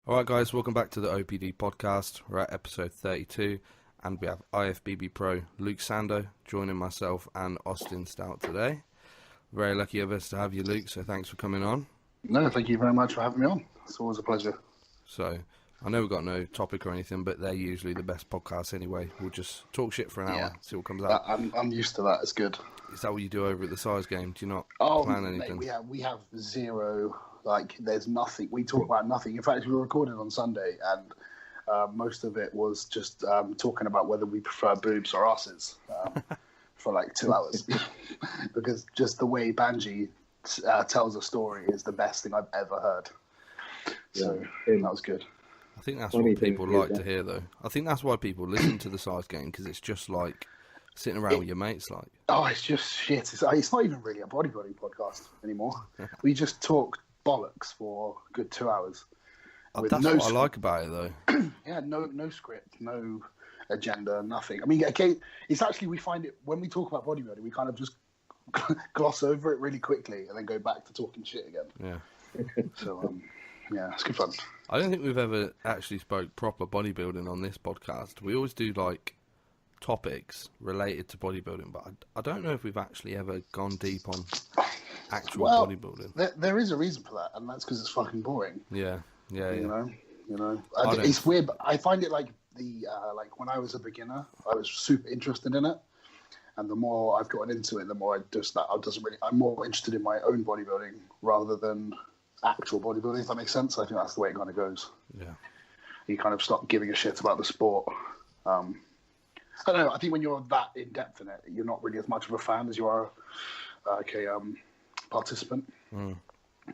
Alright guys, welcome back to the OPD podcast. We're at episode 32 and we have IFBB Pro Luke Sandoe joining myself and Austin Stout today. Very lucky of us to have you, Luke, so thanks for coming on. No, thank you very much for having me on. It's always a pleasure. So, I know we've got no topic or anything, but they're usually the best podcasts anyway. We'll just talk shit for an hour, see what comes out. I'm used to that. It's good. Is that what you do over at the size game? Do you not plan anything? Mate, we have zero. Like, there's nothing. We talk about nothing. In fact, we recorded on Sunday, and most of it was just talking about whether we prefer boobs or asses for like 2 hours. Because just the way Banji tells a story is the best thing I've ever heard. So that was good. I think that's what people like to hear, though. I think that's why people listen to the size game, because it's just like sitting around with your mates. Like, oh, it's just shit. It's not even really a bodybuilding podcast anymore. We just talk bollocks for a good 2 hours. That's what I like about it, though. Yeah, no script, no agenda, nothing. I mean, okay, it's actually, we find it, when we talk about bodybuilding, we kind of just gloss over it really quickly and then go back to talking shit again. Yeah. So, yeah, it's good fun. I don't think we've ever actually spoke proper bodybuilding on this podcast. We always do, like, topics related to bodybuilding, but I don't know if we've actually ever gone deep on actual bodybuilding. There is a reason for that, and that's because it's fucking boring. Yeah. You know, it's weird, but I find it like like when I was a beginner, I was super interested in it, and the more I've gotten into it, the more I'm more interested in my own bodybuilding rather than actual bodybuilding. If that makes sense, I think that's the way it kind of goes. Yeah, you kind of stop giving a shit about the sport. I don't know. I think when you're that in depth in it, you're not really as much of a fan as you are a participant.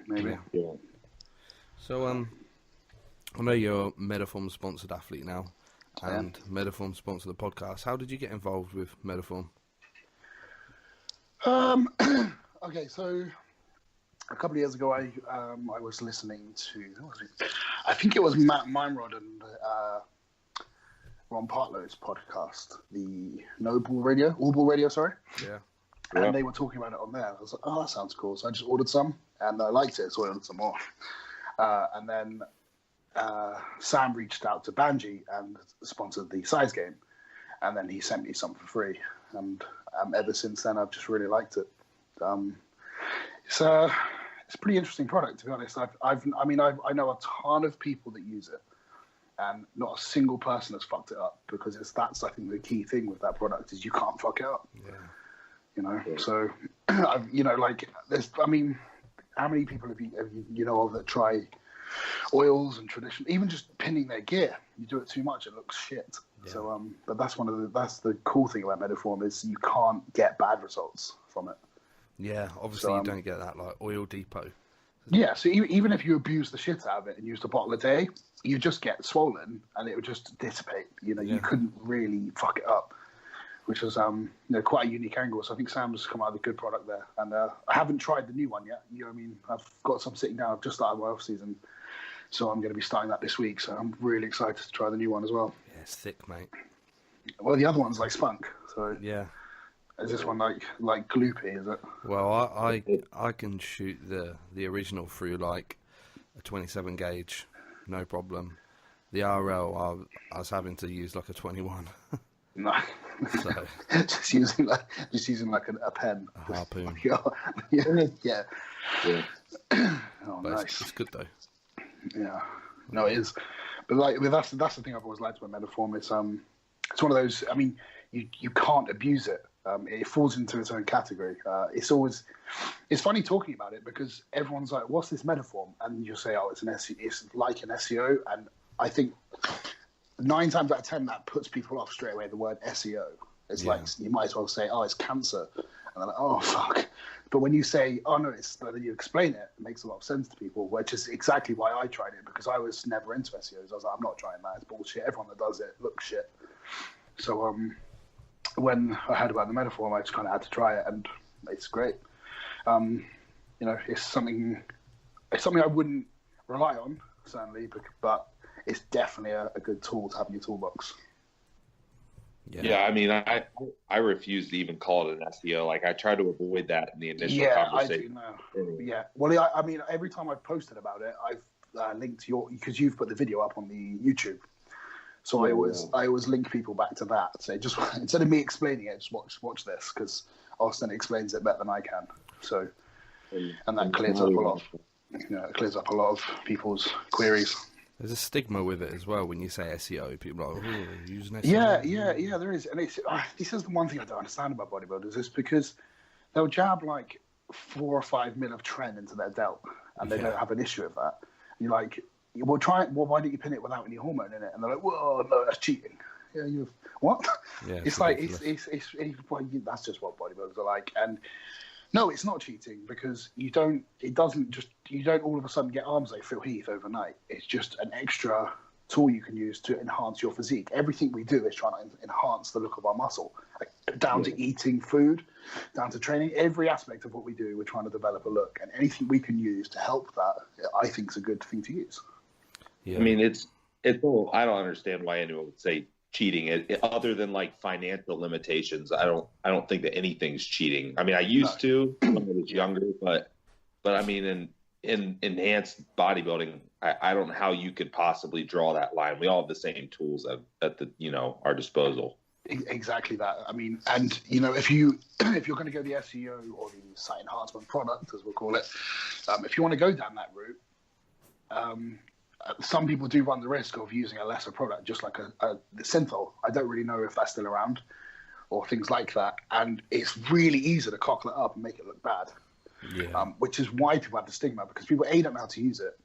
Maybe. Yeah. So I know you're a Mediphorm sponsored athlete now, and Mediphorm sponsor the podcast. How did you get involved with Mediphorm? Okay, so a couple of years ago, I was listening to, I think it was Matt Meinrod and Ron Partlow's podcast, the All Ball Radio, sorry. Yeah. And they were talking about it on there. I was like, oh, that sounds cool. So I just ordered some, and I liked it, so I ordered some more. And then Sam reached out to Banji and sponsored the size game, and then he sent me some for free. And ever since then, I've just really liked it. It's a pretty interesting product, to be honest. I know a ton of people that use it, and not a single person has fucked it up, because that's I think the key thing with that product is you can't fuck it up. Yeah. You know, so like there's. I mean, how many people have you know of that try oils and tradition, even just pinning their gear? You do it too much, it looks shit. Yeah. So, but that's the cool thing about Mediphorm is you can't get bad results from it. Yeah, obviously you don't get that like oil depot. Yeah, so even if you abuse the shit out of it and used a bottle a day, you just get swollen and it would just dissipate. You know, you couldn't really fuck it up, which was quite a unique angle. So I think Sam's come out with a good product there. And I haven't tried the new one yet. You know what I mean? I've got some sitting down. I've just started my off season, so I'm going to be starting that this week. So I'm really excited to try the new one as well. Yeah, it's thick, mate. Well, the other one's like spunk. So yeah. Is this one like gloopy, is it? Well, I can shoot the original through like a 27 gauge, no problem. The RL, I was having to use like a 21. No. So. just using like a pen. A harpoon. yeah. Oh, but nice. It's good though. Yeah. No, it is. But like that's the thing I've always liked about Mediphorm. It's one of those. I mean, you can't abuse it. It falls into its own category. It's funny talking about it because everyone's like, "What's this Mediphorm?" And you say, "Oh, it's like an SEO." And I think 9 times out of 10 that puts people off straight away. The word SEO. It's like you might as well say, "Oh, it's cancer," and they're like, "Oh, fuck." But when you say, "Oh no," but then you explain it, it makes a lot of sense to people. Which is exactly why I tried it, because I was never into SEOs. I was like, "I'm not trying that. It's bullshit. Everyone that does it looks shit." So when I heard about the Mediphorm, I just kind of had to try it, and it's great. It's something I wouldn't rely on, certainly, but it's definitely a good tool to have in your toolbox. Yeah, I mean, I refuse to even call it an SEO. Like, I try to avoid that in the initial conversation. I do now. Yeah, well, I mean, every time I've posted about it, I've linked your, because you've put the video up on the YouTube. So I always link people back to that. So just instead of me explaining it, just watch this, because Austin explains it better than I can. So, and that clears up a lot. It clears up a lot of people's queries. There's a stigma with it as well when you say SEO. People are like, oh, using SEO. Yeah, there is. And this is the one thing I don't understand about bodybuilders, is because they'll jab like 4 or 5 mil of trend into their delt, and they don't have an issue with that. And you're like, well, why don't you pin it without any hormone in it? And they're like, whoa, no, that's cheating. Yeah, what? Yeah, it's like that's just what bodybuilders are like. And no, it's not cheating, because you don't all of a sudden get arms like Phil Heath overnight. It's just an extra tool you can use to enhance your physique. Everything we do is trying to enhance the look of our muscle, like, down to eating food, down to training. Every aspect of what we do, we're trying to develop a look, and anything we can use to help that, I think, is a good thing to use. Yeah. I mean, it's all, I don't understand why anyone would say cheating, other than like financial limitations. I don't think that anything's cheating. I mean, I used to when I was younger, but I mean, in enhanced bodybuilding, I don't know how you could possibly draw that line. We all have the same tools at the our disposal. Exactly that. I mean, and if you're going to go the SEO or the site enhancement product, as we'll call it, if you want to go down that route, some people do run the risk of using a lesser product, just like the Synthol. I don't really know if that's still around, or things like that. And it's really easy to cockle it up and make it look bad. Yeah. Which is why people have the stigma, because people don't know how to use it.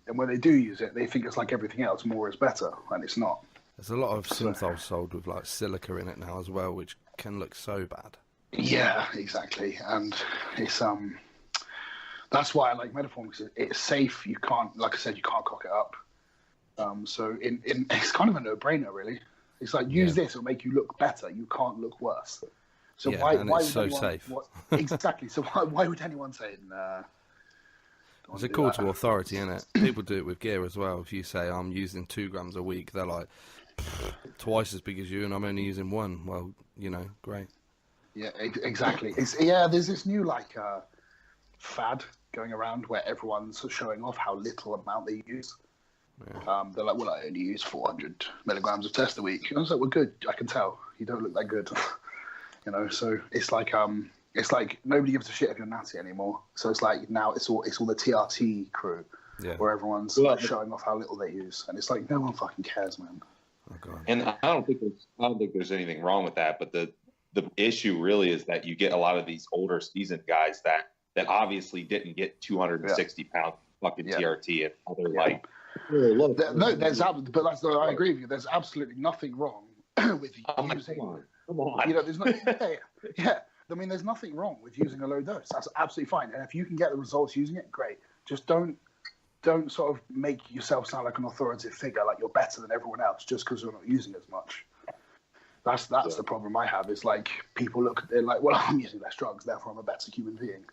And when they do use it, they think it's like everything else, more is better, and it's not. There's a lot of Synthol sold with like silica in it now as well, which can look so bad. Yeah, exactly. And it's that's why I like Mediphorm, because it's safe. You can't, like I said, you can't cock it up. So it's kind of a no-brainer, really. It's like, use this, it'll make you look better. You can't look worse. So why it's so safe. Exactly. So why would anyone say, nah? It's a call to authority, isn't it? People do it with gear as well. If you say, I'm using 2 grams a week, they're like, twice as big as you, and I'm only using 1. Well, great. Yeah, exactly. There's this new fad going around where everyone's showing off how little amount they use. Yeah. They're like, well, I only use 400 milligrams of test a week. And I was like, well, good. I can tell you don't look that good. So it's like nobody gives a shit if you're natty anymore. So it's like now it's all the TRT crew, where everyone's showing off how little they use, and it's like no one fucking cares, man. Oh, God. And I don't think there's anything wrong with that, but the issue really is that you get a lot of these older seasoned guys that obviously didn't get 260 pound fucking TRT, and they're like, no, I agree with you. There's absolutely nothing wrong with using. Come on. There's no. I mean, there's nothing wrong with using a low dose. That's absolutely fine. And if you can get the results using it, great. Just don't sort of make yourself sound like an authoritative figure, like you're better than everyone else just because you're not using as much. That's the problem I have. Is like people they're like, well, I'm using less drugs, therefore I'm a better human being.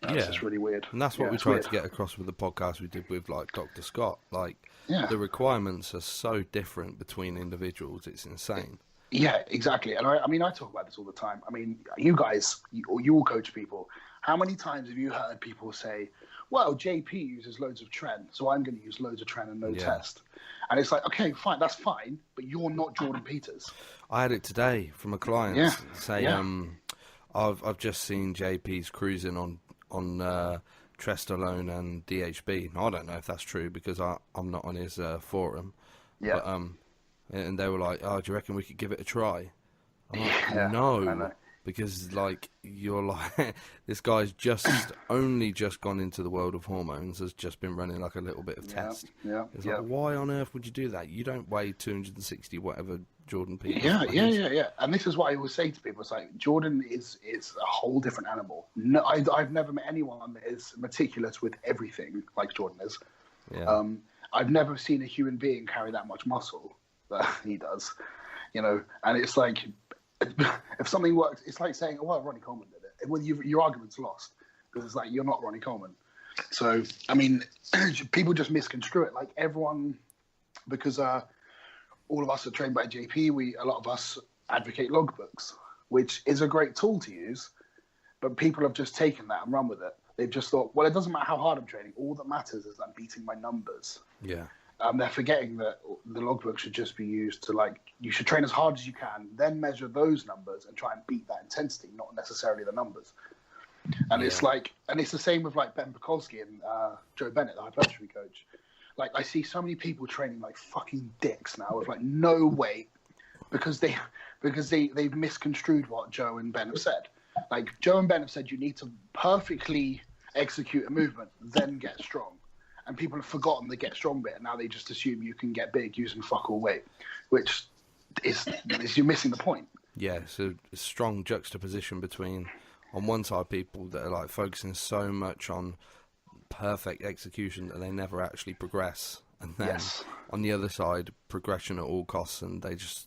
It's just really weird. And that's what we tried to get across with the podcast we did with like Dr. Scott. Like the requirements are so different between individuals. It's insane. Yeah, exactly. And I mean, I talk about this all the time. I mean, you guys, you all coach people. How many times have you heard people say, well, JP uses loads of Tren, so I'm going to use loads of Tren and no test? And it's like, okay, fine, that's fine, but you're not Jordan Peters. I had it today from a client say, I've just seen JP's cruising on Trestolone and DHB. Now, I don't know if that's true because I'm not on his forum. Yeah. But, and they were like, oh, do you reckon we could give it a try? I'm like, no, because like you're like this guy's only just gone into the world of hormones, has just been running like a little bit of test. It's like, why on earth would you do that? You don't weigh 260 whatever Jordan Peters. Yeah. And this is what I always say to people. It's like Jordan is a whole different animal. No, I've never met anyone that is meticulous with everything like Jordan is. Yeah. I've never seen a human being carry that much muscle that he does, and it's like, if something works, it's like saying, oh, well, Ronnie Coleman did it. Well, your argument's lost, because it's like, you're not Ronnie Coleman. So, I mean, people just misconstrue it. Like everyone, because all of us are trained by JP, a lot of us advocate logbooks, which is a great tool to use, but people have just taken that and run with it. They've just thought, well, it doesn't matter how hard I'm training. All that matters is I'm beating my numbers. Yeah. They're forgetting that the logbook should just be used to, like, you should train as hard as you can, then measure those numbers and try and beat that intensity, not necessarily the numbers. And it's like, and it's the same with like Ben Pekulski and Joe Bennett, the hypertrophy coach. Like, I see so many people training like fucking dicks now with like no weight because they've misconstrued what Joe and Ben have said. Like, Joe and Ben have said you need to perfectly execute a movement, then get strong. And people have forgotten the get strong bit, and now they just assume you can get big using fuck all weight, which is you're missing the point. Yeah, so a strong juxtaposition between, on one side, people that are like focusing so much on perfect execution that they never actually progress, and then on the other side, progression at all costs, and they just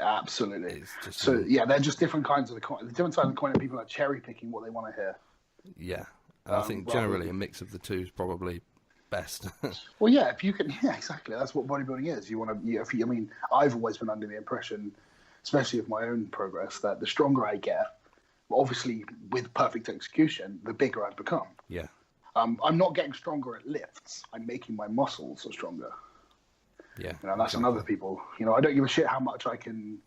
absolutely. Just so yeah, they're just different kinds of the coin. The different sides of the coin are people are cherry picking what they want to hear. Yeah, and I think generally a mix of the two is probably best. Well, yeah, if you can, yeah, exactly. That's what bodybuilding is. You want to. I mean, I've always been under the impression, especially with my own progress, that the stronger I get, obviously with perfect execution, the bigger I become. Yeah. I'm not getting stronger at lifts. I'm making my muscles stronger. Yeah. You know, that's another people. You know, I don't give a shit how much I can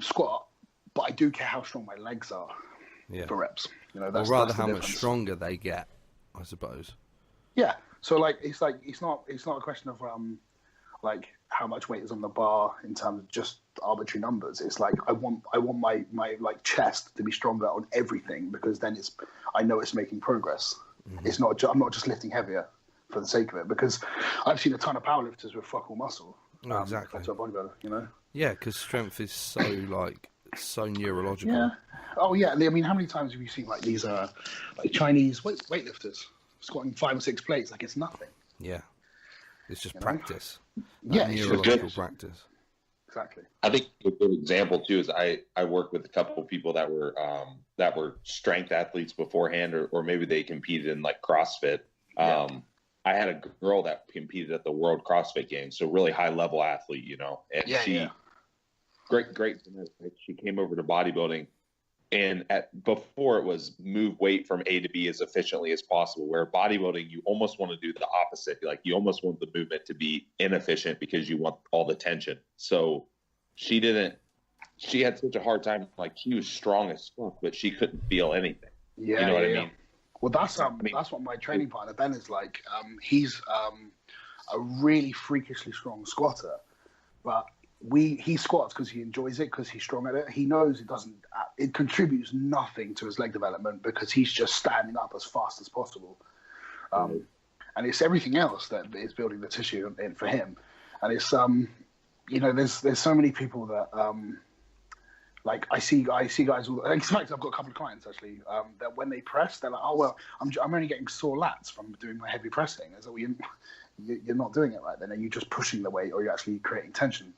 squat, but I do care how strong my legs are for reps. You know, that's, or rather that's how difference. much stronger they get, I suppose. Yeah. So it's not a question of like how much weight is on the bar in terms of just arbitrary numbers. It's like I want my like chest to be stronger on everything, because then I know it's making progress. Mm-hmm. It's not I'm not just lifting heavier for the sake of it, because I've seen a ton of powerlifters with fuck all muscle. Exactly. To a bodybuilder, you know. Yeah, because strength is so neurological. Yeah. Oh yeah. I mean, how many times have you seen like these like Chinese weightlifters squatting 5 or 6 plates like it's nothing? Yeah. It's just practice. Yeah, neurological practice. Exactly. I think a good example too is I worked with a couple of people that were strength athletes beforehand, or maybe they competed in like CrossFit. I had a girl that competed at the World CrossFit Games, so really high level athlete, you know, and great. She came over to bodybuilding, and before it was move weight from A to B as efficiently as possible. Where bodybuilding, you almost want to do the opposite. Like, you almost want the movement to be inefficient because you want all the tension. So she had such a hard time. Like, she was strong as fuck, but she couldn't feel anything. Yeah, you know what I mean? Well, that's what my training partner Ben is like. He's a really freakishly strong squatter, but he squats because he enjoys it, because he's strong at it. He knows it contributes nothing to his leg development, because he's just standing up as fast as possible. And it's everything else that is building the tissue in for him. And it's you know, there's so many people that like I see guys all. In fact, I've got a couple of clients actually that when they press, they're like, "Oh well, I'm only getting sore lats from doing my heavy pressing." I said, "Well, you're not doing it right then. Are you just pushing the weight, or are you actually creating tension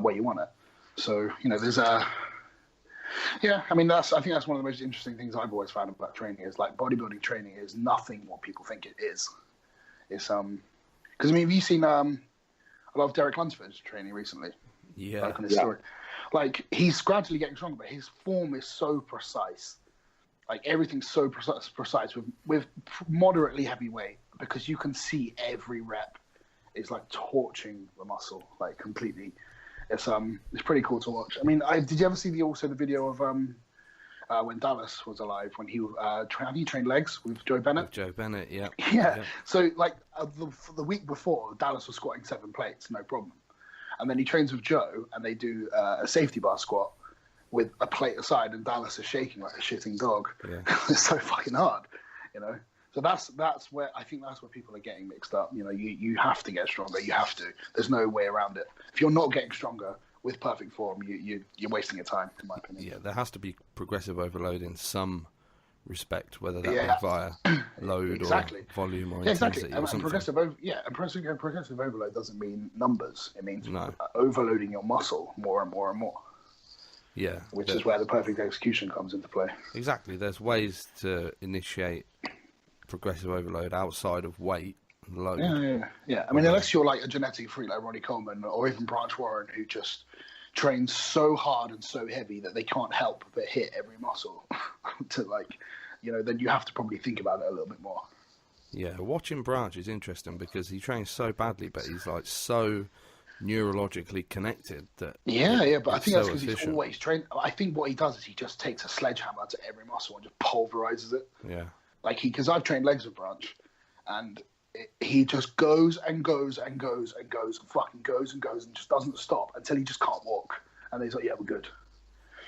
where you want it?" So, you know, there's I mean, I think that's one of the most interesting things I've always found about training is like bodybuilding training is nothing what people think it is. It's because I mean, have you seen a lot of Derek Lunsford's training recently? Yeah. Like on his story. Like, he's gradually getting stronger, but his form is so precise. Like, everything's so precise with moderately heavy weight, because you can see every rep is like torching the muscle, like completely. It's pretty cool to watch. I mean, did you ever see the video of when Dallas was alive, when he trained legs with Joe Bennett? With Joe Bennett, yeah. Yeah. So like the week before, Dallas was squatting 7 plates, no problem. And then he trains with Joe, and they do a safety bar squat with a plate aside, and Dallas is shaking like a shitting dog. Yeah. It's so fucking hard, you know. So that's where I think that's where people are getting mixed up. You know, you have to get stronger. You have to. There's no way around it. If you're not getting stronger with perfect form, you're wasting your time, in my opinion. Yeah, there has to be progressive overload in some respect, whether that be via load or volume or intensity or something. Progressive overload doesn't mean numbers. It means overloading your muscle more and more and more. Yeah. Which is where the perfect execution comes into play. Exactly. There's ways to initiate progressive overload outside of weight and load. Yeah. I mean, unless you're like a genetic freak like Ronnie Coleman or even Branch Warren, who just trains so hard and so heavy that they can't help but hit every muscle to like then you have to probably think about it a little bit more. Yeah, watching Branch is interesting because he trains so badly, but he's like so neurologically connected that but I think that's so because he's always trained. I think what he does is he just takes a sledgehammer to every muscle and just pulverizes it. Yeah, like because I've trained legs with Branch, and he just goes and goes and goes and goes and fucking goes and goes and just doesn't stop until he just can't walk. And he's like, yeah, we're good.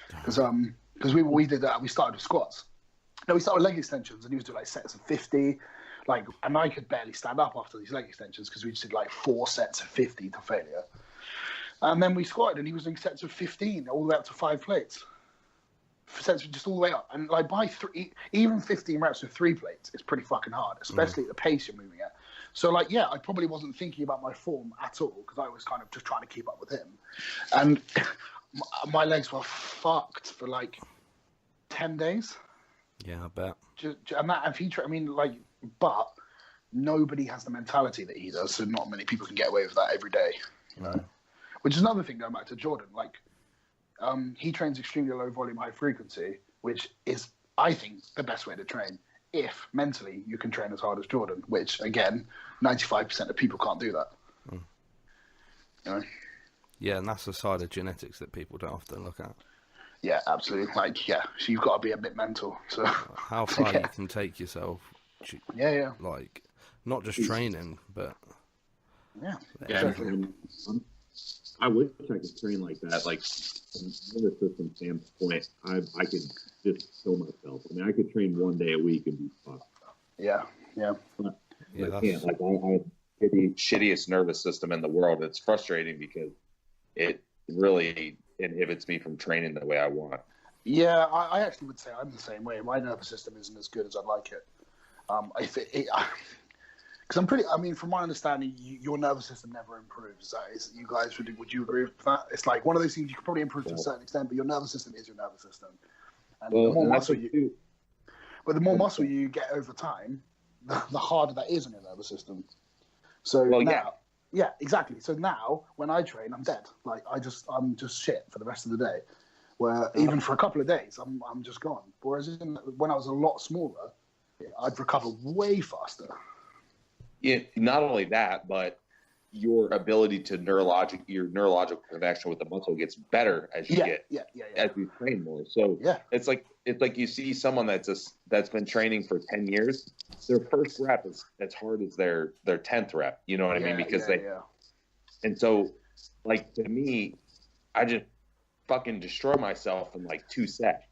Because we did that. We started with squats. No, we started with leg extensions, and he was doing like sets of 50. And I could barely stand up after these leg extensions because we just did like 4 sets of 50 to failure. And then we squatted, and he was doing sets of 15 all the way up to 5 plates. Sets just all the way up. And like by 3, even 15 reps with 3 plates is pretty fucking hard, especially at the pace you're moving at. So like, yeah, I probably wasn't thinking about my form at all because I was kind of just trying to keep up with him. And my legs were fucked for like 10 days. Yeah, I bet. And that, if he, but nobody has the mentality that he does, so not many people can get away with that every day. Which is another thing going back to Jordan. He trains extremely low volume, high frequency, which is, I think, the best way to train. If mentally you can train as hard as Jordan, which again, 95% of people can't do that. Yeah, and that's the side of genetics that people don't often look at. Yeah, absolutely. So you've got to be a bit mental. So how far you can take yourself. Like, not just training, but exactly. I wish I could train like that. Like, from a system standpoint, I could just kill myself. I mean, I could train 1 day a week and be fucked. Yeah. But I can't. Like, I have the shittiest nervous system in the world. It's frustrating because it really inhibits me from training the way I want. Yeah, I actually would say I'm the same way. My nervous system isn't as good as I'd like it. Because from my understanding, your nervous system never improves. You guys, would you agree with that? It's like one of those things you can probably improve to a certain extent, but your nervous system is your nervous system. And the more muscle you get over time, the harder that is on your nervous system. So yeah, exactly. So now when I train, I'm dead. Like I'm just shit for the rest of the day. Where even for a couple of days, I'm just gone. Whereas when I was a lot smaller, I'd recover way faster. Yeah, not only that, but your ability to your neurological connection with the muscle gets better as you as you train more. So it's like you see someone that's been training for 10 years, their first rep is as hard as their 10th rep. You know what I mean? Because and so like to me, I just fucking destroy myself in like 2 sets.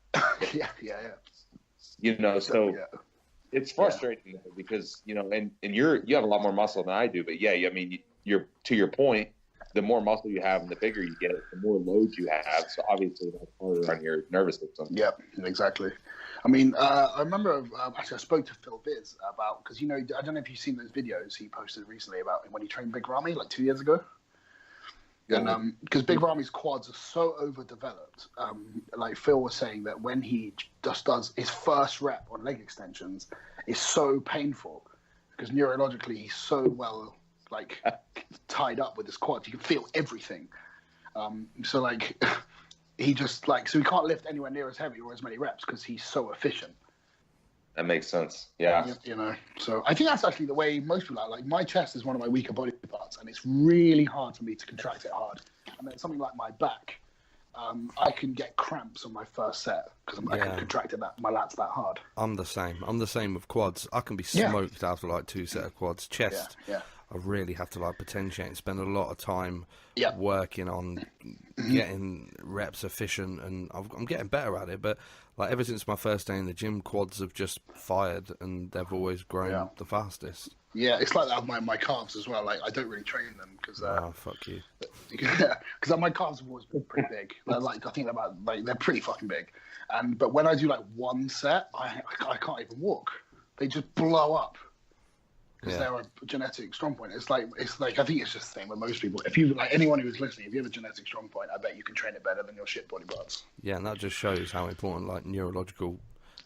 It's frustrating because and you have a lot more muscle than I do, but I mean, you're to your point. The more muscle you have and the bigger you get, the more load you have. So obviously that's harder on your nervous system. Yeah, exactly. I mean, I remember actually I spoke to Phil Biz about because I don't know if you've seen those videos he posted recently about when he trained Big Ramy like 2 years ago. And because Big Ramy's quads are so overdeveloped, like Phil was saying that when he just does his first rep on leg extensions, it's so painful because neurologically he's so well tied up with his quads. You can feel everything. So he just so he can't lift anywhere near as heavy or as many reps because he's so efficient. That makes sense. Yeah. So I think that's actually the way most people are. Like my chest is one of my weaker body parts, and it's really hard for me to contract it hard. And then something like my back, I can get cramps on my first set because I can contract my lats that hard. I'm the same with quads. I can be smoked after like 2 sets of quads. Chest, I really have to potentiate and spend a lot of time working on getting reps efficient, and I'm getting better at it. But ever since my first day in the gym, quads have just fired, and they've always grown the fastest. Yeah, it's like that with my calves as well. I don't really train them because fuck you. Because my calves have always been pretty big. They're pretty fucking big, but when I do one set, I can't even walk. They just blow up. Because they're a genetic strong point. It's like I think it's just the same with most people. If you anyone who's listening, if you have a genetic strong point, I bet you can train it better than your shit body parts. Yeah, and that just shows how important neurological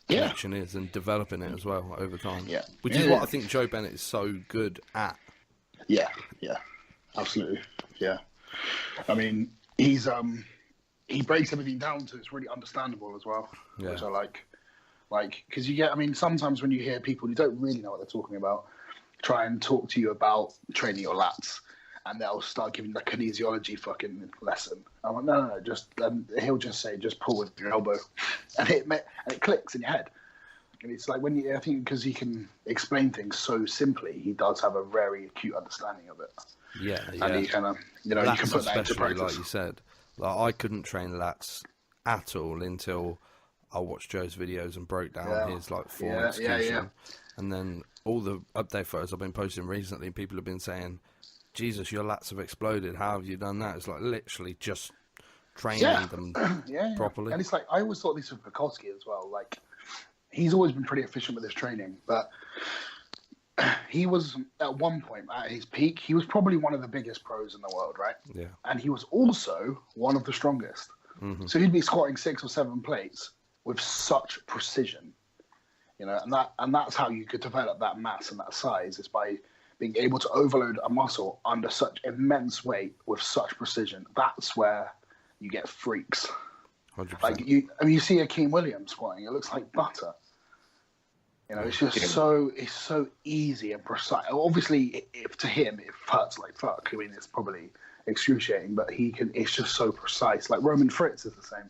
connection is and developing it as well over time. Yeah, which is what I think Joe Bennett is so good at. Yeah, absolutely. Yeah, I mean he breaks everything down so it's really understandable as well, which I like. Like, because you get, I mean, sometimes when you hear people who don't really know what they're talking about try and talk to you about training your lats, and they'll start giving the kinesiology fucking lesson. I'm like, no, just, he'll just say, just pull with your elbow, and it clicks in your head. And it's like when you, I think because he can explain things so simply, he does have a very acute understanding of it. Yeah. And he kind of, you know, lats you can put that into especially, practice. like you said. Like, I couldn't train lats at all until I watched Joe's videos and broke down his like form execution. And then all the update photos I've been posting recently, people have been saying, Jesus, your lats have exploded. How have you done that? It's like literally just training them properly. And it's like, I always thought this with Bukowski as well. Like, he's always been pretty efficient with his training, but he was, at one point, at his peak, he was probably one of the biggest pros in the world, right? Yeah. And he was also one of the strongest. Mm-hmm. So he'd be squatting 6 or 7 plates with such precision, you know, and that's how you could develop that mass and that size, is by being able to overload a muscle under such immense weight with such precision. That's where you get freaks. 100%. Like you see Akeem Williams squatting, it looks like butter. You know, it's just it's so easy and precise. Obviously, if to him it hurts like fuck. I mean, it's probably excruciating, but it's just so precise. Like Roman Fritz is the same.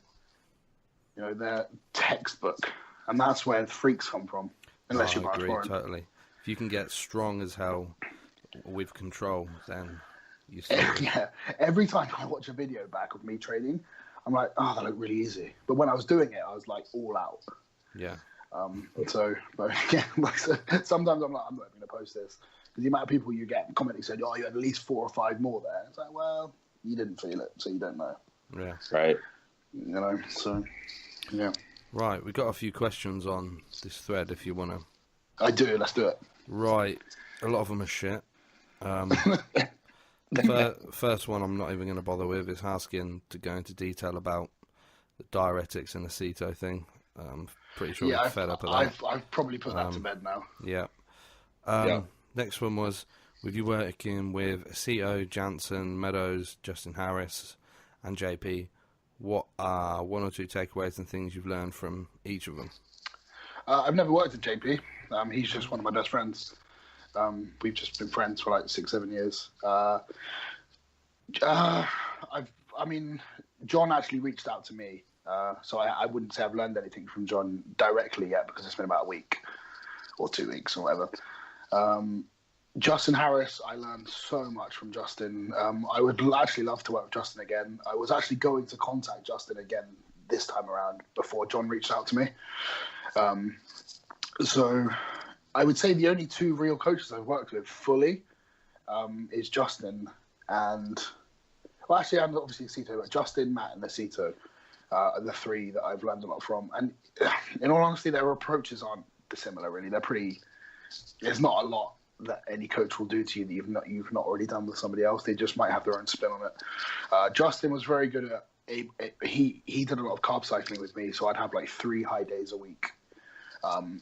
You know, they're textbook, and that's where the freaks come from. Unless you're I agree totally. If you can get strong as hell with control, then you see. Yeah. Every time I watch a video back of me training, I'm like, oh, that looked really easy. But when I was doing it, I was like all out. Yeah. But yeah, like, sometimes I'm like, I'm not going to post this, because the amount of people you get commenting said, oh, you had at least 4 or 5 more there. It's like, well, you didn't feel it, so you don't know. Yeah. Right. You know, so, yeah. Right, we've got a few questions on this thread if you want to. I do, let's do it. Right, a lot of them are shit. First one I'm not even going to bother with is asking to go into detail about the diuretics and the Ceto thing. Pretty sure we're fed up at that. I've probably put that to bed now. Yeah. Next one was, with you working with Ceto, Jansen, Meadows, Justin Harris, and JP, what are 1 or 2 takeaways and things you've learned from each of them? I've never worked with JP. He's just one of my best friends. We've just been friends for like 6-7 years. John actually reached out to me, so I wouldn't say I've learned anything from John directly yet, because it's been about a week or 2 weeks or whatever. Justin Harris, I learned so much from Justin. I would actually love to work with Justin again. I was actually going to contact Justin again this time around before John reached out to me. So I would say the only 2 real coaches I've worked with fully is Justin and, well, actually, I'm obviously Ceto, but Justin, Matt, and Ceto are the 3 that I've learned a lot from. And in all honesty, their approaches aren't dissimilar, really. They're pretty. There's not a lot that any coach will do to you that you've not already done with somebody else. They just might have their own spin on it. Justin was very good at. He did a lot of carb cycling with me, so I'd have like 3 high days a week.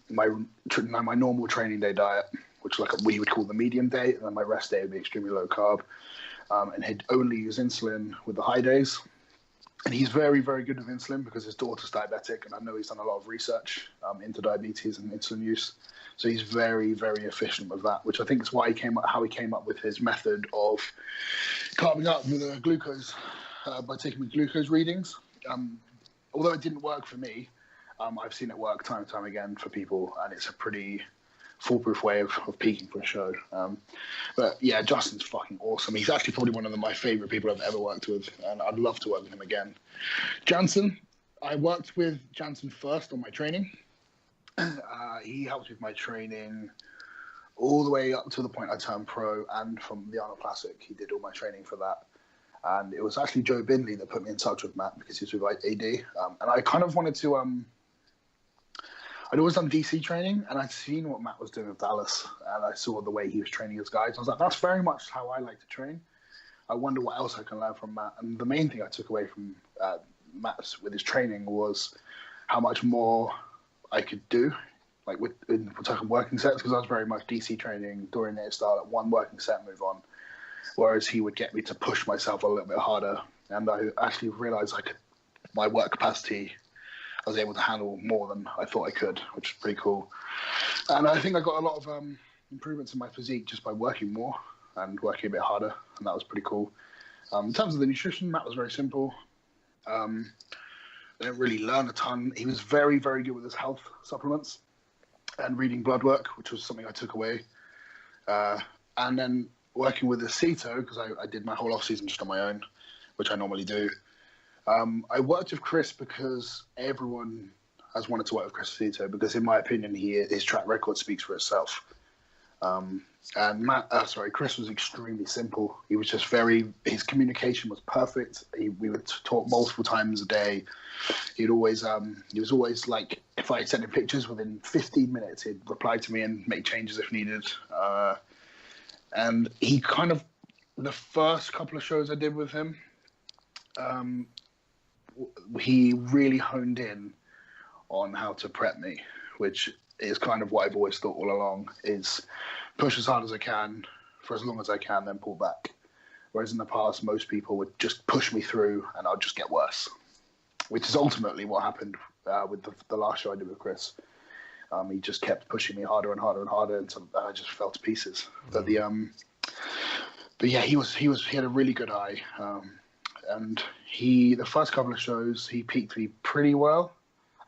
My normal training day diet, which we would call the medium day, and then my rest day would be extremely low carb. And he'd only use insulin with the high days. And he's very, very good with insulin because his daughter's diabetic, and I know he's done a lot of research into diabetes and insulin use. So he's very, very efficient with that, which I think is how he came up with his method of carving up with glucose by taking glucose readings. Although it didn't work for me, I've seen it work time and time again for people, and it's a pretty foolproof way of peaking for a show. But yeah, Justin's fucking awesome. He's actually probably one of my favorite people I've ever worked with, and I'd love to work with him again. Jansen, I worked with Jansen first on my training. He helped with my training all the way up to the point I turned pro, and from the Arnold Classic, he did all my training for that. And it was actually Joe Bindley that put me in touch with Matt because he was with AD. And I kind of wanted to... I'd always done DC training, and I'd seen what Matt was doing with Dallas, and I saw the way he was training his guys. I was like, that's very much how I like to train. I wonder what else I can learn from Matt. And the main thing I took away from Matt with his training was how much more I could do, like we're talking working sets, because I was very much DC training, Dorian style, at one working set, move on. Whereas he would get me to push myself a little bit harder, and I actually realised my work capacity. I was able to handle more than I thought I could, which is pretty cool. And I think I got a lot of improvements in my physique just by working more and working a bit harder, and that was pretty cool. In terms of the nutrition, that was very simple. I didn't really learn a ton. He was very, very good with his health supplements and reading blood work, which was something I took away. And then working with Aceto, because I did my whole off-season just on my own, which I normally do. I worked with Chris because everyone has wanted to work with Chris Aceto, because in my opinion, his track record speaks for itself. And Chris was extremely simple. He was just his communication was perfect. We would talk multiple times a day. He was always like, if I sent him pictures within 15 minutes, he'd reply to me and make changes if needed. And he kind of, the first couple of shows I did with him, he really honed in on how to prep me, which is kind of what I've always thought all along, is push as hard as I can for as long as I can, then pull back. Whereas in the past, most people would just push me through and I'd just get worse, which is ultimately what happened with the last show I did with Chris. He just kept pushing me harder and harder and harder until I just fell to pieces. But yeah, he had a really good eye. And the first couple of shows, he peaked me pretty well.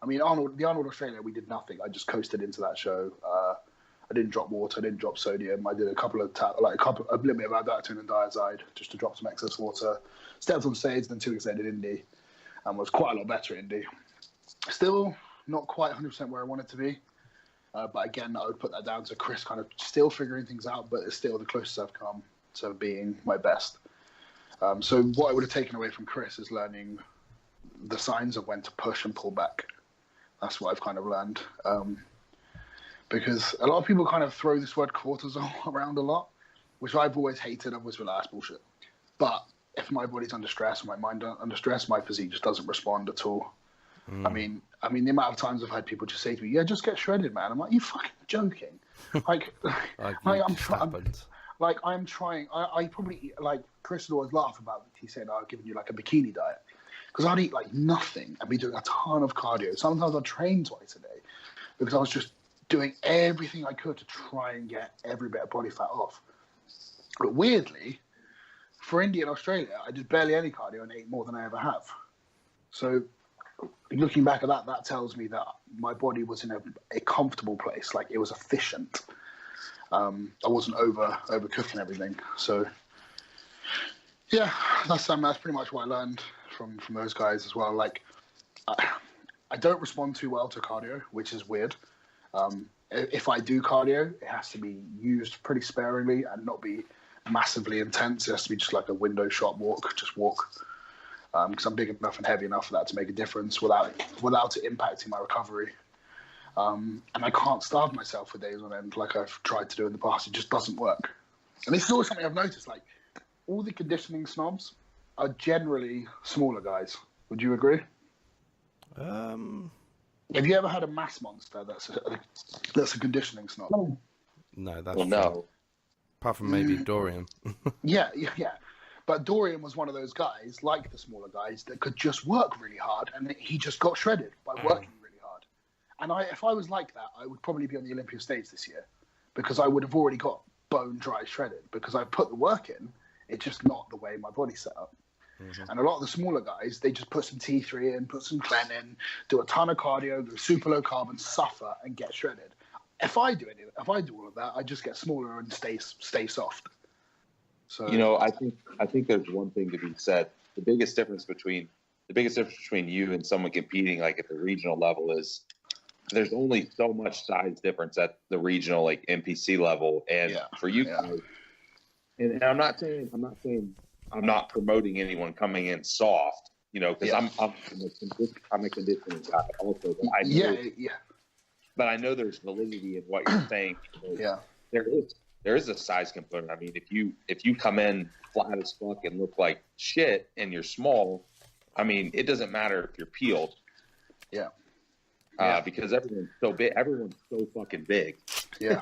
I mean, the Arnold Australia, we did nothing. I just coasted into that show. I didn't drop water. I didn't drop sodium. I did a little bit of adaptogene and diazide just to drop some excess water. Stepped on stage, then 2 weeks later did Indy, and was quite a lot better at Indy. Still not quite 100% where I wanted to be. But again, I would put that down to Chris kind of still figuring things out, but it's still the closest I've come to being my best. So what I would have taken away from Chris is learning the signs of when to push and pull back. That's what I've kind of learned. Because a lot of people kind of throw this word cortisol around a lot, which I've always hated. I've always been like, that's bullshit. But if my body's under stress or my mind under stress, my physique just doesn't respond at all. I mean, the amount of times I've had people just say to me, "Yeah, just get shredded, man." I'm like, "You fucking joking?" I'm trying. I probably like Chris would always laugh about it. He said, "I've given you like a bikini diet," because I'd eat like nothing and be doing a ton of cardio. Sometimes I'd train twice a day because I was just doing everything I could to try and get every bit of body fat off. But weirdly, for India and Australia, I did barely any cardio and ate more than I ever have. So looking back at that, that tells me that my body was in a comfortable place, like it was efficient. I wasn't overcooking everything. So yeah, that's pretty much what I learned from those guys as well. Like I don't respond too well to cardio, which is weird. If I do cardio, it has to be used pretty sparingly and not be massively intense. It has to be just like a window shot walk, just walk. Because I'm big enough and heavy enough for that to make a difference without it impacting my recovery. And I can't starve myself for days on end like I've tried to do in the past. It just doesn't work. And this is always something I've noticed. Like, all the conditioning snobs are generally smaller guys. Would you agree? Have you ever had a mass monster that's a conditioning snob? No, that's no. Apart from maybe Dorian. Yeah. But Dorian was one of those guys, like the smaller guys, that could just work really hard, and he just got shredded by working really hard. And if I was like that, I would probably be on the Olympia stage this year, because I would have already got bone dry shredded, because I put the work in. It's just not the way my body's set up. Mm-hmm. And a lot of the smaller guys, they just put some T3 in, put some Clen in, do a ton of cardio, go super low carb, and suffer and get shredded. If I do all of that, I just get smaller and stay soft. So I think there's one thing to be said. The biggest difference between you and someone competing like at the regional level is there's only so much size difference at the regional like NPC level, and for you guys, and I'm not saying I'm not promoting anyone coming in soft, because I'm a conditioning guy also. But I know there's validity in what you're saying. There is a size component. I mean, if you come in flat as fuck and look like shit and you're small, I mean, it doesn't matter if you're peeled. Because everyone's so big. Everyone's so fucking big. Yeah.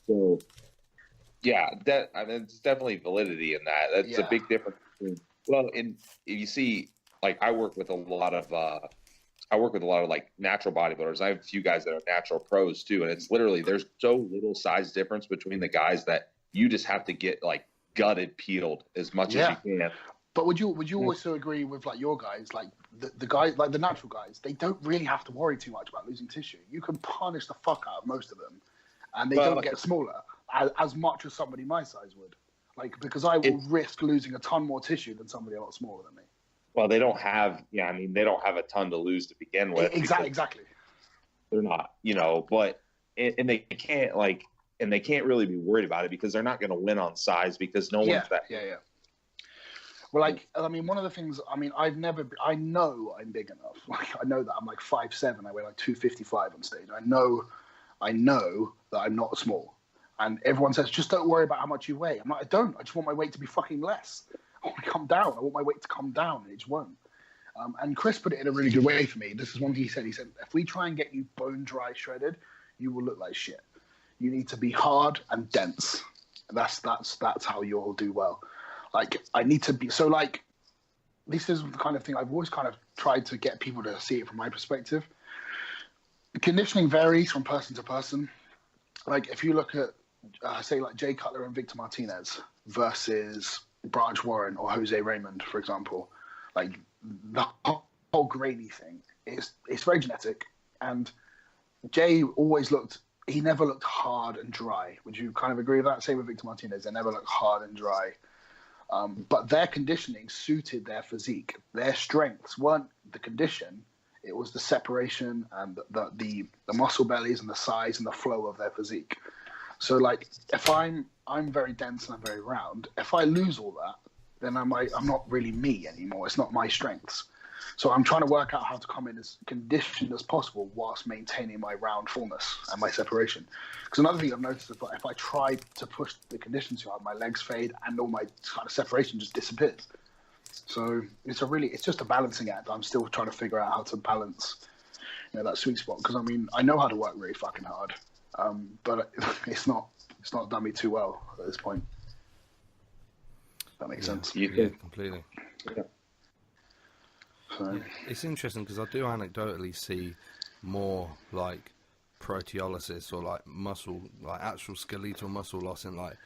So, it's definitely validity in that. That's a big difference between. Well, if you see like I work with a lot of like natural bodybuilders. I have a few guys that are natural pros too, and it's literally there's so little size difference between the guys that you just have to get like gutted, peeled as much as you can. But would you also agree with like your guys, like the guys, like the natural guys, they don't really have to worry too much about losing tissue. You can punish the fuck out of most of them, and they don't get smaller as much as somebody my size would. Like, because I will risk losing a ton more tissue than somebody a lot smaller than me. Well, they don't have, they don't have a ton to lose to begin with. Exactly. They're not, but and they can't really be worried about it because they're not going to win on size because no one's that. Yeah. Well, like, I mean, one of the things, I mean, I know I'm big enough. Like, I know that I'm like 5'7", I weigh like 255 on stage. I know that I'm not small. And everyone says, just don't worry about how much you weigh. I'm like, I don't. I just want my weight to be fucking less. I want to come down. I want my weight to come down, and it just won't. And Chris put it in a really good way for me. This is one thing he said. He said, if we try and get you bone dry shredded, you will look like shit. You need to be hard and dense. And that's how you'll do well. Like, I need to be, so like, this is the kind of thing I've always kind of tried to get people to see it from my perspective. Conditioning varies from person to person. Like, if you look at, say, like Jay Cutler and Victor Martinez versus Branch Warren or Jose Raymond, for example, like, the whole grainy thing it's very genetic. And Jay he never looked hard and dry. Would you kind of agree with that? Same with Victor Martinez. They never looked hard and dry. But their conditioning suited their physique. Their strengths weren't the condition. It was the separation and the muscle bellies and the size and the flow of their physique. So, like, if I'm very dense and I'm very round, if I lose all that, then I'm not really me anymore. It's not my strengths. So I'm trying to work out how to come in as conditioned as possible whilst maintaining my round fullness and my separation. Because another thing I've noticed is that if I try to push the condition too hard, my legs fade and all my kind of separation just disappears. So it's just a balancing act. I'm still trying to figure out how to balance, that sweet spot. Because I mean, I know how to work really fucking hard, but it's not done me too well at this point. That makes sense. Yeah, completely. Yeah. So. It's interesting because I do anecdotally see more like proteolysis or like muscle, like actual skeletal muscle loss in like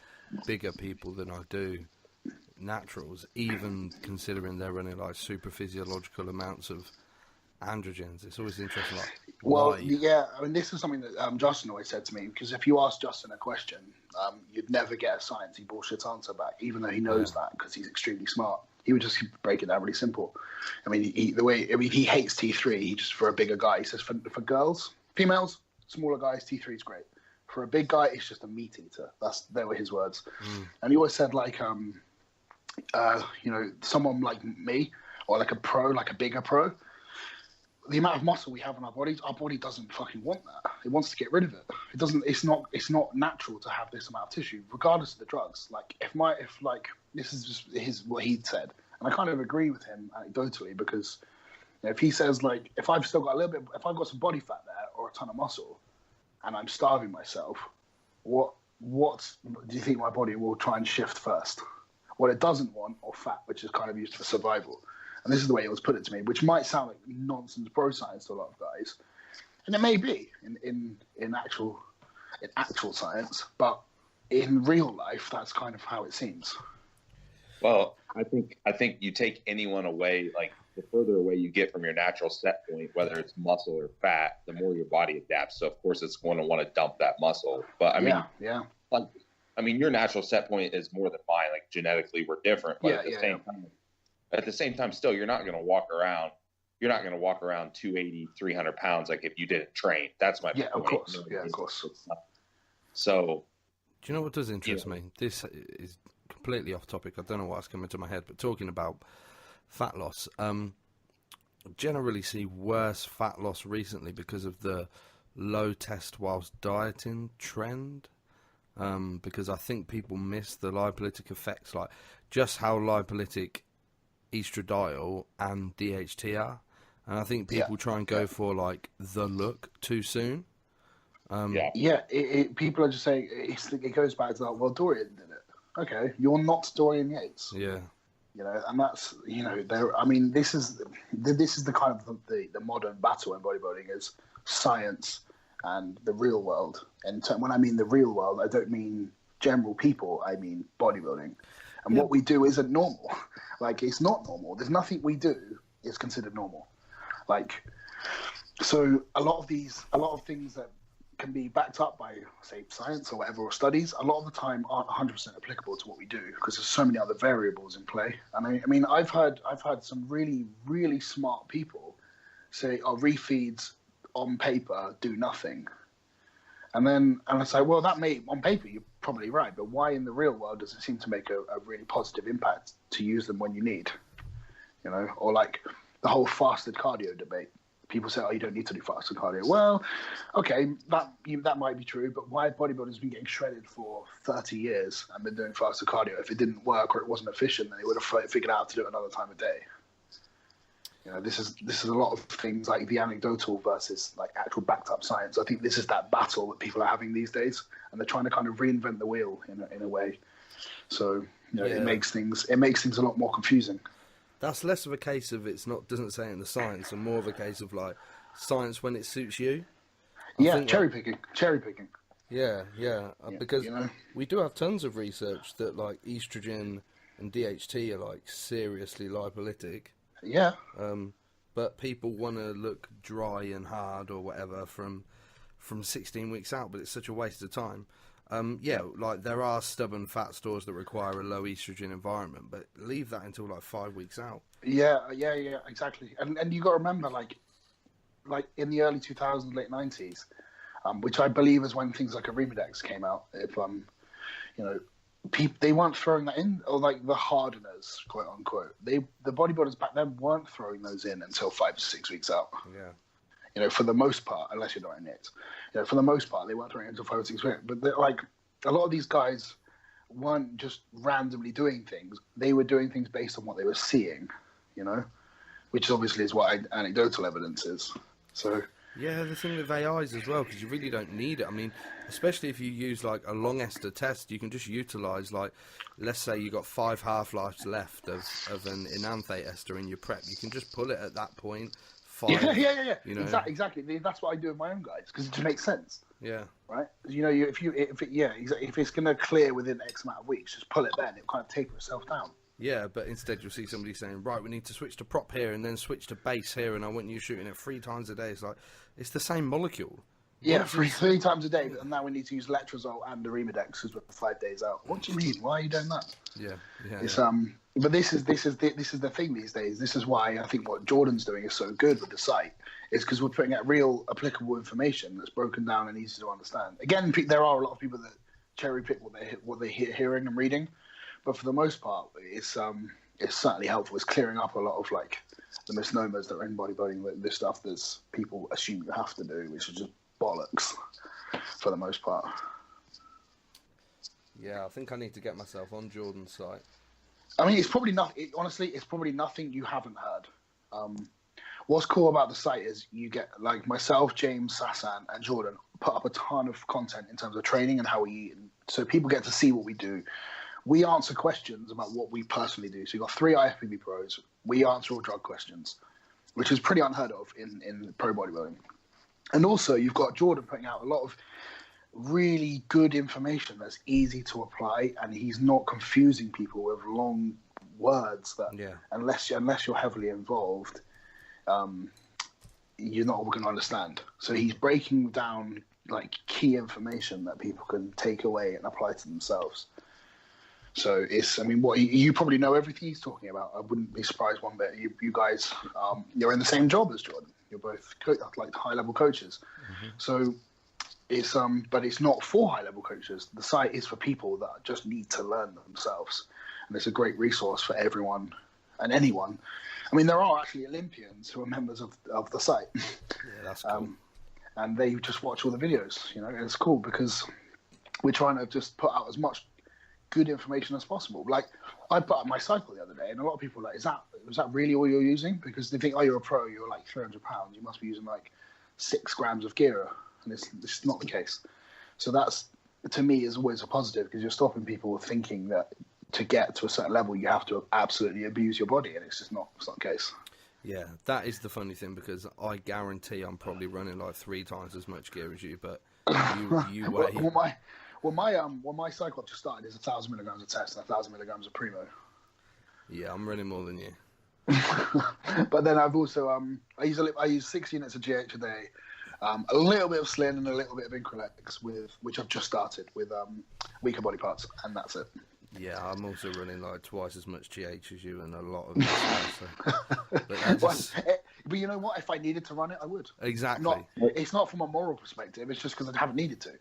bigger people than I do naturals, even considering they're running like super physiological amounts of androgens. It's always interesting, like, well, why? Yeah, I mean, this is something that Justin always said to me, because if you ask Justin a question, you'd never get a sciencey bullshit answer back, even though he knows that because he's extremely smart. He would just break it down really simple. I mean, he hates T3. He just, for a bigger guy, he says for girls, females, smaller guys, T3 is great. For a big guy, it's just a meat eater. They were his words. And he always said, like, someone like me, or like a pro, like a bigger pro, the amount of muscle we have in our body doesn't fucking want that. It wants to get rid of it. It doesn't. It's not natural to have this amount of tissue, regardless of the drugs. Like, this is just what he said, and I kind of agree with him anecdotally, because if he says, like, if I've still got if I've got some body fat there or a ton of muscle, and I'm starving myself, what do you think my body will try and shift first? What it doesn't want, or fat, which is kind of used for survival. And this is the way it was put it to me, which might sound like nonsense bro science to a lot of guys, and it may be in actual science, but in real life, that's kind of how it seems. Well, I think you take anyone away, like, the further away you get from your natural set point, whether it's muscle or fat, the more your body adapts. So of course it's going to want to dump that muscle. But I mean, like, your natural set point is more than mine. Like, genetically, we're different. But at the same time, still, you're not going to walk around 280, 300 pounds like if you didn't train. That's my point. Of course. Yeah, of course. So, do you know what does interest me? This is completely off topic. I don't know what's coming to my head, but talking about fat loss, generally see worse fat loss recently because of the low test whilst dieting trend. Because I think people miss the lipolytic effects, like just how lipolytic estradiol and DHT are, and I think people try and go for like the look too soon. People are just saying it goes back to that. Well, Dorian did it. Okay, you're not Dorian Yates. Yeah, And that's, there. I mean, this is the kind of the modern battle in bodybuilding is science and the real world. And when I mean the real world, I don't mean general people. I mean bodybuilding. And what we do isn't normal. Like, it's not normal. There's nothing we do is considered normal. Like, so a lot of things that can be backed up by, say, science or whatever, or studies, a lot of the time aren't 100% applicable to what we do because there's so many other variables in play. And I mean, I've heard some really, really smart people say, "Oh, refeeds on paper do nothing," and I say, well, that may on paper you're probably right, but why in the real world does it seem to make a really positive impact to use them when you need, or like the whole fasted cardio debate. People say, "Oh, you don't need to do fasted cardio." Well, okay, that might be true, but why have bodybuilders been getting shredded for 30 years and been doing fasted cardio? If it didn't work or it wasn't efficient, then they would have figured out to do it another time of day. This is a lot of things like the anecdotal versus like actual backed up science. I think this is that battle that people are having these days, and they're trying to kind of reinvent the wheel in a way. So it makes things a lot more confusing. That's less of a case of doesn't say it in the science, and more of a case of like science when it suits you. Cherry picking. Yeah, because we do have tons of research that like estrogen and DHT are like seriously lipolytic. Yeah. But people want to look dry and hard or whatever from 16 weeks out, but it's such a waste of time. Like there are stubborn fat stores that require a low estrogen environment, but leave that until like 5 weeks out. Yeah, exactly. And you got to remember, like in the early 2000s, late 90s, which I believe is when things like Arimidex came out. If they weren't throwing that in, or like the hardeners, quote unquote. The bodybuilders back then weren't throwing those in until 5 to 6 weeks out. Yeah. For the most part, unless you're not in it. For the most part, they weren't throwing it until 5 or 6 weeks. But like a lot of these guys weren't just randomly doing things. They were doing things based on what they were seeing, which obviously is what anecdotal evidence is. So. Yeah, the thing with AIs as well, because you really don't need it. I mean, especially if you use like a long ester test, you can just utilise like, let's say you got 5 half-lives left of an enanthate ester in your prep. You can just pull it at that point. 5, yeah. Exactly. That's what I do with my own guys because it just makes sense. Yeah. Right. If it's going to clear within X amount of weeks, just pull it then. It'll kind of taper itself down. Yeah, but instead you'll see somebody saying, right, we need to switch to prop here and then switch to base here, and I want you shooting it 3 times a day. It's like, it's the same molecule. Yeah, three times a day, and now we need to use letrozole and Arimidex because we're 5 days out. What do you mean? Why are you doing that? Yeah. It's but this is the thing these days. This is why I think what Jordan's doing is so good with the site is because we're putting out real applicable information that's broken down and easy to understand. Again, there are a lot of people that cherry pick what they're hearing and reading. But for the most part, it's certainly helpful. It's clearing up a lot of like the misnomers that are in bodybuilding, like this stuff that people assume you have to do, which is just bollocks for the most part. Yeah, I think I need to get myself on Jordan's site. I mean, it's probably nothing. Honestly, it's probably nothing you haven't heard. What's cool about the site is you get like myself, James, Sassan, and Jordan put up a ton of content in terms of training and how we eat, so people get to see what we do. We answer questions about what we personally do. So you've got 3 IFBB pros. We answer all drug questions, which is pretty unheard of in pro bodybuilding. And also you've got Jordan putting out a lot of really good information that's easy to apply, and he's not confusing people with long words that unless you're heavily involved, you're not going to understand. So he's breaking down like key information that people can take away and apply to themselves. So you probably know everything he's talking about. I wouldn't be surprised one bit. You guys, you're in the same job as Jordan. You're both like high-level coaches. Mm-hmm. So it's but it's not for high-level coaches. The site is for people that just need to learn themselves, and it's a great resource for everyone and anyone. I mean, there are actually Olympians who are members of the site. Yeah, that's cool. And they just watch all the videos. And it's cool because we're trying to just put out as much good information as possible. Like I put up my cycle the other day, and a lot of people are like, is that really all you're using? Because they think, oh, you're a pro, you're like 300 pounds, you must be using like 6 grams of gear, and it's not the case. So that's, to me, is always a positive, because you're stopping people thinking that to get to a certain level, you have to absolutely abuse your body, and it's not the case. Yeah, that is the funny thing, because I guarantee I'm probably running like 3 times as much gear as you, but you weigh... Well, my cycle I've just started is 1,000 milligrams of test and 1,000 milligrams of primo. Yeah, I'm running more than you. But then I've also I use 6 units of GH a day, a little bit of Slin and a little bit of Increlex, which I've just started with weaker body parts, and that's it. Yeah, I'm also running like twice as much GH as you and a lot of But you know what? If I needed to run it, I would. Exactly. It's not from a moral perspective. It's just because I haven't needed to.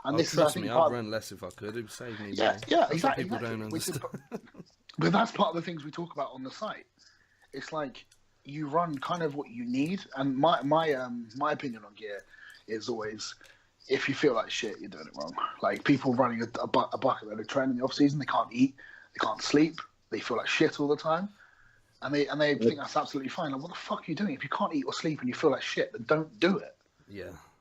And this trust is, me, I'd run less if I could. It would save me. Yeah, exactly. People don't understand. But that's part of the things we talk about on the site. It's like you run kind of what you need. And my opinion on gear is always, if you feel like shit, you're doing it wrong. Like people running a bucket load of train in the off season, they can't eat, they can't sleep, they feel like shit all the time, and they think that's absolutely fine. Like, what the fuck are you doing? If you can't eat or sleep and you feel like shit, then don't do it.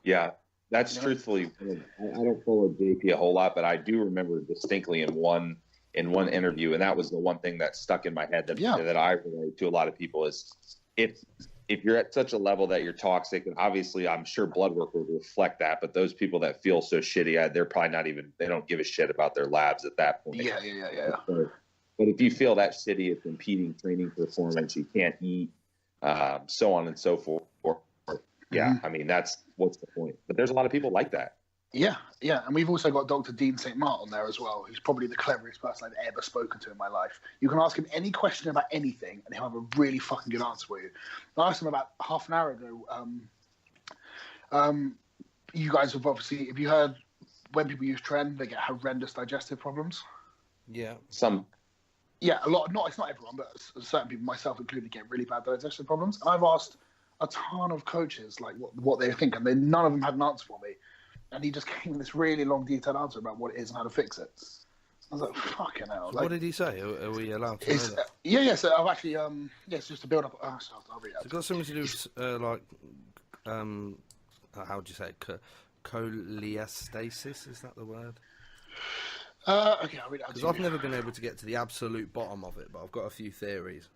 Yeah. That's truthfully. I don't follow JP a whole lot, but I do remember distinctly in one interview, and that was the one thing that stuck in my head that I relate to a lot of people is if you're at such a level that you're toxic, and obviously I'm sure blood work will reflect that, but those people that feel so shitty, they're probably not even, they don't give a shit about their labs at that point. Yeah. But if you feel that shitty, it's impeding training performance, you can't eat, so on and so forth. Yeah, I mean, what's the point? But there's a lot of people like that. Yeah. And we've also got Dr. Dean St. Martin there as well, who's probably the cleverest person I've ever spoken to in my life. You can ask him any question about anything, and he'll have a really fucking good answer for you. I asked him about half an hour ago, you guys have obviously, if you heard when people use Tren, they get horrendous digestive problems. Yeah. Yeah, a lot. It's not everyone, but certain people, myself included, get really bad digestive problems. And I've asked a ton of coaches like what they think, and none of them had an answer for me. And he just gave me this really long, detailed answer about what it is and how to fix it. I was like, fucking hell. So what did he say? Are we allowed to know that? Yeah. So I've actually, it's just to build up. So I'll read it out. It's got something to do with how do you say it? Cholestasis? Is that the word? Okay, I'll read it out. Because I've never been able to get to the absolute bottom of it, but I've got a few theories.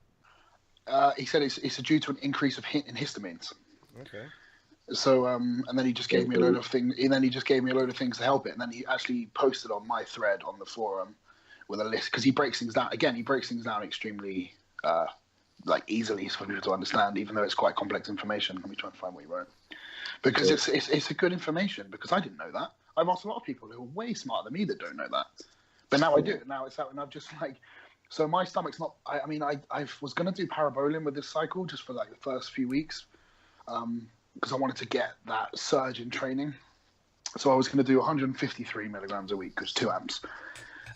He said it's due to an increase in histamines. Okay. So and then he just gave me a load of things. And then he just gave me a load of things to help it. And then he actually posted on my thread on the forum with a list, because he breaks things down. Again, he breaks things down extremely easily for people to understand, even though it's quite complex information. Let me try and find what he wrote, because it's a good information. Because I didn't know that. I've asked a lot of people who are way smarter than me that don't know that, but now I do. Now it's out, and I've just so my stomach's not. I was going to do parabolin with this cycle just for like the first few weeks. Because I wanted to get that surge in training. So I was going to do 153 milligrams a week, because 2 amps.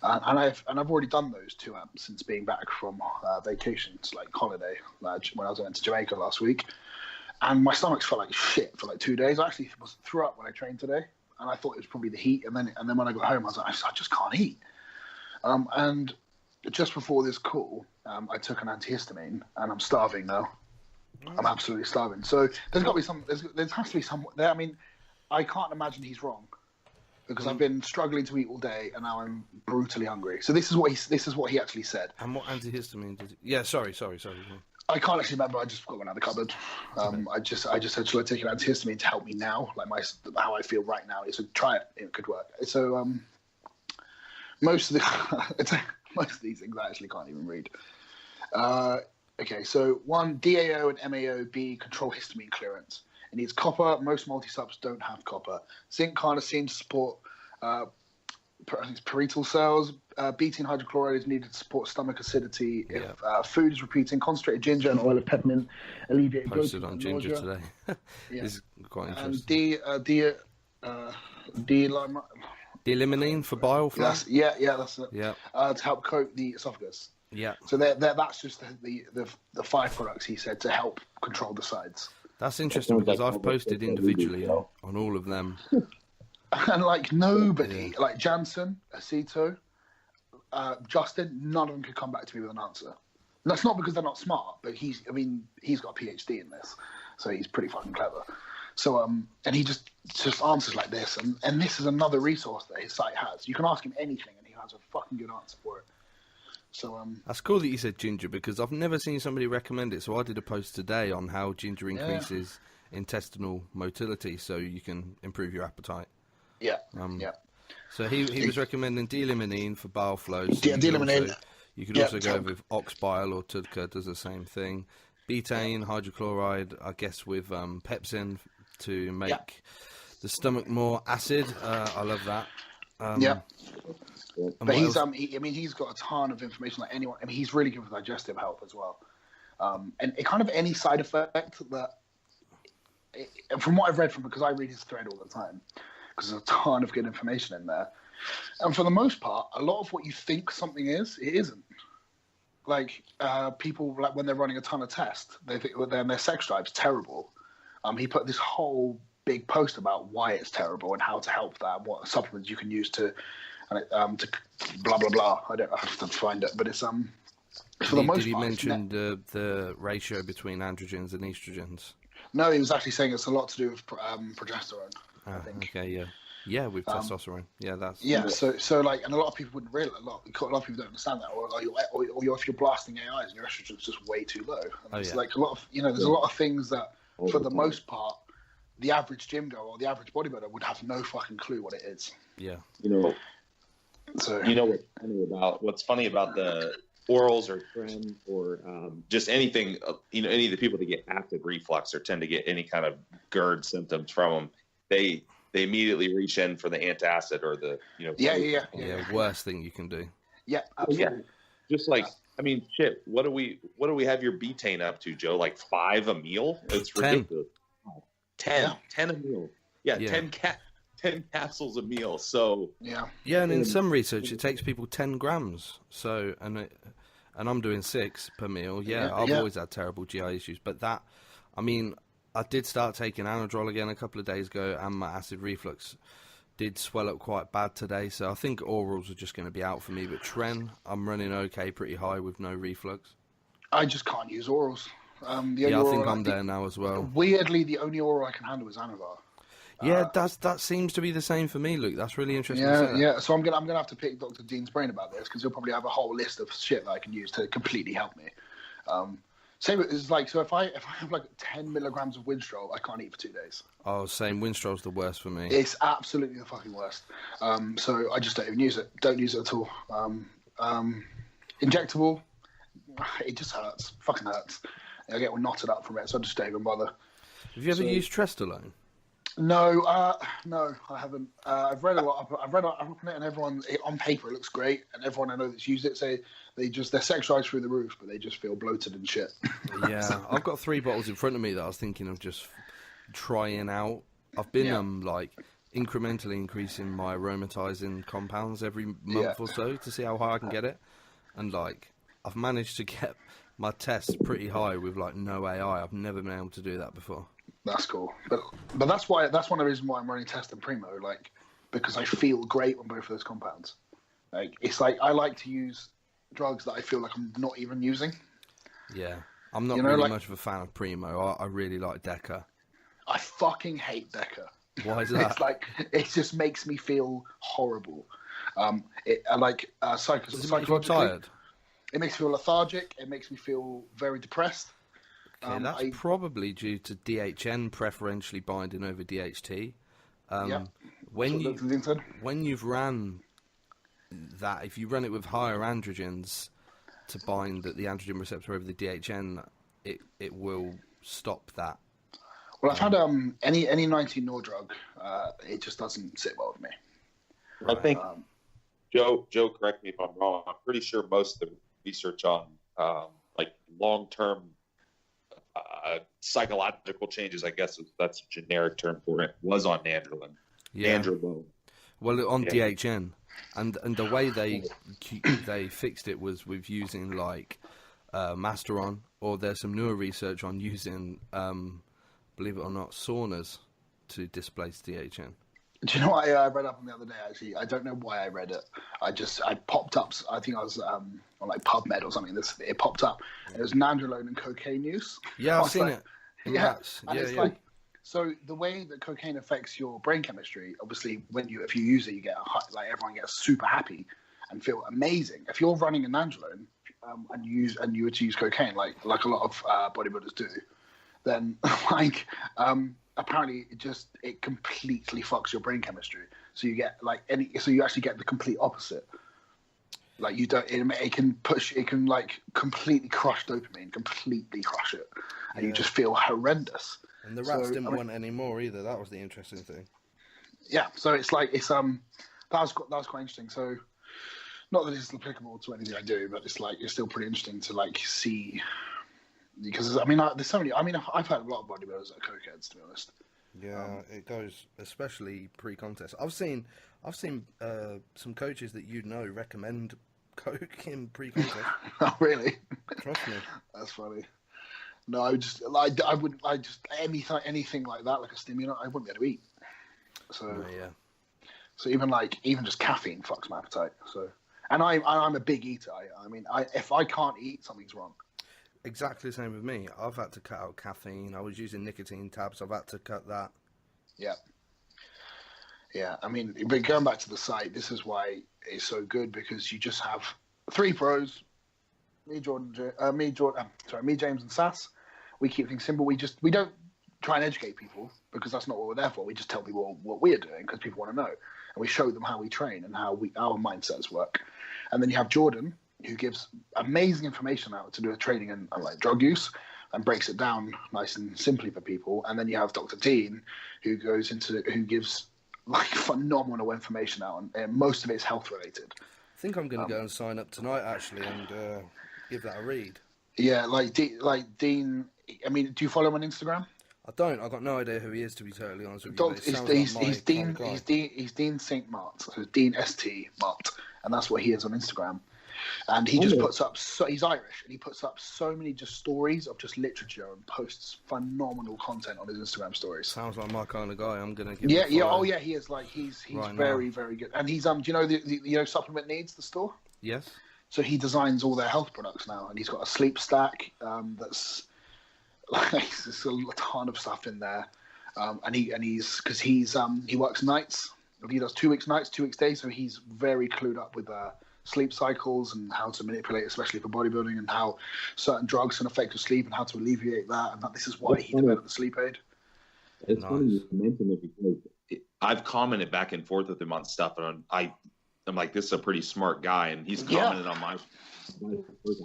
And I've already done those 2 amps since being back from vacations, like holiday, when I went to Jamaica last week. And my stomach felt like shit for like 2 days. I actually threw up when I trained today, and I thought it was probably the heat. And then when I got home, I was like, I just can't eat. And just before this call, I took an antihistamine, and I'm starving now. I'm absolutely starving. So there's got to be some. There has to be some. I mean, I can't imagine he's wrong, because I've been struggling to eat all day, and now I'm brutally hungry. So this is what he actually said. And what antihistamine did? Yeah, sorry. I can't actually remember. I just got one out of the cupboard. I just said, shall I take an antihistamine to help me now? Like how I feel right now. So try it. It could work. So most of these things I actually can't even read. Okay, so 1, DAO and MAO-B control histamine clearance. It needs copper. Most multi-subs don't have copper. Zinc carnosine to support parietal cells. Betaine hydrochloride is needed to support stomach acidity. If food is repeating, concentrated ginger and oil of peppermint alleviate posted on ginger nausea. Today. It's quite interesting. And D-limonene for bile flow? That's it. Yeah. To help coat the esophagus. Yeah. So that's just the 5 products he said to help control the sides. That's interesting, because I've posted individually on all of them. And like nobody, like Jansen, Aceto, Justin, none of them could come back to me with an answer. And that's not because they're not smart, but he's got a PhD in this, so he's pretty fucking clever. So and he just answers like this, and this is another resource that his site has. You can ask him anything, and he has a fucking good answer for it. So that's cool that you said ginger, because I've never seen somebody recommend it. So I did a post today on how ginger increases intestinal motility, so you can improve your appetite. Yeah. So he was recommending D-limonene for bile flow. So D-limonene. You could also go with ox bile, or Tudka does the same thing. Betaine, hydrochloride, I guess with pepsin to make the stomach more acid. I love that. But he's got a ton of information like anyone. I mean, he's really good for digestive health as well. And it kind of any side effect that, from what I've read because I read his thread all the time, because there's a ton of good information in there. And for the most part, a lot of what you think something is, it isn't. Like people, like when they're running a ton of tests, they think their sex drive's terrible. He put this whole big post about why it's terrible and how to help that, what supplements you can use to blah blah blah. I have to find it, but it's for the most part. Did he mention the ratio between androgens and estrogens? No, he was actually saying it's a lot to do with progesterone. I think. Okay, yeah, with testosterone. Yeah, that's So like, and a lot of people wouldn't realize. A lot of people don't understand that, or if you're blasting AIs, your estrogen's just way too low. And it's like a lot of there's a lot of things that, for the most part, the average gym goer or the average bodybuilder would have no fucking clue what it is. Yeah. What's funny about the orals or trim or just anything, any of the people that get acid reflux or tend to get any kind of GERD symptoms from them, they immediately reach in for the antacid or the worst thing you can do. Yeah, absolutely. Yeah. Just like, I mean, shit. What do we have your betaine up to, Joe? Like 5 a meal? It's ridiculous. 10 a meal. Yeah. 10 capsules a meal. So and in some research, it takes people 10 grams. So and I'm doing 6 per meal. I've always had terrible GI issues, but that, I mean, I did start taking Anadrol again a couple of days ago, and my acid reflux did swell up quite bad today. So I think orals are just going to be out for me. But Tren, I'm running okay, pretty high with no reflux. I just can't use orals. I think I'm there now as well. Weirdly, the only oral I can handle is Anavar. Yeah, that seems to be the same for me, Luke. That's really interesting. Yeah. So I'm gonna have to pick Dr. Dean's brain about this, because he'll probably have a whole list of shit that I can use to completely help me. Same is like, so if I have like 10 milligrams of Winstrol, I can't eat for 2 days. Oh, same. Winstrol's the worst for me. It's absolutely the fucking worst. So I just don't even use it. Don't use it at all. Injectable, it just hurts. Fucking hurts. I get knotted up from it, so I just don't even bother. Have you ever used Trestolone? No, I haven't. I've read a lot. I've read up on it, and everyone on paper it looks great, and everyone I know that's used it say their sex drive's through the roof, but they just feel bloated and shit. Yeah, I've got 3 bottles in front of me that I was thinking of just trying out. I've been like incrementally increasing my aromatizing compounds every month or so to see how high I can get it, and like I've managed to get my tests pretty high with like no AI. I've never been able to do that before. That's cool, but that's one of the reasons why I'm running Test and Primo, like, because I feel great on both of those compounds. Like, it's like I like to use drugs that I feel like I'm not even using. Yeah, I'm not really much of a fan of Primo. I really like Deca. I fucking hate Deca. Why is that? It's like, it just makes me feel horrible. Psychologically, tired. It makes me feel lethargic. It makes me feel very depressed. Okay, that's probably due to DHN preferentially binding over DHT. When you've ran that, if you run it with higher androgens to bind the androgen receptor over the DHN, it will stop that. Well, I've had any 19 drug, it just doesn't sit well with me. I think Joe, correct me if I'm wrong. I'm pretty sure most of the research on like long-term psychological changes, I guess that's a generic term for it, was on Nandrolone. Nandrolone. Well, on DHN, and the way they fixed it was with using like Masteron, or there's some newer research on using, believe it or not, saunas to displace DHN. Do you know what I read up on the other day, actually? I don't know why I read it. I popped up, I think I was on like PubMed or something. It popped up. And it was Nandrolone and cocaine use. Yeah, I've seen it. Like, so the way that cocaine affects your brain chemistry, obviously, if you use it, you get like everyone gets super happy, and feel amazing. If you're running an androlone and you were to use cocaine, like a lot of bodybuilders do, then apparently it completely fucks your brain chemistry. So you get you actually get the complete opposite. Like you don't, it can completely crush dopamine, completely crush it, and you just feel horrendous. And the rats didn't want any more either. That was the interesting thing. Yeah, so that was quite interesting. So, not that it's applicable to anything I do, but it's still pretty interesting to see, because there's so many. I've had a lot of bodybuilders that are cokeheads, to be honest. Yeah, it goes, especially pre-contest. I've seen some coaches that recommend coke in pre-contest. Oh, really? Trust me. That's funny. No, anything like that, like a stimulant, I wouldn't be able to eat. So yeah. So even just caffeine fucks my appetite. So, and I'm a big eater. If I can't eat, something's wrong. Exactly the same with me. I've had to cut out caffeine. I was using nicotine tabs. I've had to cut that. Yeah. Yeah. But going back to the site, this is why it's so good, because you just have 3 pros. Me, James, and Sass. We keep things simple. We don't try and educate people, because that's not what we're there for. We just tell people what we are doing because people want to know, and we show them how we train and how our mindsets work. And then you have Jordan, who gives amazing information out to do with training and drug use, and breaks it down nice and simply for people. And then you have Dr. Dean, who gives phenomenal information out, and most of it's health related. I think I'm going to go and sign up tonight, actually, and give that a read. Yeah, Dean. Do you follow him on Instagram? I don't. I've got no idea who he is, to be totally honest with you. He's Dean St. Mart, so Dean St. Mart, and that's what he is on Instagram. And he just puts up. He's Irish, and he puts up so many just stories of just literature and posts phenomenal content on his Instagram stories. Sounds like my kind of guy. I'm gonna give. Yeah. Oh yeah, he is. He's right very now. Very good. And he's do you know the Supplement Needs, the store? Yes. So he designs all their health products now, and he's got a sleep stack that's there's a ton of stuff in there. And he works nights. He does 2 weeks nights, 2 weeks days. So he's very clued up with sleep cycles and how to manipulate, especially for bodybuilding, and how certain drugs can affect your sleep and how to alleviate that. And this is why he developed the sleep aid. It's funny you mentioned it, because I've commented back and forth with him on stuff, and I'm like, this is a pretty smart guy, and he's commented on my. I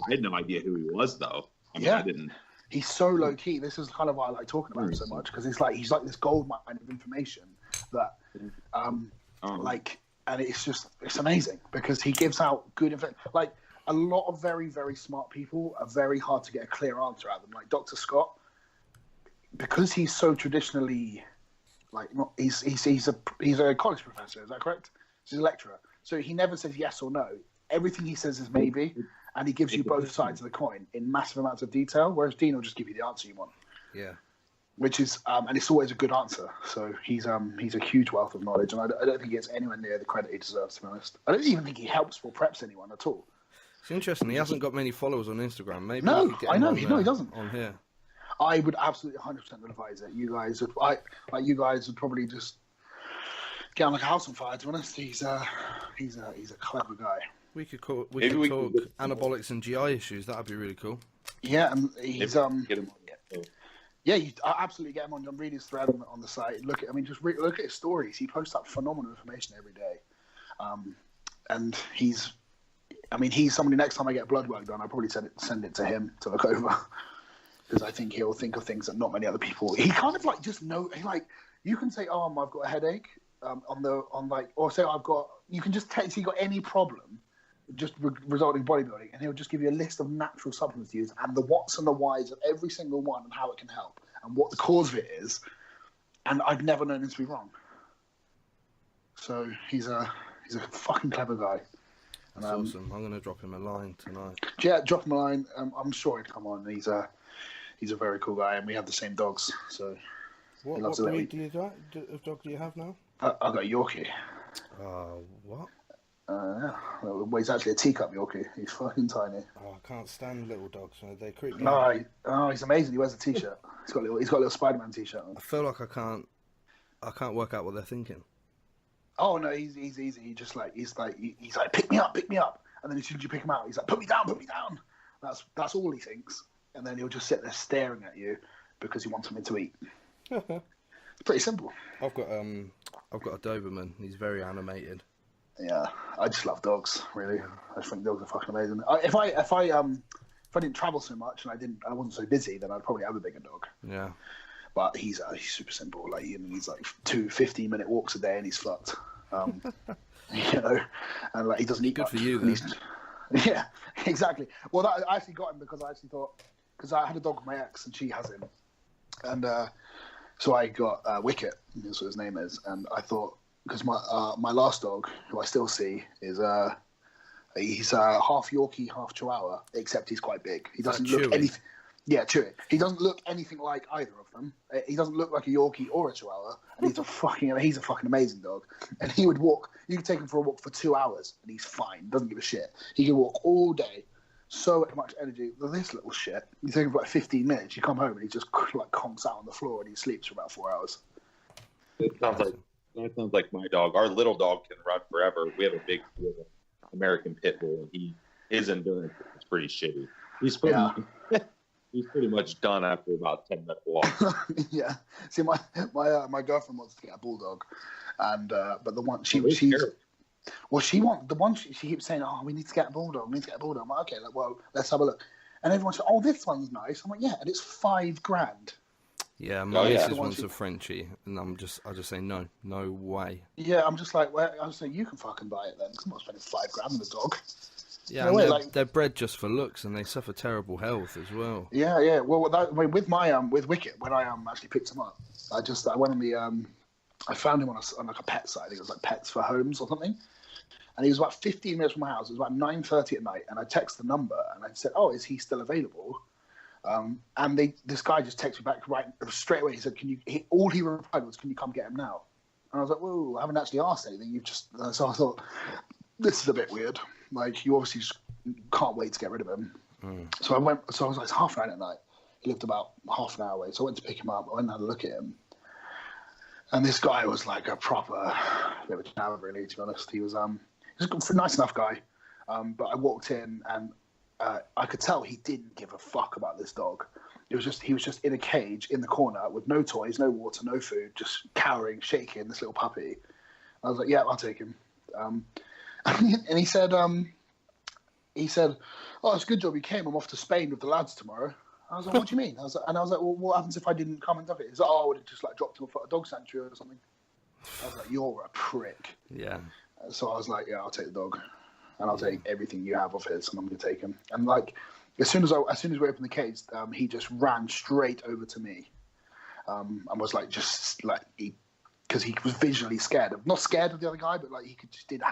had no idea who he was, though. I didn't. He's so low key. This is kind of why I like talking about him so much, because he's like this gold mine of information that, and it's amazing, because he gives out good information. Like, a lot of very, very smart people are very hard to get a clear answer out of them. Like Dr. Scott, because he's so traditionally, he's a college professor. Is that correct? He's a lecturer. So he never says yes or no. Everything he says is maybe, and he gives you both sides of the coin in massive amounts of detail, whereas Dean will just give you the answer you want. Yeah. Which is, and it's always a good answer. So he's a huge wealth of knowledge, and I don't think he gets anywhere near the credit he deserves, to be honest. I don't even think he helps or preps anyone at all. It's interesting. He hasn't got many followers on Instagram. Maybe no, I know. He doesn't. On here. I would absolutely 100% advise it. You guys would probably just get on like a house on fire, to be honest. He's a clever guy. We could talk anabolics and GI issues. That'd be really cool. Yeah, and he's yeah, you absolutely get him on. Read his thread on the site. Look at his stories. He posts up phenomenal information every day, and he's somebody. Next time I get blood work done, I'll probably send it to him to look over, because I think he'll think of things that not many other people. He kind of just know. You can say, "Oh, I've got a headache," or say, You can just text. You got any problem, just resulting in bodybuilding, and he'll just give you a list of natural supplements to use and the whats and the whys of every single one and how it can help and what the cause of it is. And I've never known him to be wrong. So he's a fucking clever guy. That's awesome. I'm going to drop him a line tonight. Yeah, drop him a line. I'm sure he'd come on. He's a very cool guy, and we have the same dogs. So what breed of dog do you have now? I've got a Yorkie. What? Well, he's actually a teacup Yorkie. He's fucking tiny. Oh, I can't stand little dogs. They creep me out. No, he's amazing. He wears a t-shirt. He's got a little Spider-Man t-shirt on. I feel like I can't work out what they're thinking. Oh no, he's easy. He's like pick me up, and then as soon as you pick him out, he's like put me down. That's all he thinks, and then he'll just sit there staring at you because he wants something to eat. It's pretty simple. I've got a Doberman. He's very animated. Yeah, I just love dogs. Really, I just think dogs are fucking amazing. If I didn't travel so much and I wasn't so busy, then I'd probably have a bigger dog. Yeah. But he's super simple. Like he's like 2 15-minute walks a day, and he's fucked. You know, and like he doesn't eat. Good much. for you, then. Yeah, exactly. Well, I actually got him because I had a dog with my ex, and she has him, and so I got Wicket. That's what his name is, and I thought because my last dog, who I still see, is he's half Yorkie, half Chihuahua, except he's quite big. He doesn't look anything. Yeah, Chewy. He doesn't look anything like either of them. He doesn't look like a Yorkie or a Chihuahua, and he's a fucking amazing dog. And he would walk. You could take him for a walk for 2 hours, and he's fine. Doesn't give a shit. He can walk all day. So much energy. Well, this little shit. You take him for like 15 minutes. You come home and he just like conks out on the floor, and he sleeps for about 4 hours. That sounds like my dog. Our little dog can run forever. We have an American Pit Bull, and his endurance is pretty shitty. He's pretty much done after about 10-minute walk. Yeah. See, my girlfriend wants to get a bulldog, and but the one she keeps saying, oh, we need to get a bulldog. I'm like, okay, well, let's have a look. And everyone's like, oh, this one's nice. I'm like, yeah, and it's $5,000. Yeah, my missus wants a Frenchie, and I just say no way. Yeah, I'm just like, well, I was saying you can fucking buy it then, because I'm not spending $5,000 on a dog. Yeah, no and they're bred just for looks, and they suffer terrible health as well. Yeah. Well, with Wicket, when I actually picked him up, I went on the I found him on like a pet site. I think it was like Pets for Homes or something. And he was about 15 minutes from my house. It was about 9:30 at night, and I texted the number and I said, "Oh, is he still available?" And this guy just texted me back right straight away. He said, all he replied was, "Can you come get him now?" And I was like, "Whoa, I haven't actually asked anything. You've just..." So I thought, this is a bit weird. Like, you obviously just can't wait to get rid of him. So I was like, it's 9:30 at night. He lived about half an hour away. So I went to pick him up. I went and had a look at him. And this guy was like a proper bit of a jab, really, to be honest. He was a nice enough guy. But I walked in and I could tell he didn't give a fuck about this dog. He was just in a cage in the corner with no toys, no water, no food, just cowering, shaking, this little puppy. I was like, yeah, I'll take him. And he said, "Oh, it's a good job you came. I'm off to Spain with the lads tomorrow." I was like, "What do you mean?" I was like, "Well, what happens if I didn't come and dog it?" He's like, "Oh, I would have just like dropped him off at a dog sanctuary or something." I was like, "You're a prick." Yeah. So I was like, "Yeah, I'll take the dog, and I'll take everything you have of his, and I'm going to take him." And like, as soon as we opened the cage, he just ran straight over to me, and was like, because he was visually scared. Not scared of the other guy, but like he just didn't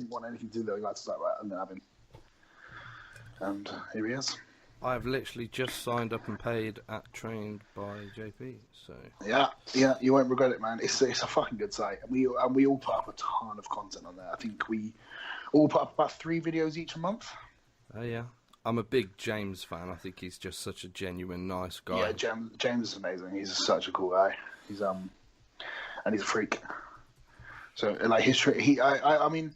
want anything to do with the other guy. So like, right, I'm going to have him. And here he is. I've literally just signed up and paid at Trained by JP. So yeah, you won't regret it, man. It's a fucking good site, and we all put up a ton of content on there. I think we all put up about 3 videos each a month. Oh yeah, I'm a big James fan. I think he's just such a genuine, nice guy. Yeah, James is amazing. He's such a cool guy. He's and he's a freak. So like history, I mean,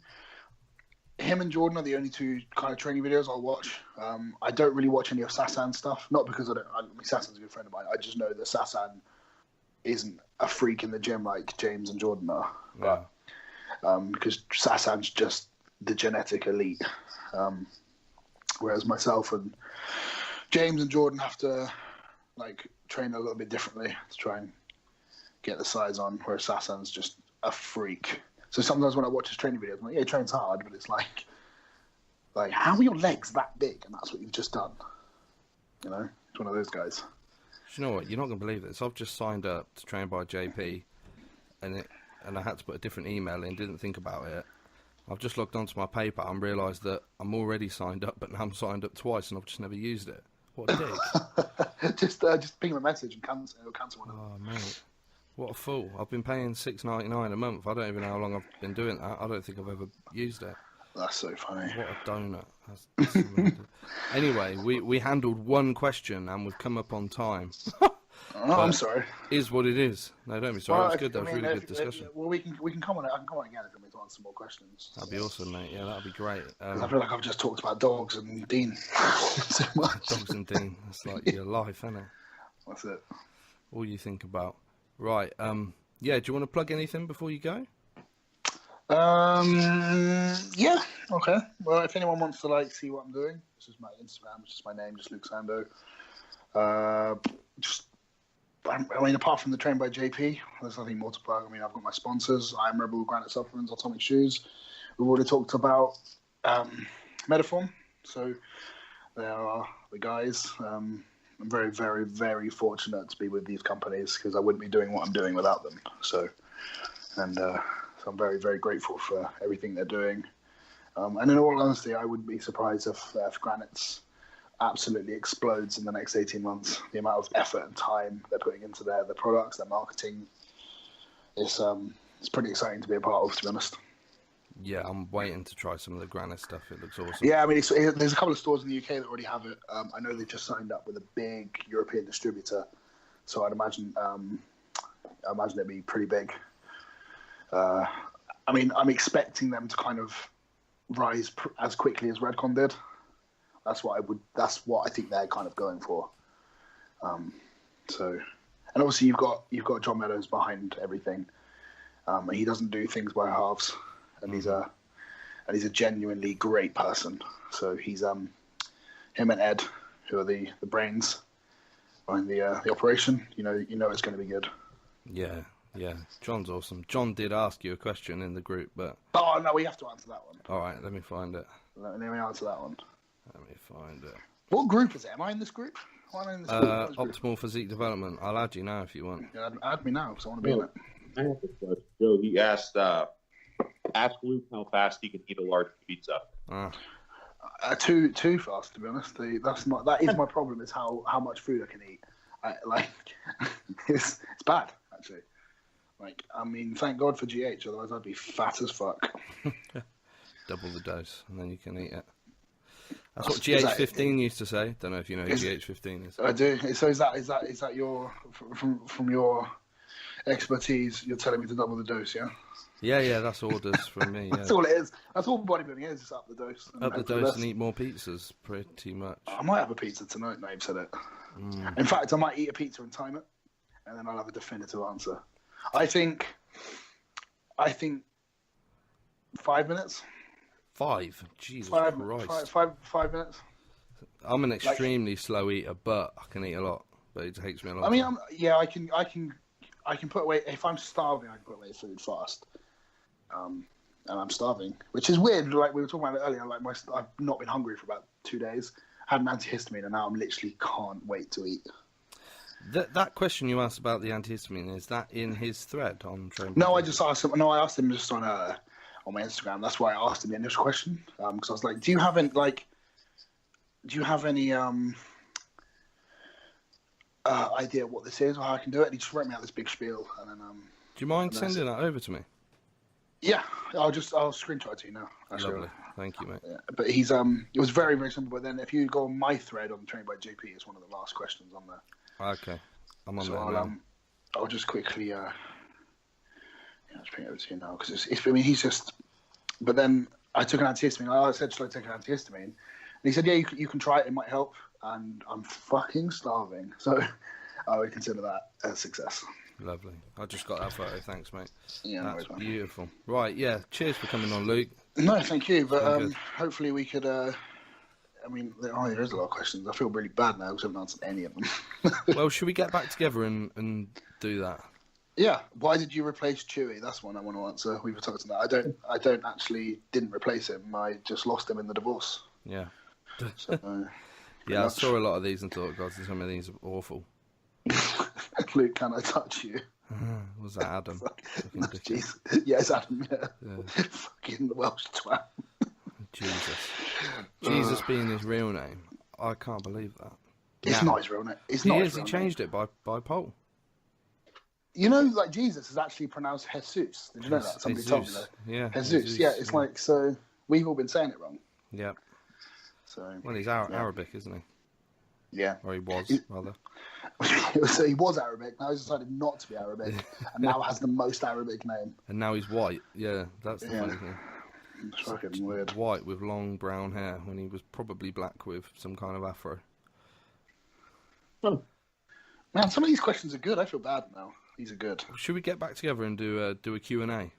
him and Jordan are the only 2 kind of training videos I'll watch. I don't really watch any of Sasan's stuff, not because I mean, Sasan's a good friend of mine. I just know that Sasan isn't a freak in the gym like James and Jordan are. Yeah. But because Sasan's just the genetic elite, whereas myself and James and Jordan have to like train a little bit differently to try and get the size on, whereas Sasan's just a freak. So sometimes when I watch his training videos, I'm like, yeah, he trains hard, but it's like how are your legs that big? And that's what you've just done. You know, it's one of those guys. You know what? You're not going to believe this. I've just signed up to Train by JP, and I had to put a different email in. Didn't think about it. I've just logged onto my PayPal and realised that I'm already signed up, but now I'm signed up twice, and I've just never used it. What a dick! just ping him a message and cancel one. Oh mate. What a fool. I've been paying $6.99 a month. I don't even know how long I've been doing that. I don't think I've ever used it. That's so funny. What a donut. That's Anyway, we handled one question and we've come up on time. Oh, I'm sorry. Is what it is. No, don't be sorry. Well, it was good. That was really good discussion. Well, we can come on it. I can come on again if you want me to answer more questions. That'd be awesome, mate. Yeah, that'd be great. I feel like I've just talked about dogs and Dean so much. Dogs and Dean. That's like your life, isn't it? That's it. All you think about. Right. Yeah. Do you want to plug anything before you go? Yeah. Okay. Well, if anyone wants to see what I'm doing, this is my Instagram. It's just my name, just Luke Sandoe. Apart from the Train by JP, there's nothing more to plug. I mean, I've got my sponsors. I'm Rebel Granite Supplements, Atomic Shoes. We've already talked about Mediphorm. So there are the guys. I'm very, very, very fortunate to be with these companies because I wouldn't be doing what I'm doing without them. So I'm very, very grateful for everything they're doing. And in all honesty, I wouldn't be surprised if Granite's absolutely explodes in the next 18 months. The amount of effort and time they're putting into their products, their marketing, it's pretty exciting to be a part of, to be honest. Yeah, I'm waiting to try some of the Granite stuff. It looks awesome. Yeah, I mean, there's a couple of stores in the UK that already have it. I know they've just signed up with a big European distributor, so I'd imagine it'd be pretty big. I mean, I'm expecting them to kind of rise as quickly as Redcon did. That's what I think they're kind of going for. And obviously you've got John Meadows behind everything. And he doesn't do things by halves, and he's a genuinely great person. So he's him and Ed, who are the brains behind the operation. You know it's going to be good. Yeah. John's awesome. John did ask you a question in the group, but no, we have to answer that one. All right, let me find it. Let me answer that one. Let me find it. What group is it? Am I in this group? Optimal Physique Development. I'll add you now if you want. Yeah, add me now because I want to be in it. I have a question. So he asked, ask Luke how fast he can eat a large pizza. Too fast, to be honest. That is my problem. Is how much food I can eat. It's bad actually. I mean, thank God for GH. Otherwise, I'd be fat as fuck. Double the dose, and then you can eat it. That's what GH15 used to say. Don't know if you know who GH15 is. I do. So is that your from your expertise? You're telling me to double the dose, yeah? Yeah. That's orders from me. Yeah. That's all it is. That's all bodybuilding is. Just up the dose. Up the dose and eat more pizzas, pretty much. I might have a pizza tonight. Now you've said it. In fact, I might eat a pizza and time it, and then I'll have a definitive answer. I think 5 minutes. 5? Jesus Christ. 5 minutes. I'm an extremely slow eater, but I can eat a lot. But it takes me a long time. I can put away, if I'm starving, I can put away food fast. And I'm starving, which is weird. Like we were talking about it earlier, I've not been hungry for about 2 days. I had an antihistamine, and now I'm literally can't wait to eat. That question you asked about the antihistamine, is that in his thread on Train? No, I just asked him. No, I asked him just on my Instagram. That's why I asked him the initial question, because I was like, do you have any idea what this is or how I can do it? And he just wrote me out this big spiel, and then do you mind sending that over to me? Yeah, I'll screenshot it to you now. Actually. Lovely, thank you, mate. Yeah, but he's it was very, very simple. But then if you go on my thread on Trained by JP, it's one of the last questions on there. Okay, I'm on there now. I'll just quickly just bring it over to you now because I mean he's just. But then I took an antihistamine. I said, should I take an antihistamine? And he said, yeah, you can try it. It might help. And I'm fucking starving, so I would consider that a success. Lovely. I just got that photo. Thanks, mate. Yeah, that's beautiful. Right, yeah. Cheers for coming on, Luke. No, thank you. But hopefully we could. I mean, there is a lot of questions. I feel really bad now because I haven't answered any of them. Well, should we get back together and do that? Yeah. Why did you replace Chewy? That's one I want to answer. We've talked about that. I didn't replace him. I just lost him in the divorce. Yeah. So, yeah, I saw a lot of these and thought, God, some of these are awful. Luke, can I touch you? Was that Adam? Jesus. Yeah, it's Adam, yeah. Fucking Welsh twat. Jesus being his real name. I can't believe that. It's not his real name. He changed it by poll. You know, like Jesus is actually pronounced Jesus. Did you know that? Somebody told me that. Yeah. Jesus. Yeah, it's like, so we've all been saying it wrong. Yeah. So. Well, he's Arabic, isn't he? Yeah. Or he was, rather. So he was Arabic. Now he's decided not to be Arabic, and now has the most Arabic name. And now he's white. Yeah, that's the funny thing. It's fucking weird. White with long brown hair when he was probably black with some kind of afro. Oh. Man, some of these questions are good. I feel bad now. These are good. Should we get back together and do a Q&A?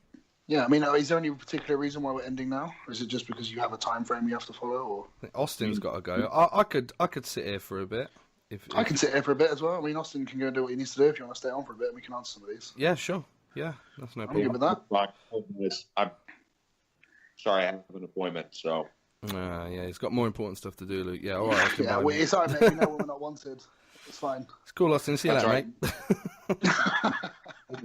Yeah, I mean, is there any particular reason why we're ending now? Or is it just because you have a time frame you have to follow? Or I think Austin's got to go. I could sit here for a bit. If I can sit here for a bit as well. I mean, Austin can go and do what he needs to do if you want to stay on for a bit, and we can answer some of these. Yeah, sure. Yeah, that's no problem. I'm good with that. I'm sorry, I have an appointment, so. Yeah, he's got more important stuff to do, Luke. Yeah, all right. Yeah, it's all right, mate. We know when we're not wanted. It's fine. It's cool, Austin. See you later, right. mate.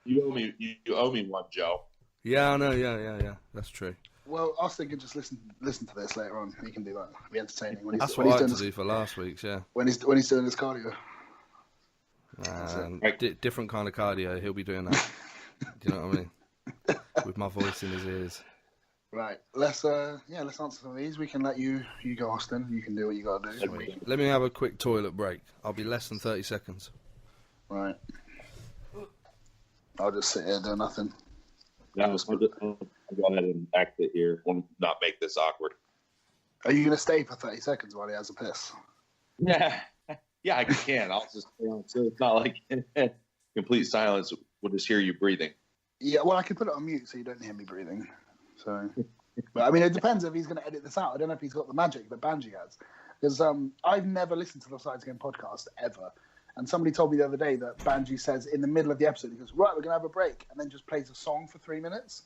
You owe me one, Joe. Yeah, I know. Yeah. That's true. Well, Austin can just listen to this later on. He can do that. It'll be entertaining. That's what I had to do for last week's, yeah. When he's doing his cardio. Different kind of cardio. He'll be doing that. Do you know what I mean? With my voice in his ears. Right. Let's answer some of these. We can let you go, Austin. You can do what you got to do. Let me have a quick toilet break. I'll be less than 30 seconds. Right. I'll just sit here doing nothing. No, I'll go ahead and exit here. We'll not make this awkward. Are you going to stay for 30 seconds while he has a piss? Yeah, I can. I'll just stay on. So it's not like complete silence. We'll just hear you breathing. Yeah, well, I could put it on mute so you don't hear me breathing. So, but I mean, it depends if he's going to edit this out. I don't know if he's got the magic that Banji has. Because I've never listened to the Sides Game podcast ever. And somebody told me the other day that Banji says in the middle of the episode, he goes, right, we're going to have a break. And then just plays a song for 3 minutes.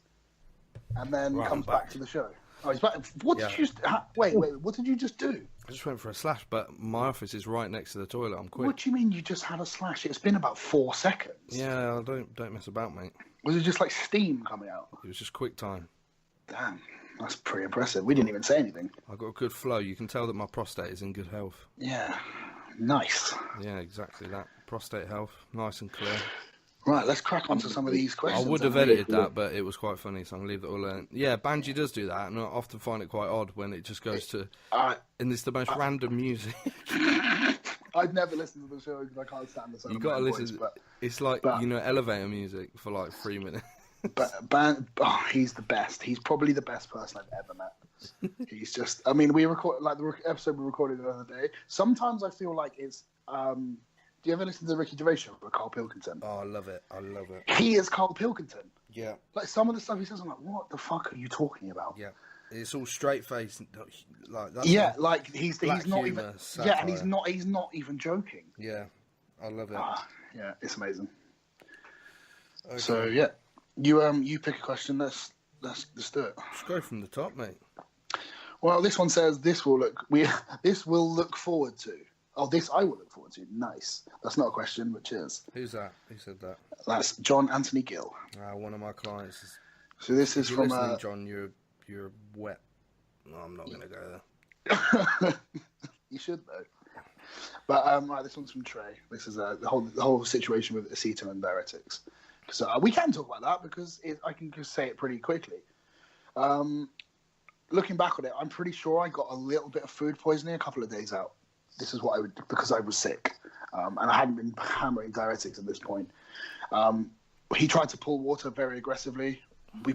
And then comes back to the show. Oh, he's back. What did you wait, what did you just do? I just went for a slash, but my office is right next to the toilet. I'm quick. What do you mean you just had a slash? It's been about 4 seconds. Yeah, don't mess about, mate. Was it just like steam coming out? It was just quick time. Damn, that's pretty impressive. We didn't even say anything. I've got a good flow. You can tell that my prostate is in good health. Yeah, nice. Yeah, exactly that. Prostate health, nice and clear. Right, let's crack on to some of these questions. I would have edited that, but it was quite funny, so I'm going to leave that all in. Yeah, Banji does do that, and I often find it quite odd when it just goes to... and it's the most random music. I've never listened to the show because I can't stand the sound You've got to listen. Voice, but, it's like, elevator music for like 3 minutes. He's the best. He's probably the best person I've ever met. He's just... I mean, we record like the episode we recorded the other day. Sometimes I feel like it's... do you ever listen to the Ricky Gervais show with Carl Pilkington? Oh, I love it. He is Carl Pilkington. Yeah. Like some of the stuff he says, I'm like, what the fuck are you talking about? Yeah. It's all straight face, like that. Yeah, like he's not humor, even. satire. Yeah, and he's not even joking. Yeah, I love it. Yeah, it's amazing. Okay. So yeah, you pick a question. Let's do it. Let's go from the top, mate. Well, this one says this will look forward to. Oh, this I will look forward to. Nice. That's not a question, but cheers. Who's that? Who said that? That's John Anthony Gill. One of my clients. So this is from John. You're wet. No, I'm not going to go there. You should though. But right, this one's from Trey. This is the whole situation with acetyl and diuretics. So we can talk about that because I can just say it pretty quickly. Looking back on it, I'm pretty sure I got a little bit of food poisoning a couple of days out. This is what I would, because I was sick, and I hadn't been hammering diuretics at this point. He tried to pull water very aggressively. We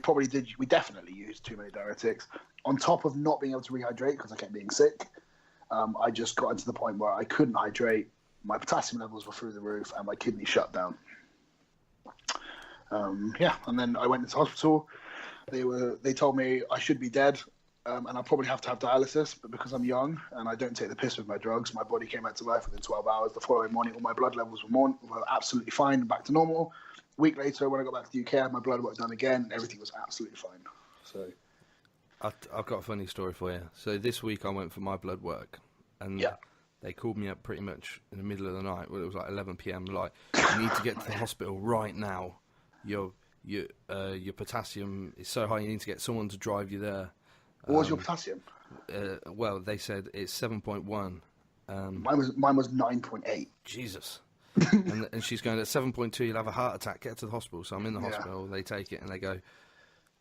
definitely used too many diuretics. On top of not being able to rehydrate because I kept being sick, I just got into the point where I couldn't hydrate. My potassium levels were through the roof, and my kidney shut down. And then I went into hospital. They told me I should be dead. And I probably have to have dialysis, but because I'm young and I don't take the piss with my drugs, my body came back to life within 12 hours. The following morning, all my blood levels were absolutely fine and back to normal. A week later, when I got back to the UK, I had my blood work done again, and everything was absolutely fine. So, I've got a funny story for you. So this week I went for my blood work, and they called me up pretty much in the middle of the night. Well, it was like 11 p.m. Like, you need to get to the hospital right now. Your potassium is so high, you need to get someone to drive you there. What was your potassium? Well, they said it's 7.1. Mine was 9.8. Jesus. and she's going, at 7.2, you'll have a heart attack. Get to the hospital. So I'm in the hospital. They take it and they go,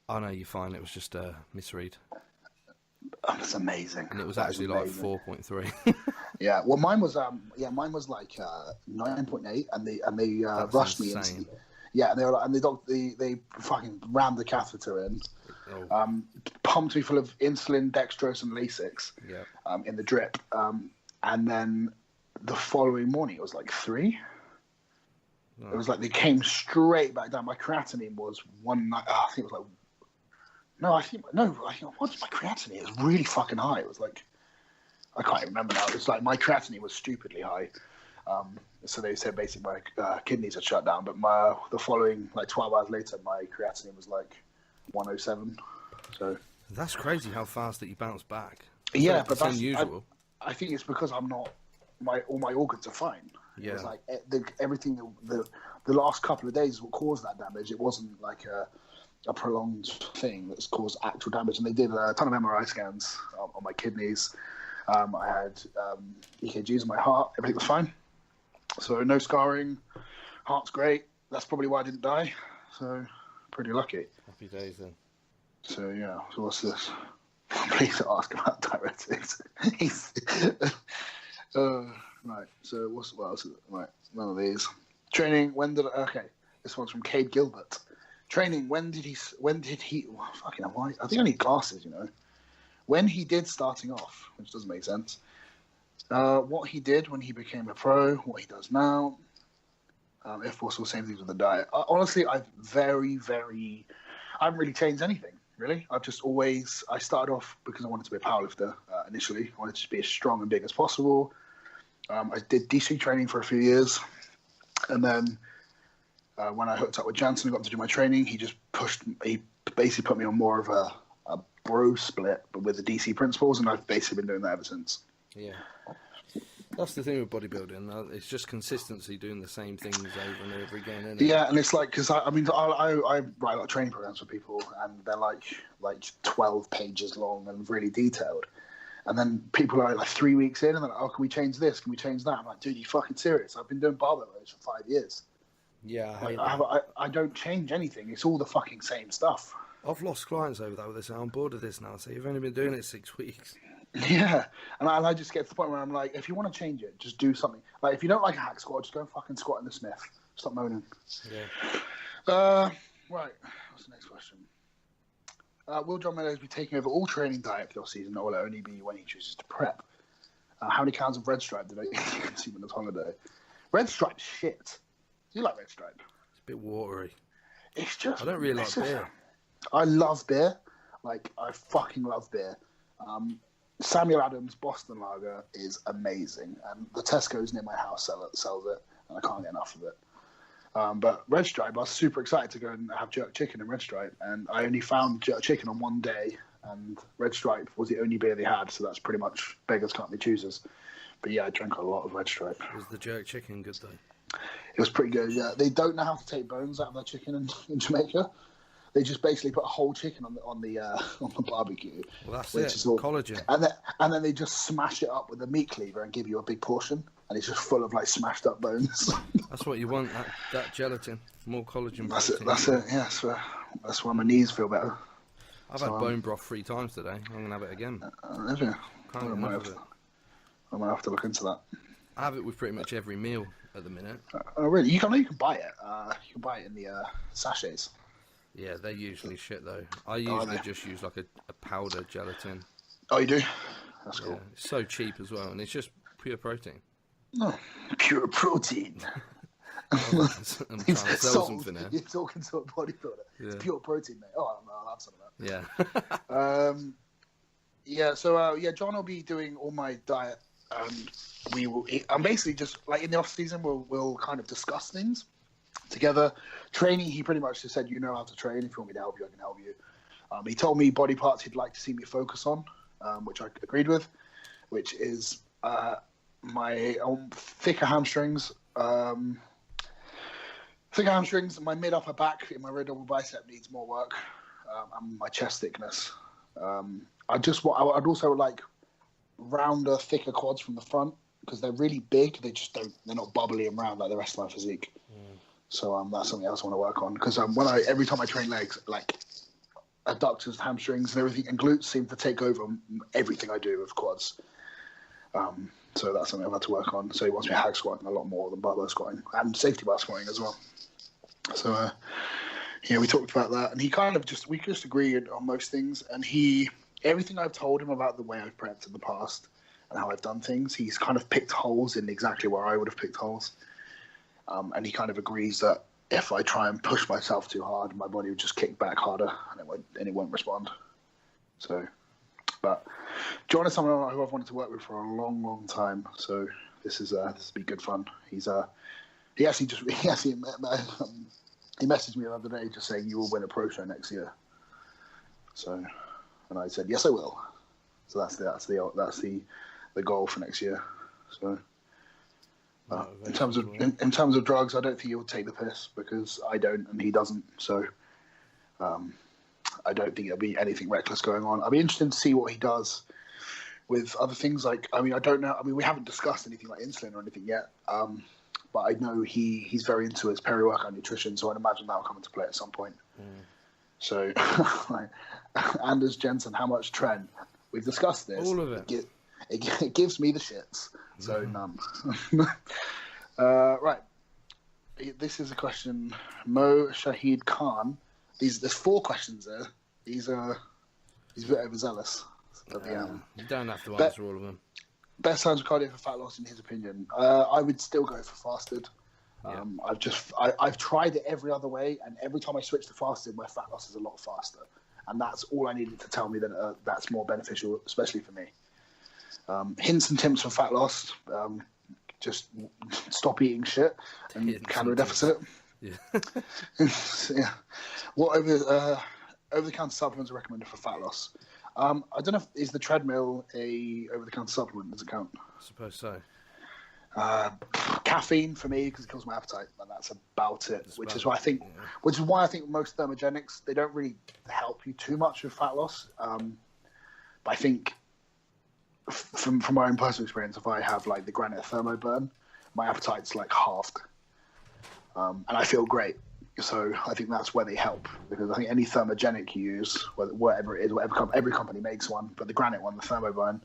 oh, no, you're fine. It was just a misread. Oh, that's amazing. And it was actually like 4.3. Yeah, well, mine was like 9.8, and they rushed me into. Yeah, and they were like, and they fucking rammed the catheter in, pumped me full of insulin, dextrose, and Lasix. Yeah. In the drip, and then the following morning it was like 3. Oh. It was like they came straight back down. My creatinine was 1. I think it was like what's my creatinine? It was really fucking high. It was like, I can't even remember now. It's like my creatinine was stupidly high. So they said basically my kidneys had shut down. But the following, like 12 hours later, my creatinine was like 107. So that's crazy how fast that you bounce back. Yeah, but that's unusual. I think it's because I'm not. All my organs are fine. Yeah. It was like everything. The last couple of days what caused that damage. It wasn't like a prolonged thing that's caused actual damage. And they did a ton of MRI scans on my kidneys. I had EKGs on my heart. Everything was fine. So no scarring. Heart's great. That's probably why I didn't die. So pretty lucky. Happy days then. So yeah. So what's this? Please ask about diuretics. Right. So what else is it? Right. None of these. Training. Okay. This one's from Cade Gilbert. Training. When did he? Well, fucking hell, I think I need glasses. When he did starting off, which doesn't make sense. What he did when he became a pro, what he does now. If possible, same things with the diet. Honestly, I haven't really changed anything. Really, I started off because I wanted to be a powerlifter initially. I wanted to be as strong and big as possible. I did DC training for a few years, and then when I hooked up with Jansen and got to do my training, he basically put me on more of a bro split, but with the DC principles, and I've basically been doing that ever since. Yeah. That's the thing with bodybuilding. It's just consistency, doing the same things over and over again. Isn't it? Yeah, and it's like, because I write like training programs for people, and they're like 12 pages long and really detailed. And then people are like 3 weeks in, and they're like, "Oh, can we change this? Can we change that?" I'm like, "Dude, you fucking serious? I've been doing barbell rows for 5 years." Yeah, I don't change anything. It's all the fucking same stuff. I've lost clients over that with this. I'm bored of this now. So you've only been doing it 6 weeks. Yeah, and I just get to the point where I'm like, if you want to change it, just do something. Like, if you don't like a hack squat, just go and fucking squat in the Smith. Stop moaning. Yeah. Right. What's the next question? Will John Meadows be taking over all training diet for your season, or will it only be when he chooses to prep? How many cans of Red Stripe did I consume on this holiday? Red Stripe's shit. Do you like Red Stripe? It's a bit watery. It's just... I don't really like beer. I love beer. Like, I fucking love beer. Samuel Adams Boston Lager is amazing, and the Tesco's near my house sells it, and I can't get enough of it. But Red Stripe, I was super excited to go and have jerk chicken and Red Stripe, and I only found jerk chicken on one day, and Red Stripe was the only beer they had, so that's pretty much beggars can't be choosers. But yeah, I drank a lot of Red Stripe. Was the jerk chicken good though? It was pretty good, yeah. They don't know how to take bones out of their chicken in Jamaica. They just basically put a whole chicken on the barbecue. Well, that's it. Collagen. And then they just smash it up with a meat cleaver and give you a big portion, and it's just full of like smashed up bones. That's what you want. That gelatin, more collagen. That's it. Yeah, that's why my knees feel better. I've had bone broth 3 times today. I'm gonna have it again. Have you? I might have to look into that. I have it with pretty much every meal at the minute. Oh really? You can buy it. You can buy it in the sachets. Yeah, they're usually shit though. I usually just use like a powder gelatin. Oh, you do? That's cool. It's so cheap as well, and it's just pure protein. Oh, pure protein. I'm trying to sell something there. You're talking to a bodybuilder. Yeah. It's pure protein, mate. Oh, I'll have some of that. Yeah. So John will be doing all my diet, and I'm basically just like in the off season. We'll kind of discuss things together. Training, he pretty much just said, you know how to train. If you want me to help you, I can help you. He told me body parts he'd like to see me focus on, which I agreed with, which is my thicker hamstrings, my mid upper back in my rear double bicep needs more work, and my chest thickness. I'd also like rounder, thicker quads from the front, because they're really big. They're not bubbly and round like the rest of my physique. So that's something else I want to work on, because every time I train legs, like adductors, hamstrings, and everything, and glutes seem to take over everything I do with quads. So that's something I've had to work on. So he wants me hack squatting a lot more than barbell squatting and safety bar squatting as well. So yeah, we talked about that, and he kind of we just agreed on most things. And everything I've told him about the way I've prepped in the past and how I've done things, he's kind of picked holes in exactly where I would have picked holes. And he kind of agrees that if I try and push myself too hard, my body would just kick back harder and it won't respond. So, but John is someone who I've wanted to work with for a long, long time. So this will be good fun. He messaged me the other day just saying you will win a pro show next year. So, and I said yes, I will. So that's the goal for next year. So. In terms of drugs, I don't think he would take the piss because I don't and he doesn't. So I don't think there'll be anything reckless going on. I'd be interested to see what he does with other things. Like, I don't know. We haven't discussed anything like insulin or anything yet. But I know he's very into his peri-workout nutrition, so I'd imagine that'll come into play at some point. So, Anders Jensen, how much tren? We've discussed this. All of it. It gives me the shits. So none. Right. This is a question. Mo Shahid Khan. There's 4 questions there. He's a bit overzealous. You don't have to answer all of them. Best times of cardio for fat loss in his opinion. I would still go for fasted. Yeah. I've tried it every other way, and every time I switch to fasted, my fat loss is a lot faster. And that's all I needed to tell me that that's more beneficial, especially for me. Hints and tips for fat loss: just stop eating shit and calorie deficit. Yeah. Yeah. What over-the-counter supplements are recommended for fat loss? I don't know. Is the treadmill a over-the-counter supplement? Does it count? I suppose so. Caffeine for me because it kills my appetite, and that's about it. Which is why I think most thermogenics, they don't really help you too much with fat loss. But I think from my own personal experience, if I have like the Granite Thermoburn, my appetite's like halved, and I feel great. So I think that's where they help, because I think any thermogenic you use, whatever it is, every company makes one, but the Granite one, the Thermoburn,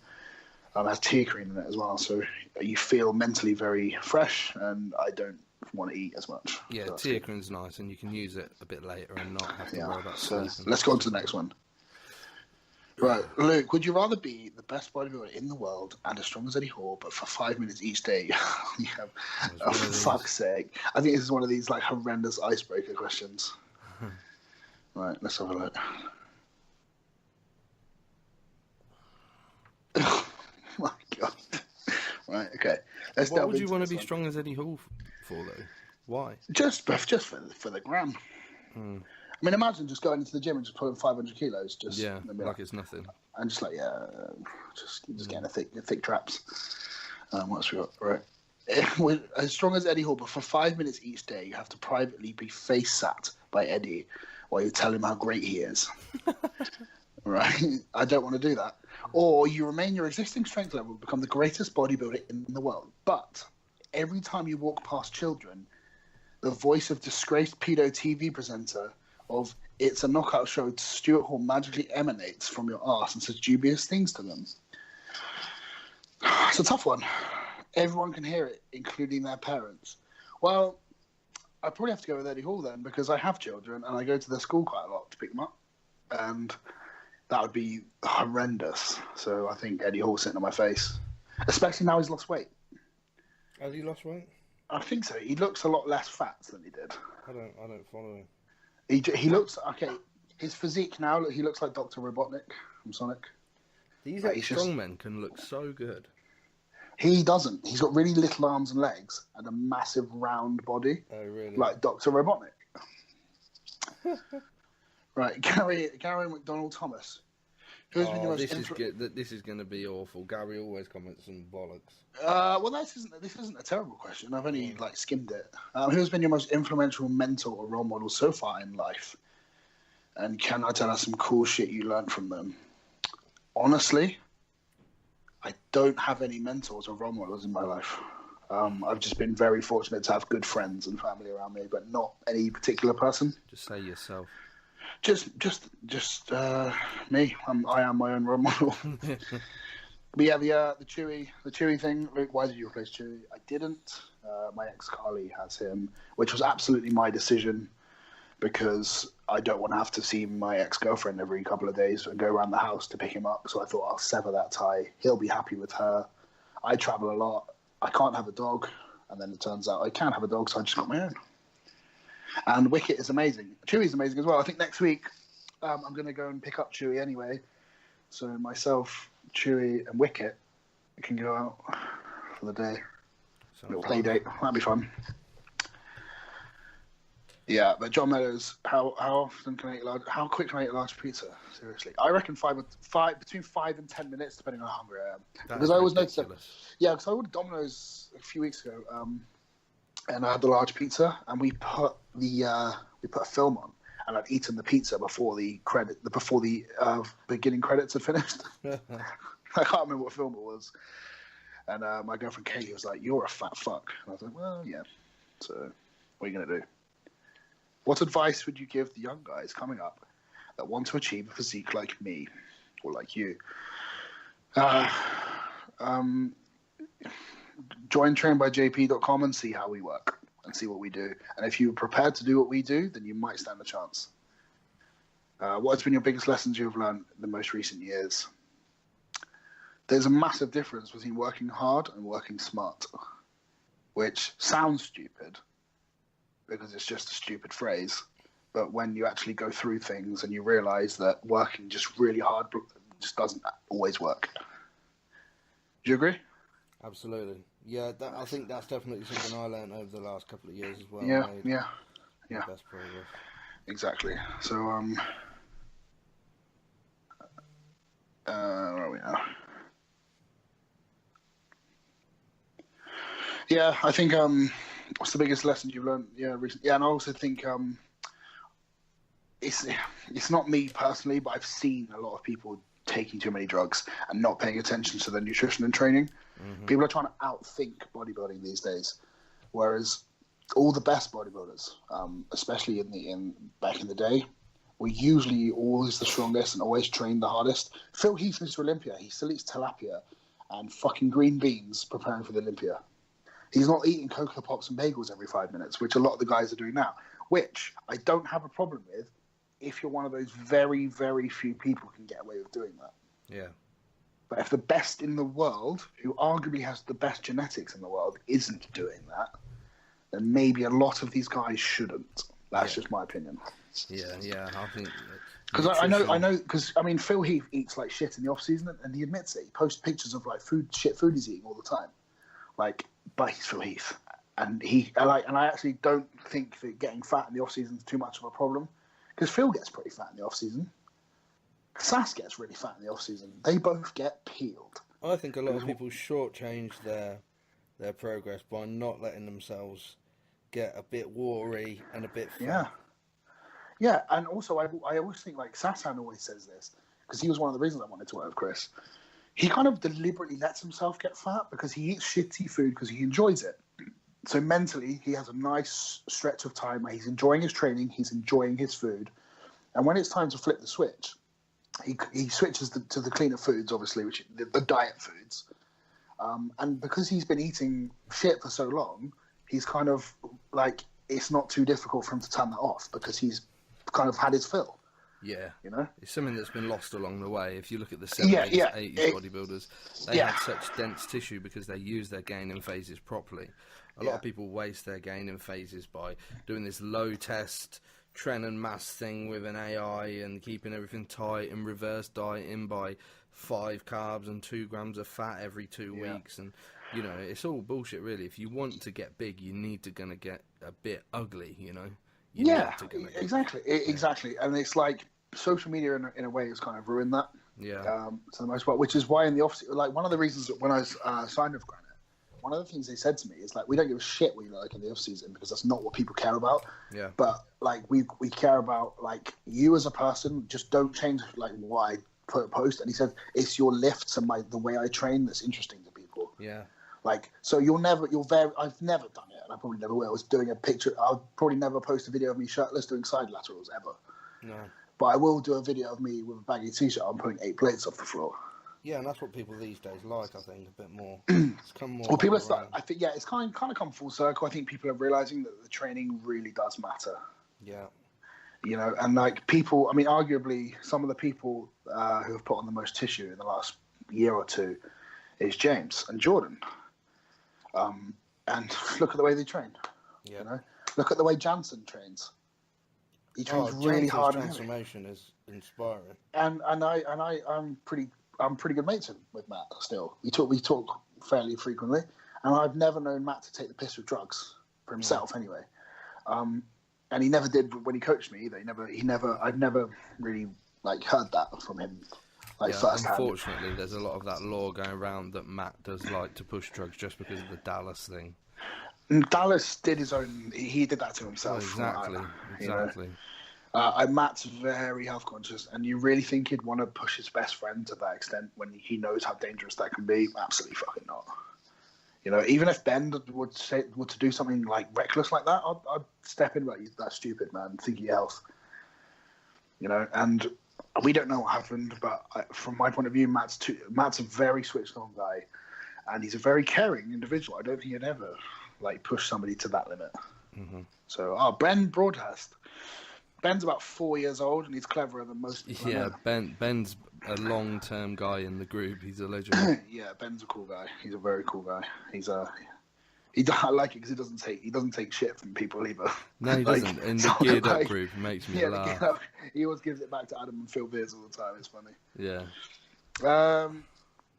has teacrine in it as well, so you feel mentally very fresh, and I don't want to eat as much. Yeah, so teacrine's nice, and you can use it a bit later and not have to worry about so sleeping. Let's go on to the next one. Right, Luke, would you rather be the best bodybuilder in the world and as strong as Eddie Hall, but for 5 minutes each day? For fuck's sake. I think this is one of these like horrendous icebreaker questions. Right, let's have a look. Oh my God. Right, okay. What would you want to be strong as Eddie Hall for, though? Why? Just for the gram. I mean, imagine just going into the gym and just pulling 500 kilos. Like it's nothing. And just like, just getting a thick traps. What else we got? Right. As strong as Eddie Hall, but for 5 minutes each day, you have to privately be face sat by Eddie while you tell him how great he is. Right? I don't want to do that. Or you remain your existing strength level, become the greatest bodybuilder in the world. But every time you walk past children, the voice of disgraced pedo TV presenter of "It's a Knockout Show" Stuart Hall magically emanates from your arse and says dubious things to them. It's a tough one. Everyone can hear it, including their parents. Well, I probably have to go with Eddie Hall then, because I have children and I go to their school quite a lot to pick them up, and that would be horrendous. So I think Eddie Hall sitting on my face, especially now he's lost weight. Has he lost weight? I think so. He looks a lot less fat than he did. I don't follow him. He looks okay. His physique now, he looks like Dr. Robotnik from Sonic. These strong men can look so good. He doesn't. He's got really little arms and legs and a massive round body. Oh, really? Like Dr. Robotnik. Right, Gary McDonald Thomas. Who's been your most this is going to be awful. Gary always comments some bollocks. Well, this isn't a terrible question. I've only skimmed it. Who's been your most influential mentor or role model so far in life? And can I tell us some cool shit you learned from them? Honestly, I don't have any mentors or role models in my life. I've just been very fortunate to have good friends and family around me, but not any particular person. Just say yourself. Just me. I am my own role model. But yeah, the Chewy thing. Luke, why did you replace Chewy? I didn't. My ex Carly has him, which was absolutely my decision because I don't want to have to see my ex girlfriend every couple of days and go around the house to pick him up. So I thought I'll sever that tie. He'll be happy with her. I travel a lot. I can't have a dog, and then it turns out I can have a dog, so I just got my own. And Wicket is amazing. Chewy's amazing as well. I think next week I'm going to go and pick up Chewy anyway. So myself, Chewy, and Wicket can go out for the day. Little play date. That'd be fun. Yeah, but John Meadows, how often can I eat how quick can I eat a large pizza? Seriously, I reckon between 5 and 10 minutes, depending on how hungry I am. Because I always notice that. Yeah, because I ordered Domino's a few weeks ago, and I had the large pizza, and we put a film on, and I'd eaten the pizza before the beginning credits had finished. I can't remember what film it was. And my girlfriend Katie was like, "You're a fat fuck." And I was like, "Well, yeah. So, what are you gonna do?" What advice would you give the young guys coming up that want to achieve a physique like me or like you? Join trainbyjp.com and see how we work and see what we do. And if you're prepared to do what we do, then you might stand a chance. What's been your biggest lessons you've learned in the most recent years? There's a massive difference between working hard and working smart, which sounds stupid because it's just a stupid phrase. But when you actually go through things and you realize that working just really hard just doesn't always work. Do you agree? Absolutely. Yeah, I think that's definitely something I learned over the last couple of years as well. Yeah. Best progress. Exactly. So, where are we now? Yeah, I think what's the biggest lesson you've learned? Yeah, recently. Yeah, and I also think it's not me personally, but I've seen a lot of people taking too many drugs and not paying attention to their nutrition and training. Mm-hmm. People are trying to outthink bodybuilding these days, whereas all the best bodybuilders, especially back in the day, were usually always the strongest and always trained the hardest. Phil Heath, Mr. Olympia, he still eats tilapia and fucking green beans preparing for the Olympia. He's not eating Cocoa Pops and bagels every 5 minutes, which a lot of the guys are doing now, which I don't have a problem with if you're one of those very, very few people who can get away with doing that. Yeah. But if the best in the world, who arguably has the best genetics in the world, isn't doing that, then maybe a lot of these guys shouldn't. That's just my opinion. Yeah, I think... Because I know, because, I mean, Phil Heath eats like shit in the off-season, and he admits it. He posts pictures of like food he's eating all the time. Like, but he's Phil Heath. And I actually don't think that getting fat in the off-season is too much of a problem. Because Phil gets pretty fat in the off-season. Sass gets really fat in the off-season. They both get peeled. I think a lot of people shortchange their progress by not letting themselves get a bit watery and a bit fat. Yeah, and also I always think, like, Sassan always says this, because he was one of the reasons I wanted to work with Chris. He kind of deliberately lets himself get fat because he eats shitty food because he enjoys it. So mentally, he has a nice stretch of time where he's enjoying his training, he's enjoying his food. And when it's time to flip the switch, he switches to the cleaner foods, obviously, which the diet foods. And because he's been eating shit for so long, he's kind of like, it's not too difficult for him to turn that off because he's kind of had his fill. Yeah, you know, it's something that's been lost along the way. If you look at the 70s, 80s bodybuilders, they had such dense tissue because they used their gain in phases properly. A lot of people waste their gain in phases by doing this low test tren and mass thing with an AI and keeping everything tight and reverse dieting by 5 carbs and 2 grams of fat every 2 weeks. And you know, it's all bullshit really. If you want to get big, you need to gonna get a bit ugly, you know. Exactly. And it's like social media in a way has kind of ruined that. Yeah. For the most part, which is why in the office, like one of the reasons that when I was signed with Granite, one of the things they said to me is like, we don't give a shit what you look like in the off season because that's not what people care about. Yeah. But like we care about like you as a person. Just don't change like what I put a post. And he said it's your lifts and the way I train that's interesting to people. Yeah. Like, so I've never done it, and I probably never will. I was doing a picture. I'll probably never post a video of me shirtless doing side laterals ever. No. But I will do a video of me with a baggy t-shirt on pulling 8 plates off the floor. Yeah, and that's what people these days like. I think a bit more. It's come more. Well, people around. I think, it's kind of come full circle. I think people are realizing that the training really does matter. Yeah. You know, and like people, I mean, arguably some of the people who have put on the most tissue in the last year or two is James and Jordan. And look at the way they train. Yeah. You know, look at the way Jansen trains. He trains really hard. Transformation is inspiring. And I'm pretty good mates with Matt still. We talk fairly frequently, and I've never known Matt to take the piss with drugs for himself anyway. And he never did when he coached me either. I've never really like heard that from him. Like firsthand. Unfortunately, there's a lot of that law going around that Matt does like to push drugs just because of the Dallas thing. And Dallas did his own. He did that to himself. Well, exactly. Matt's very health conscious, and you really think he'd want to push his best friend to that extent when he knows how dangerous that can be? Absolutely fucking not. You know, even if Ben would to do something like reckless like that, I'd step in. Like, that's stupid, man. Think of your health. You know, and we don't know what happened, but from my point of view, Matt's a very switched on guy, and he's a very caring individual. I don't think he'd ever like push somebody to that limit. Mm-hmm. So, Ben Broadhurst. Ben's about 4 years old, and he's cleverer than most people. Yeah, Ben's a long-term guy in the group. He's a legend. Yeah, Ben's a cool guy. He's a very cool guy. I like it because he doesn't take shit from people either. No, he doesn't. In the geared up group, it makes me laugh. He always gives it back to Adam and Phil Beers all the time. It's funny. Yeah.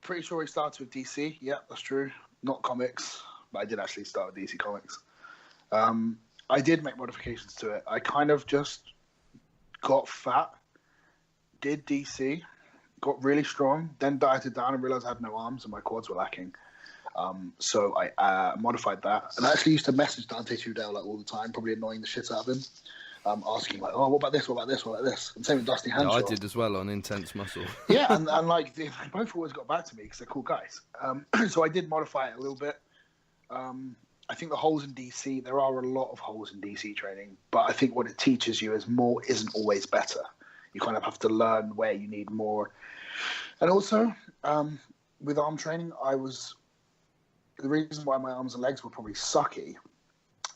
Pretty sure he started with DC. Yeah, that's true. Not comics, but I did actually start with DC Comics. I did make modifications to it. I kind of just got fat, did DC, got really strong, then dieted down and realized I had no arms and my quads were lacking. So I modified that. And I actually used to message Dante Trudell like all the time, probably annoying the shit out of him, asking like, oh, what about this, what about this, what about this? And same with Dusty Hanshaw. Yeah, I did as well on Intense Muscle. Yeah, and like they both always got back to me because they're cool guys. So I did modify it a little bit. I think the holes in DC, there are a lot of holes in DC training, but I think what it teaches you is more isn't always better. You kind of have to learn where you need more. And also, with arm training, the reason why my arms and legs were probably sucky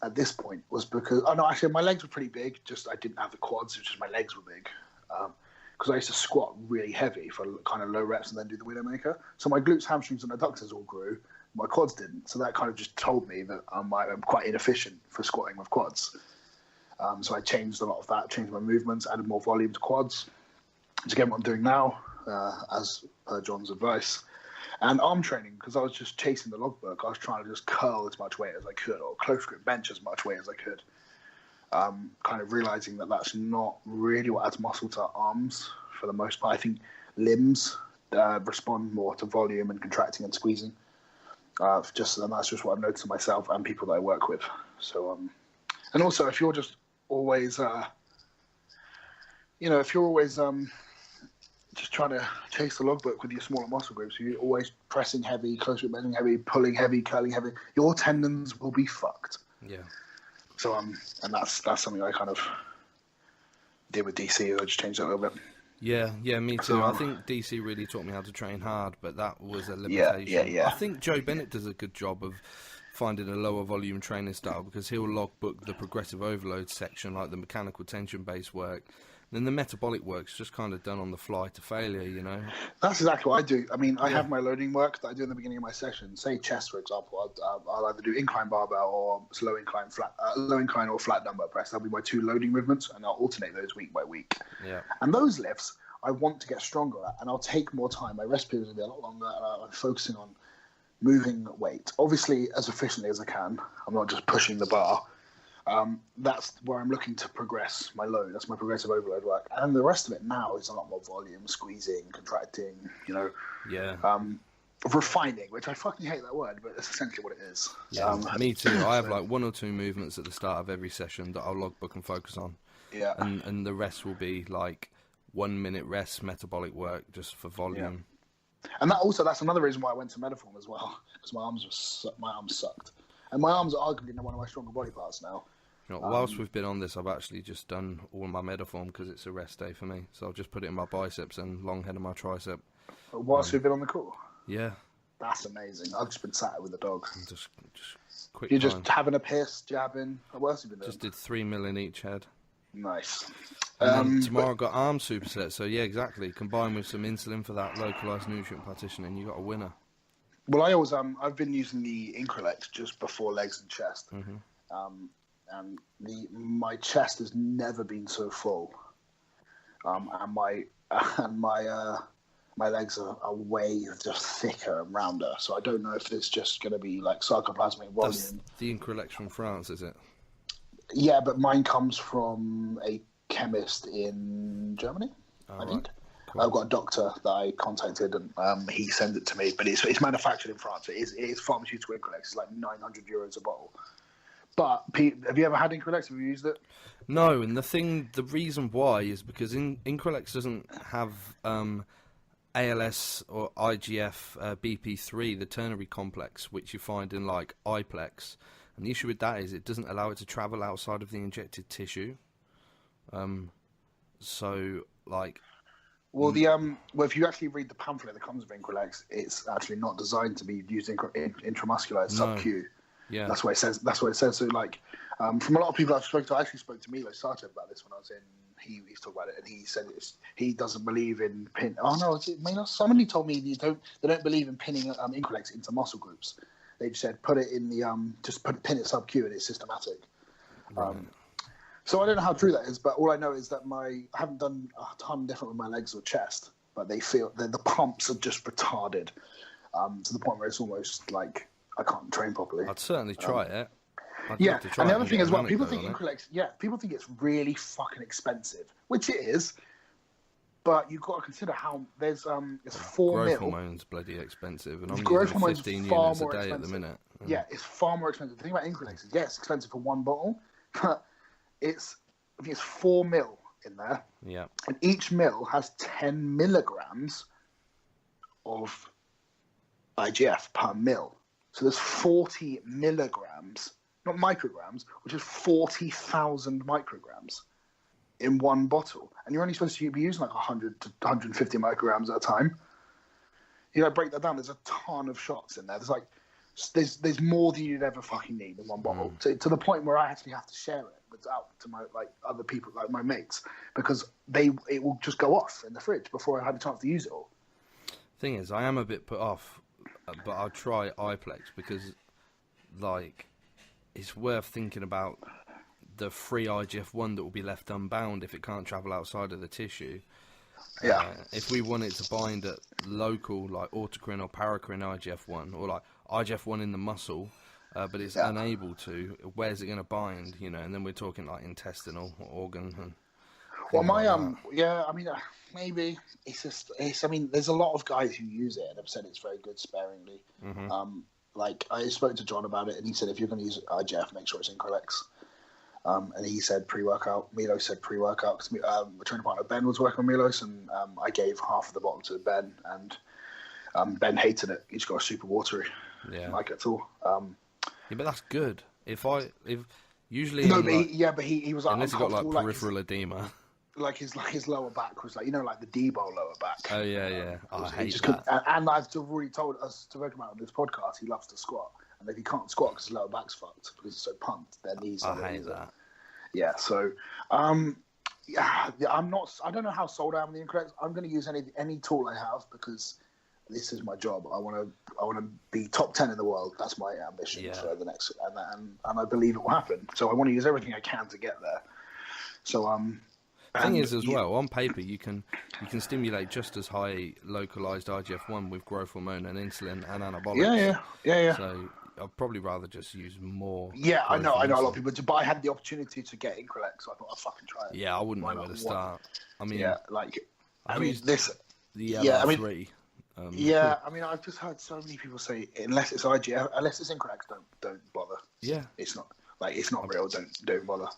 at this point was because, actually my legs were pretty big, just I didn't have the quads, it's just my legs were big. Because I used to squat really heavy for kind of low reps and then do the Widowmaker. So my glutes, hamstrings, and adductors all grew. My quads didn't, so that kind of just told me that I'm quite inefficient for squatting with quads. So I changed a lot of that, changed my movements, added more volume to quads, to get what I'm doing now, as per John's advice. And arm training, because I was just chasing the logbook, I was trying to just curl as much weight as I could, or close grip bench as much weight as I could. Kind of realizing that that's not really what adds muscle to arms for the most part. I think limbs respond more to volume and contracting and squeezing. And that's just what I've noticed myself and people that I work with. So, and also if you're just always, just trying to chase the logbook with your smaller muscle groups, you're always pressing heavy, close grip bending heavy, pulling heavy, curling heavy, your tendons will be fucked. Yeah. So, and that's something I kind of did with DC. I just changed it a little bit. Yeah, me too. I think DC really taught me how to train hard, but that was a limitation. Yeah. I think Joe Bennett does a good job of finding a lower volume training style because he'll logbook the progressive overload section, like the mechanical tension-based work. Then the metabolic work's just kind of done on the fly to failure, you know? That's exactly what I do. I mean, I have my loading work that I do in the beginning of my session. Say chest, for example. I'll either do incline barbell or low incline or flat dumbbell press. That'll be my two loading movements, and I'll alternate those week by week. Yeah. And those lifts, I want to get stronger at, and I'll take more time. My rest periods will be a lot longer, and I'm focusing on moving weight, obviously as efficiently as I can. I'm not just pushing the bar. That's where I'm looking to progress my load. That's my progressive overload work. And the rest of it now is a lot more volume, squeezing, contracting, refining, which I fucking hate that word, but it's essentially what it is. Yeah, me too. I have like one or two movements at the start of every session that I'll logbook and focus on. Yeah. And the rest will be like 1 minute rest, metabolic work, just for volume. Yeah. And that's another reason why I went to Mediphorm as well, because my arms sucked. And my arms are arguably one of my stronger body parts now. You know, whilst we've been on this, I've actually just done all my Mediphorm because it's a rest day for me. So I've just put it in my biceps and long head of my tricep. Whilst we've been on the call? Yeah. That's amazing. I've just been sat with the dog. Just quick. You're time. just having a piss, jabbing. What else have you been doing? Just did 3 mil in each head. Nice. And then tomorrow I've got arm superset. So yeah, exactly. Combined with some insulin for that localized nutrient partitioning, you got a winner. Well, I always I've been using the Increlex just before legs and chest, and my chest has never been so full, and my legs are way just thicker and rounder. So I don't know if it's just going to be like sarcoplasmic volume. That's the Increlex from France, is it? Yeah, but mine comes from a chemist in Germany, I think. Right. Cool. I've got a doctor that I contacted, and he sent it to me. But it's manufactured in France. It is pharmaceutical Increlex. It's like €900 a bottle. But Pete, have you ever had Increlex? Have you used it? No, and the reason why is because Increlex doesn't have ALS or IGF BP3, the ternary complex, which you find in like iPlex. And the issue with that is it doesn't allow it to travel outside of the injected tissue. So like. Well, well, if you actually read the pamphlet that comes with Increlex, it's actually not designed to be used intramuscular, it's sub-Q. Yeah, that's what it says. That's what it says. So, like, from a lot of people I've spoken to, I actually spoke to Milo Sato about this when I was in. He's talked about it, and he said he doesn't believe in pin. Oh no, is it Milo? Somebody told me they don't believe in pinning Increlex into muscle groups. They've said put it in the pin it sub-Q and it's systematic. Right. So I don't know how true that is, but all I know is that I haven't done a ton different with my legs or chest, but they feel that the pumps are just retarded to the point where it's almost like I can't train properly. I'd certainly try it. And the other thing as well, people think Increlex, people think it's really fucking expensive, which it is, but you've got to consider how there's 4 growth mil. hormones bloody expensive, and I'm growth using 15 units a day expensive at the minute. Yeah, it's far more expensive. The thing about Increlex is, it's expensive for one bottle, but I think it's 4 mil in there. Yeah. And each mil has 10 milligrams of IGF per mil. So there's 40 milligrams, not micrograms, which is 40,000 micrograms in one bottle. And you're only supposed to be using like 100 to 150 micrograms at a time. You know, break that down. There's a ton of shots in there. There's more than you'd ever fucking need in one bottle. To the point where I actually have to share it out to my other people, like my mates, because it will just go off in the fridge before I had a chance to use it all. Thing is, I am a bit put off, but I'll try iPlex because, like, it's worth thinking about the free IGF-1 that will be left unbound if it can't travel outside of the tissue. Yeah. If we want it to bind at local, like autocrine or paracrine IGF-1, or like IGF-1 in the muscle, but it's unable to, where's it going to bind, you know? And then we're talking like intestinal organ. And well, maybe it's just, there's a lot of guys who use it and have said it's very good sparingly. Like I spoke to John about it and he said, if you're going to use IGF, make sure it's Increlex. And he said pre-workout. Milo said pre-workout because my training partner Ben was working on Milos, and I gave half of the bottle to Ben, and Ben hated it. He just got super watery. Yeah, didn't like it at all. Yeah, but that's good. If usually no, but he was like, unless he got like peripheral edema. Like his lower back was like, you know, like the Debo lower back. Oh yeah. I hate that. And I've already told us to recommend on this podcast he loves to squat. And if he can't squat because his lower back's fucked because he's so pumped, then he's. I hate that. Yeah, so, I'm not. I don't know how sold I am on the Increlex. I'm going to use any tool I have because this is my job. I want to be top 10 in the world. That's my ambition for the next, and I believe it will happen. So I want to use everything I can to get there. So The thing is, as well, on paper you can stimulate just as high localized IGF-1 with growth hormone and insulin and anabolics. Yeah. So I'd probably rather just use more. Yeah, I know a lot of people do, but I had the opportunity to get Increlex, so I thought I'd fucking try it. Yeah, I wouldn't know where to start. I mean, this. The LR3. I've just heard so many people say unless it's Increlex, don't bother. Yeah, it's not real. Don't bother.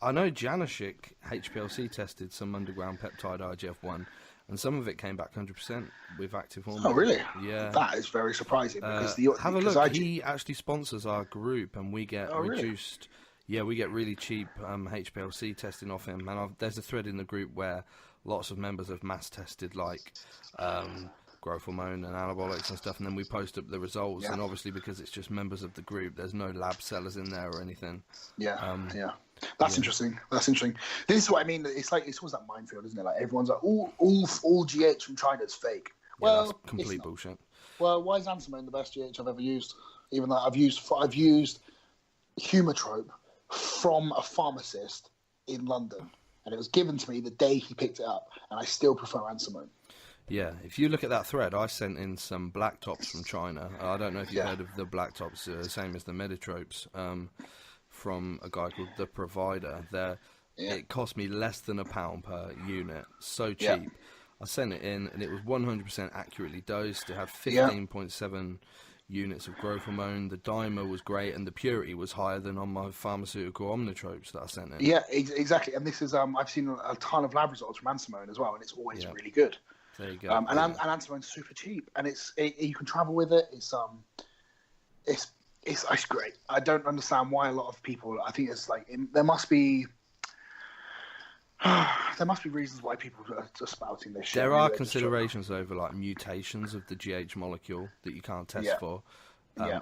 I know Janashik HPLC tested some underground peptide IGF-1, and some of it came back 100% with active hormone. Oh, really? Yeah. That is very surprising. Because have a look. He actually sponsors our group, and we get reduced. Really? Yeah, we get really cheap HPLC testing off him. And there's a thread in the group where lots of members have mass tested like growth hormone and anabolics and stuff, and then we post up the results. And obviously, because it's just members of the group, there's no lab sellers in there or anything. That's interesting. That's interesting. This is what I mean. It's like it's always that minefield, isn't it? Like everyone's like, all GH from China is fake. Well, that's complete bullshit. Well, why is Antimone the best GH I've ever used? Even though I've used Humatrope from a pharmacist in London, and it was given to me the day he picked it up, and I still prefer Antimone. Yeah, if you look at that thread, I sent in some black tops from China. I don't know if you've heard of the black tops, same as the Meditropes, from a guy called The Provider. It cost me less than £1 per unit, so cheap. Yeah. I sent it in, and it was 100% accurately dosed. It had 15.7 units of growth hormone. The dimer was great, and the purity was higher than on my pharmaceutical omnitropes that I sent in. Yeah, exactly. And this is I've seen a ton of lab results from Antimone as well, and it's always really good. There you go. And Antimone's super cheap, and you can travel with it. It's great. I don't understand why a lot of people. I think it's like there must be reasons why people are spouting this shit. There are considerations over like mutations of the GH molecule that you can't test for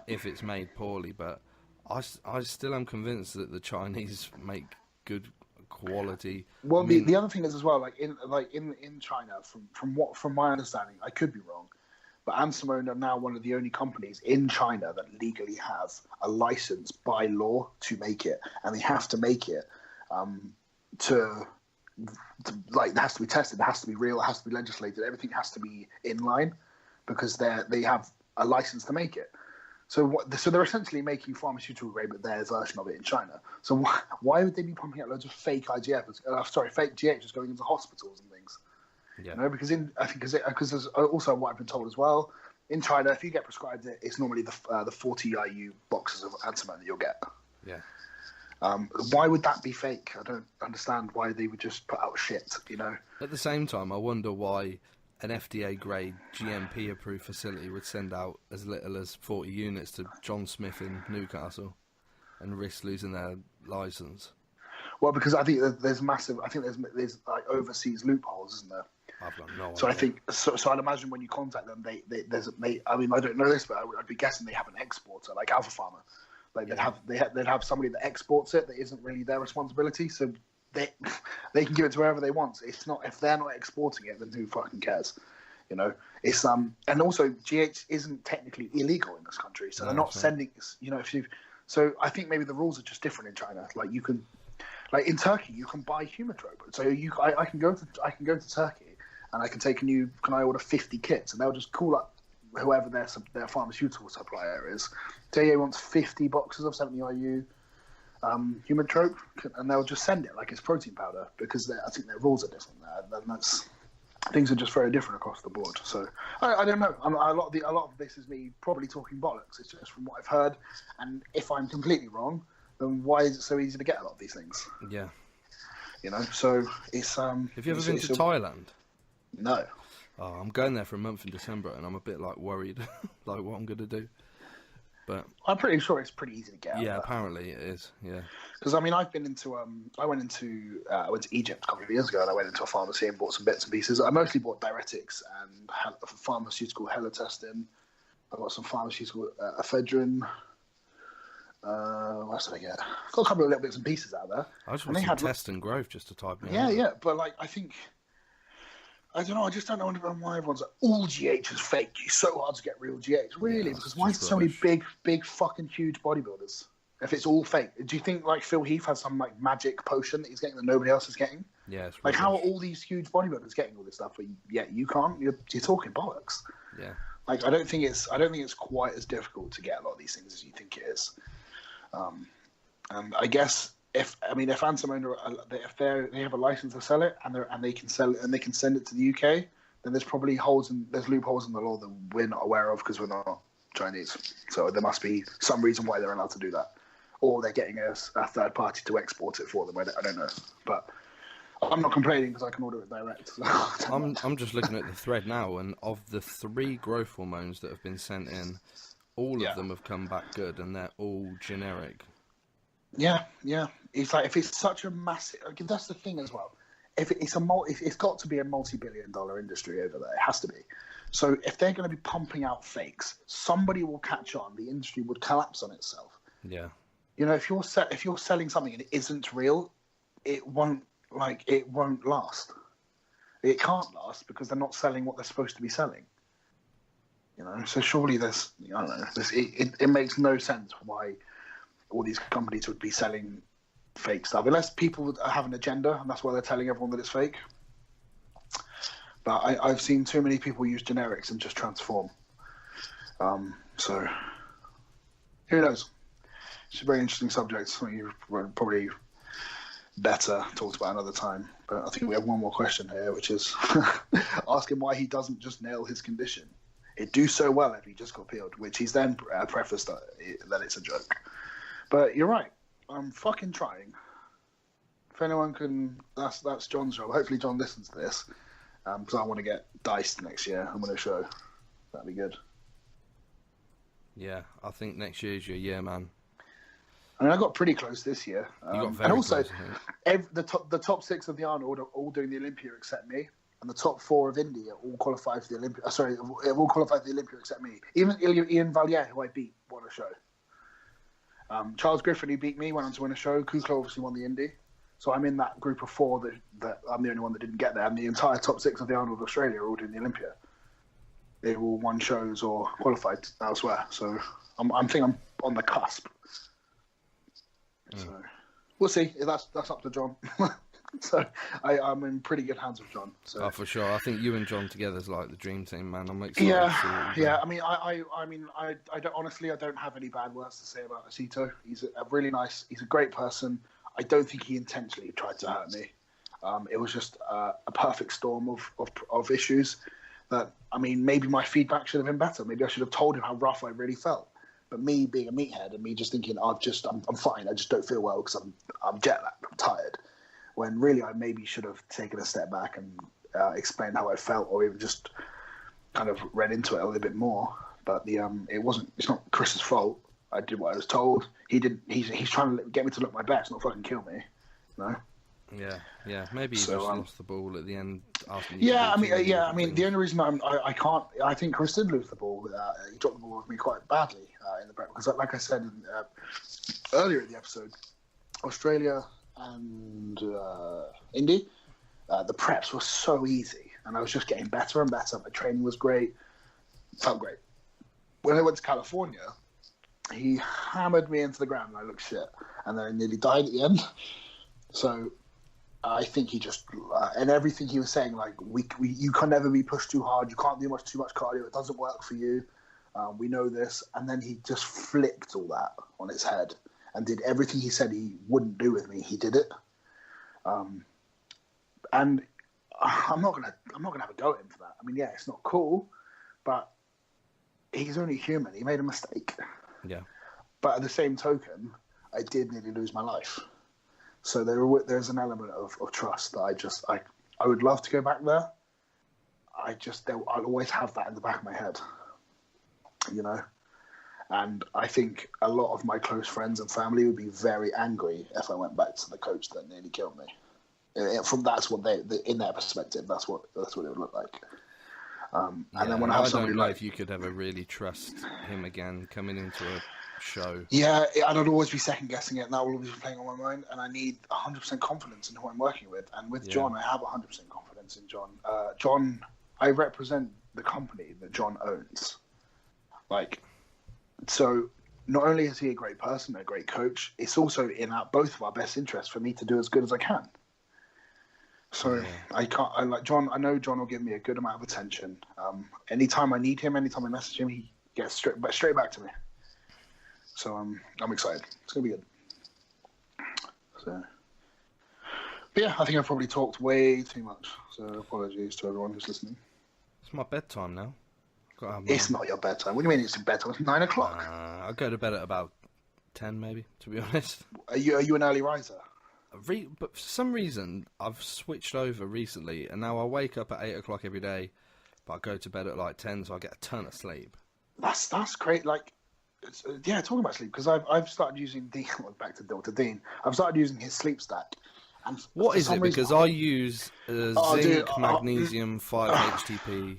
if it's made poorly. But I still am convinced that the Chinese make good quality. Well, the other thing is as well, like in China, from my understanding, I could be wrong, but Antimone are now one of the only companies in China that legally has a license by law to make it, and they have to make it to like it has to be tested, it has to be real, it has to be legislated, everything has to be in line because they have a license to make it. So they're essentially making pharmaceutical grade, but their version of it in China. So why would they be pumping out loads of fake fake GHs going into hospitals and things? Yeah. You know, because there's also what I've been told as well. In China, if you get prescribed it, it's normally the 40 IU boxes of Antimone that you'll get. Yeah. Why would that be fake? I don't understand why they would just put out shit, you know. At the same time, I wonder why an FDA-grade, GMP-approved facility would send out as little as 40 units to John Smith in Newcastle and risk losing their license. Well, because I think there's massive. I think there's like overseas loopholes, isn't there? I've got no idea. So I think so. I'd imagine when you contact them, I mean, I don't know this, but I'd be guessing they have an exporter like Alpha Pharma. Like they'd have somebody that exports it that isn't really their responsibility, so they can give it to wherever they want. It's not, if they're not exporting it, then who fucking cares? You know, it's and also GH isn't technically illegal in this country, so they're not sending. You know, so I think maybe the rules are just different in China. Like you can, like in Turkey, you can buy Humatrope. So I can go to Turkey and I can can I order 50 kits and they'll just call up whoever their pharmaceutical supplier is. JA wants 50 boxes of 70 IU Humatrope, and they'll just send it like it's protein powder because I think their rules are different there. And things are just very different across the board. So I don't know. A lot of this is me probably talking bollocks. It's just from what I've heard, and if I'm completely wrong, then why is it so easy to get a lot of these things? Yeah. You know, so it's Have you ever been to Thailand? No. Oh, I'm going there for a month in December, and I'm a bit like worried, like what I'm going to do. But I'm pretty sure it's pretty easy to get. Yeah, apparently it is. Yeah. Because I mean, I've been into I went to Egypt a couple of years ago, and I went into a pharmacy and bought some bits and pieces. I mostly bought diuretics and pharmaceutical helotestin. I got some pharmaceutical ephedrine. What else did I get? Got a couple of little bits and pieces out there. I just want some test and growth just to type in. Yeah, but like I don't know. I just don't know why everyone's like, all GH is fake. It's so hard to get real GH. Really? Yeah, because why is there so many big, fucking huge bodybuilders? If it's all fake, do you think like Phil Heath has some like magic potion that he's getting that nobody else is getting? Yeah. Like how are all these huge bodybuilders getting all this stuff? But you can't. You're talking bollocks. Yeah. Like I don't think it's quite as difficult to get a lot of these things as you think it is. And I guess. If Antimone if they have a license to sell it and they can sell it and they can send it to the UK, then there's probably loopholes in the law that we're not aware of because we're not Chinese. So there must be some reason why they're allowed to do that, or they're getting a third party to export it for them. I don't know, but I'm not complaining because I can order it direct. So I'm just looking at the thread now, and of the 3 growth hormones that have been sent in, all of them have come back good, and they're all generic. Yeah. It's like if it's such a massive. That's the thing as well. it's got to be a multi-billion-dollar industry over there. It has to be. So if they're going to be pumping out fakes, somebody will catch on. The industry would collapse on itself. Yeah. You know, if you're selling something and it isn't real, it won't last. It can't last because they're not selling what they're supposed to be selling. You know, so surely I don't know. It makes no sense why all these companies would be selling fake stuff unless people have an agenda and that's why they're telling everyone that it's fake. But I've seen too many people use generics and just transform. So who knows? It's a very interesting subject. Something you probably better talked about another time. But I think we have one more question here, which is ask him why he doesn't just nail his condition. It'd do so well if he just got peeled, which he's then prefaced that it's a joke. But you're right. I'm fucking trying. If anyone can, that's John's job. Hopefully John listens to this. Because I want to get diced next year. I'm going to show. That'd be good. Yeah, I think next year is your year, man. I mean, I got pretty close this year. You got very close, I think. The top 6 of the Arnold are all doing the Olympia except me, and the top 4 of Indy are all qualified for the Olympia. All qualified for the Olympia except me. Even Ian Valier, who I beat, won a show. Charles Griffin, who beat me, went on to win a show. Kukla obviously won the Indy. So I'm in that group of 4 that I'm the only one that didn't get there. And the entire top 6 of the Arnold Australia are all doing the Olympia. They all won shows or qualified elsewhere. So I'm on the cusp. So we'll see. That's up to John. So I'm in pretty good hands with John. So. Oh, for sure. I think you and John together is like the dream team, man. I'm excited. Yeah. I mean, I don't have any bad words to say about Acito. He's he's a great person. I don't think he intentionally tried to hurt me. It was just a perfect storm of issues that, I mean, maybe my feedback should have been better. Maybe I should have told him how rough I really felt. But me being a meathead and me just thinking, I'm fine. I just don't feel well because I'm jet lagged. I'm tired. When really I maybe should have taken a step back and explained how I felt, or even just kind of read into it a little bit more. But it's not Chris's fault. I did what I was told. He's trying to get me to look my best, not fucking kill me. No. Yeah. Maybe he just lost the ball at the end. I mean, the only reason I can't. I think Chris did lose the ball. He dropped the ball with me quite badly in the prep because, like I said earlier in the episode, Australia and Indy, the preps were so easy, and I was just getting better and better. My training was great, felt great. When I went to California, he hammered me into the ground and I looked shit, and then I nearly died at the end. So I think he just and everything he was saying, like you can never be pushed too hard, you can't do too much cardio, it doesn't work for you. We know this, and then he just flipped all that on its head and did everything he said he wouldn't do with me. He did it, and I'm not gonna have a go at him for that. I mean, yeah, it's not cool, but he's only human. He made a mistake. Yeah. But at the same token, I did nearly lose my life. So there's an element of trust that I would love to go back there. I'll always have that in the back of my head, you know. And I think a lot of my close friends and family would be very angry if I went back to the coach that nearly killed me. That's what in their perspective, that's what it would look like. And then when I have somebody don't know if you could ever really trust him again coming into a show. Yeah, and I'd always be second guessing it, and that will always be playing on my mind. And I need 100% confidence in who I'm working with. And with John, I have 100% confidence in John. John, I represent the company that John owns. So not only is he a great person, a great coach, it's also in both of our best interests for me to do as good as I can. So I like John. I know John will give me a good amount of attention. Anytime I need him, anytime I message him, he gets straight back to me. So I'm excited. It's gonna be good. So, but yeah, I think I've probably talked way too much. So apologies to everyone who's listening. It's my bedtime now. It's not your bedtime. What do you mean it's your bedtime? It's 9 o'clock. I go to bed at about 10, maybe. To be honest. Are you an early riser? But for some reason, I've switched over recently, and now I wake up at 8 o'clock every day, but I go to bed at like 10, so I get a ton of sleep. That's great. Talking about sleep, because I've started using back to Dr. Dean. I've started using his sleep stack, And What for is some it? reason- Because I use Oh, zinc, dude, magnesium, 5-HTP.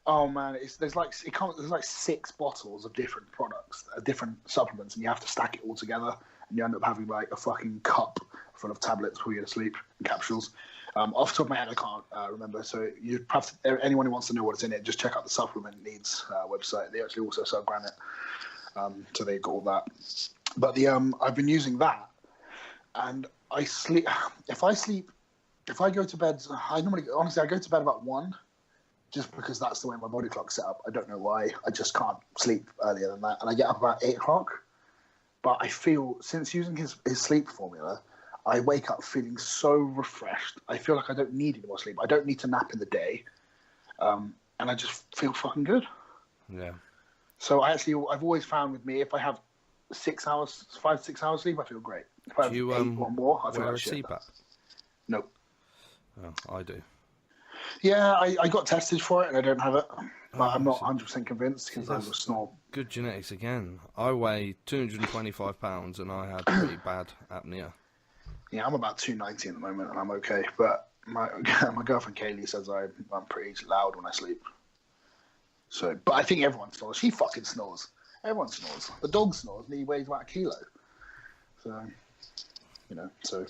Oh man, there's like 6 bottles of different products, different supplements, and you have to stack it all together, and you end up having like a fucking cup full of tablets before you go to sleep, and capsules. Off the top of my head, I can't remember. So you perhaps anyone who wants to know what's in it, just check out the Supplement Needs website. They actually also sell Granite, so they got all that. But I've been using that, and I sleep. If I go to bed, I go to bed about 1. Just because that's the way my body clock's set up. I don't know why. I just can't sleep earlier than that. And I get up about 8 o'clock. But I feel, since using his sleep formula, I wake up feeling so refreshed. I feel like I don't need any more sleep. I don't need to nap in the day. And I just feel fucking good. Yeah. So I've always found with me, if I have 5 to 6 hours sleep, I feel great. If I have 8 or more, I feel wear like a shit. CPAP? Nope. Oh, I do. Yeah, I got tested for it and I don't have it. But I'm not so- 100% convinced because I'm a snob. Good genetics again. I weigh 225 pounds and I had pretty bad apnea. Yeah, I'm about 290 at the moment and I'm okay. But my girlfriend Kaylee says I'm pretty loud when I sleep. So, but I think everyone snores. She fucking snores. Everyone snores. The dog snores and he weighs about 1 kilo. So, so.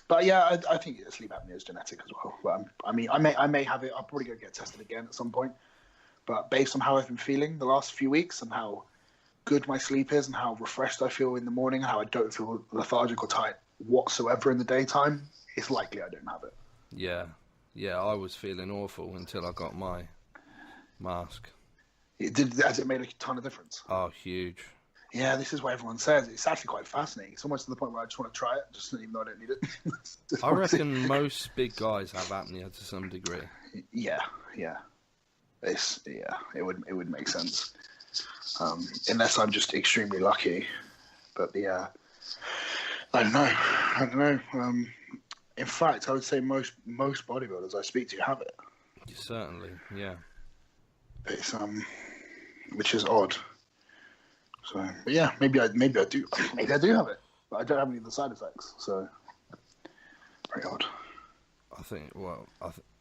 But yeah, I think sleep apnea is genetic as well. But I may have it. I'll probably go get tested again at some point. But based on how I've been feeling the last few weeks and how good my sleep is and how refreshed I feel in the morning and how I don't feel lethargic or tight whatsoever in the daytime, it's likely I don't have it. Yeah, I was feeling awful until I got my mask. Has it made a ton of difference? Oh, huge. Yeah, this is what everyone says. It's actually quite fascinating. It's almost to the point where I just want to try it, just even though I don't need it. I reckon most big guys have apnea to some degree. Yeah. It would make sense. Unless I'm just extremely lucky. But I don't know. In fact, I would say most bodybuilders I speak to have it. Certainly, yeah. It's which is odd. So, but yeah, maybe I do have it, but I don't have any of the side effects. So, very odd. I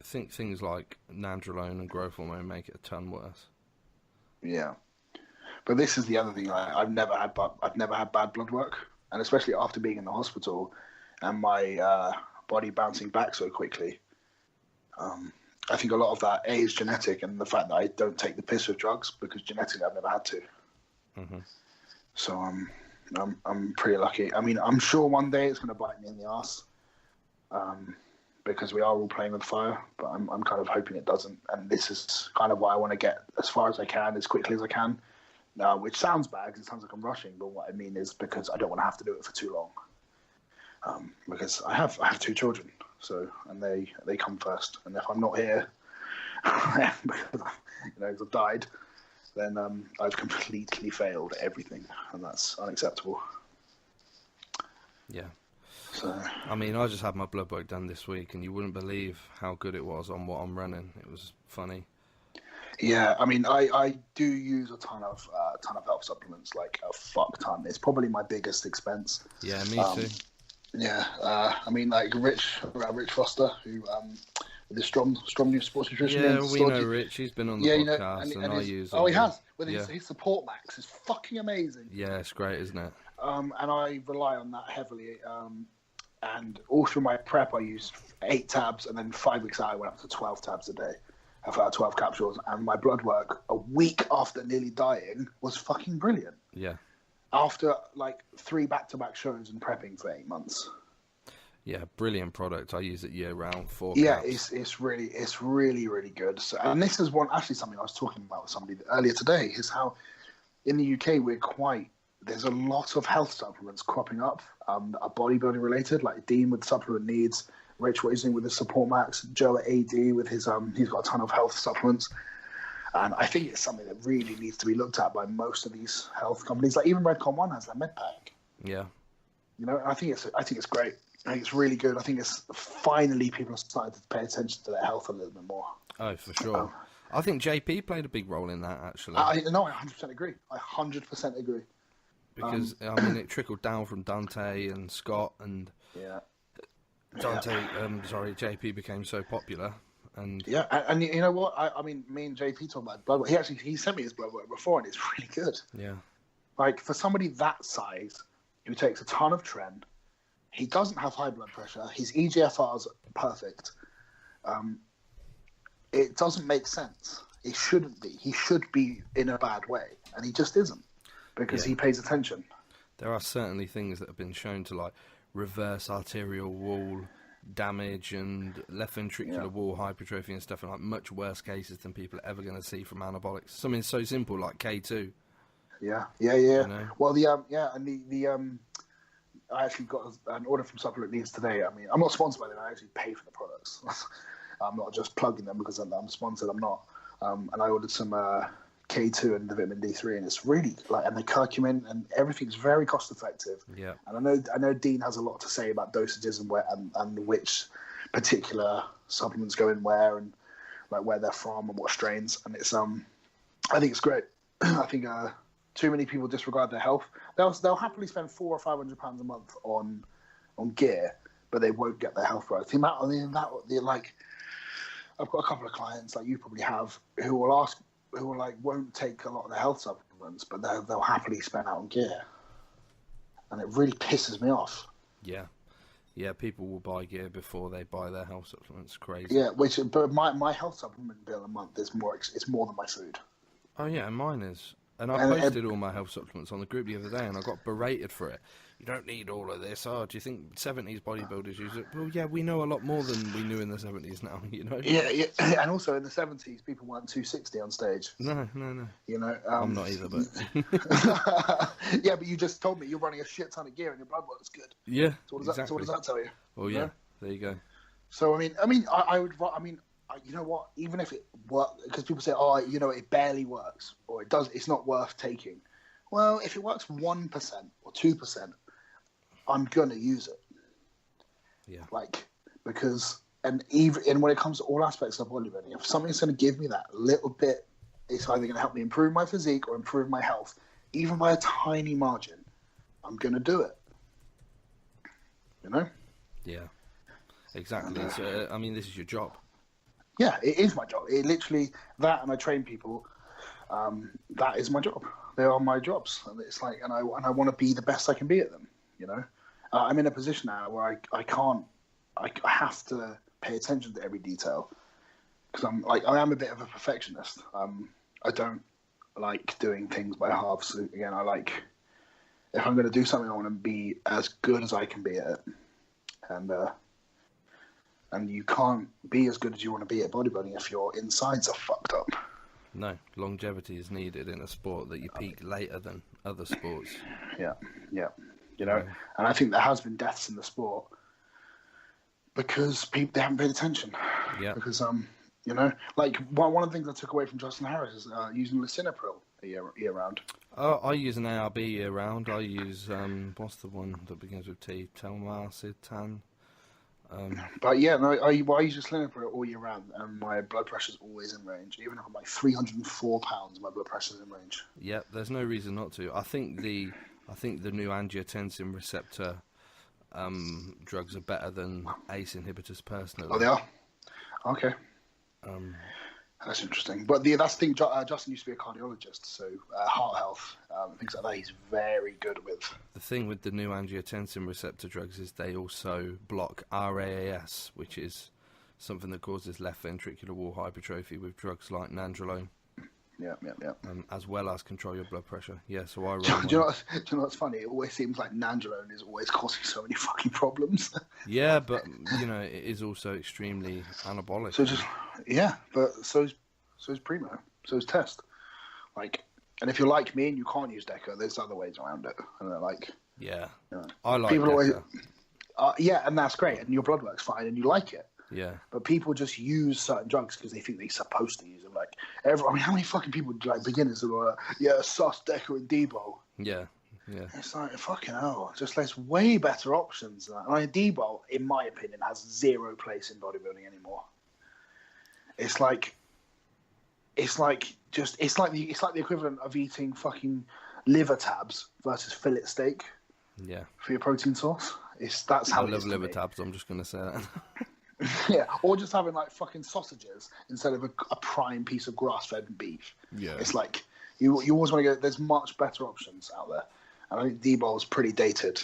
think things like nandrolone and growth hormone make it a ton worse. Yeah, but this is the other thing. I've never had bad blood work, and especially after being in the hospital and my body bouncing back so quickly. I think a lot of that is genetic, and the fact that I don't take the piss with drugs because genetically I've never had to. Mm-hmm. So I'm pretty lucky. I mean, I'm sure one day it's going to bite me in the ass, because we are all playing with fire. But I'm kind of hoping it doesn't. And this is kind of why I want to get as far as I can, as quickly as I can. Which sounds bad because it sounds like I'm rushing, but what I mean is because I don't want to have to do it for too long. Because I have 2 children, so and they come first. And if I'm not here because I've died, then I've completely failed at everything, and that's unacceptable. Yeah. So I mean, I just had my blood work done this week, and you wouldn't believe how good it was on what I'm running. It was funny. yeah, I mean, I do use a ton of health supplements, like a fuck ton. It's probably my biggest expense. Yeah, me too. Yeah, I mean, like Rich Foster, who with his strong new sports nutrition. Yeah, we know Rich. He's been on the podcast, and I use him. Oh, he has. With his support max is fucking amazing. Yeah, it's great, isn't it? And I rely on that heavily. And all through my prep, I used 8 tabs, and then 5 weeks out, I went up to 12 tabs a day. I've had 12 capsules, and my blood work a week after nearly dying was fucking brilliant. Yeah. After like 3 back-to-back shows and prepping for 8 months. Yeah, brilliant product. I use it year round. 4 Yeah, caps. it's really good. So, and this is something I was talking about with somebody earlier today, is how in the UK there's a lot of health supplements cropping up, are bodybuilding related, like Dean with Supplement Needs, Rich Raising with his Support Max, Joe at AD with his he's got a ton of health supplements. And I think it's something that really needs to be looked at by most of these health companies. Like even Redcon One has that med pack. Yeah. I think it's great. I think it's really good. I think it's finally people are starting to pay attention to their health a little bit more. Oh, for sure. I think JP played a big role in that, actually. I 100% agree. I 100% agree. Because, I mean, it trickled down from Dante and Scott and... Yeah. JP became so popular, and Yeah, and you know what? I mean, me and JP talk about blood work. He sent me his blood work before, and it's really good. yeah, Like, for somebody that size, who takes a ton of tren, he doesn't have high blood pressure. His EGFR's perfect. It doesn't make sense. It shouldn't be. He should be in a bad way, and he just isn't, because he pays attention. there are certainly things that have been shown to, like, reverse arterial wall damage and left ventricular wall hypertrophy and stuff, in like much worse cases than people are ever going to see from anabolics. Something so simple like K2. Yeah. You know? Well, and I actually got an order from Supplement Needs today. I mean, I'm not sponsored by them. I actually pay for the products. I'm not just plugging them because I'm sponsored. I'm not. And I ordered some K2 and the vitamin D3, and it's really like, and the curcumin, and everything's very cost effective. Yeah. And I know Dean has a lot to say about dosages and which particular supplements go in where, and like where they're from and what strains. And it's I think it's great. I think too many people disregard their health. They'll happily spend £400 or £500 a month on gear, but they won't get their health right. I've got a couple of clients, like you probably have, who won't take a lot of their health supplements, but they'll happily spend out on gear, and it really pisses me off. Yeah, people will buy gear before they buy their health supplements. Crazy. Yeah, but my health supplement bill a month is more. It's more than my food. Oh yeah, mine is. And I posted all my health supplements on the group the other day, and I got berated for it. You don't need all of this. Oh, do you think 70s bodybuilders use it? Well, yeah, we know a lot more than we knew in the 70s now, you know? Yeah. And also in the 70s, people weren't 260 on stage. No. You know? I'm not either, but... Yeah, but you just told me you're running a shit ton of gear and your blood work's good. Yeah, So what does that tell you? Well, yeah, there you go. So, you know what? Even if it works, because people say, oh, you know, it barely works, or it's not worth taking. Well, if it works 1% or 2%, I'm gonna use it. Yeah. Because when it comes to all aspects of bodybuilding, if something's gonna give me that little bit, it's either gonna help me improve my physique or improve my health, even by a tiny margin, I'm gonna do it. You know? Yeah. Exactly. So, this is your job. Yeah, it is my job. It literally, that, and I train people. That is my job. They are my jobs, and it's like, and I want to be the best I can be at them. You know, I'm in a position now where I have to pay attention to every detail, because I am a bit of a perfectionist. I don't like doing things by halves. Again, if I'm going to do something, I want to be as good as I can be at it, and you can't be as good as you want to be at bodybuilding if your insides are fucked up. No, longevity is needed in a sport that you peak later than other sports. Yeah. You know, and I think there has been deaths in the sport because they haven't paid attention. Yeah. Because you know, like one of the things I took away from Justin Harris is using lisinopril year round. Oh, I use an ARB year round. I use what's the one that begins with T? Telmarcitan. But yeah, no, I use lisinopril all year round, and my blood pressure's always in range. Even if I'm like 304 pounds, my blood pressure's in range. Yeah, there's no reason not to. I think the new angiotensin receptor drugs are better than ACE inhibitors personally. Oh, they are? Okay. That's interesting. But that's the thing, Justin used to be a cardiologist, so heart health, things like that, he's very good with. The thing with the new angiotensin receptor drugs is they also block RAAS, which is something that causes left ventricular wall hypertrophy with drugs like nandrolone. Yeah. As well as control your blood pressure. Yeah, so I run. Do you know what's funny? It always seems like nandrolone is always causing so many fucking problems. Yeah, but you know, it is also extremely anabolic. But so is Primo, so is Test. And if you're like me and you can't use Deca, there's other ways around it. And they're like, yeah, you know, I like people Deca. Always, and that's great, and your blood work's fine, and you like it. Yeah. But people just use certain drugs because they think they're supposed to use them. How many fucking people, beginners, are sus, Deca, and Debo? Yeah. It's like, fucking hell. Just there's way better options than that. Debo, in my opinion, has zero place in bodybuilding anymore. It's like the equivalent of eating fucking liver tabs versus fillet steak. Yeah. for your protein source. That's how I love it is liver to me. tabs. I'm just gonna say that. Yeah, or just having like fucking sausages instead of a prime piece of grass-fed beef. Yeah. It's like you always want to go. There's much better options out there, and I think D-Bowl is pretty dated.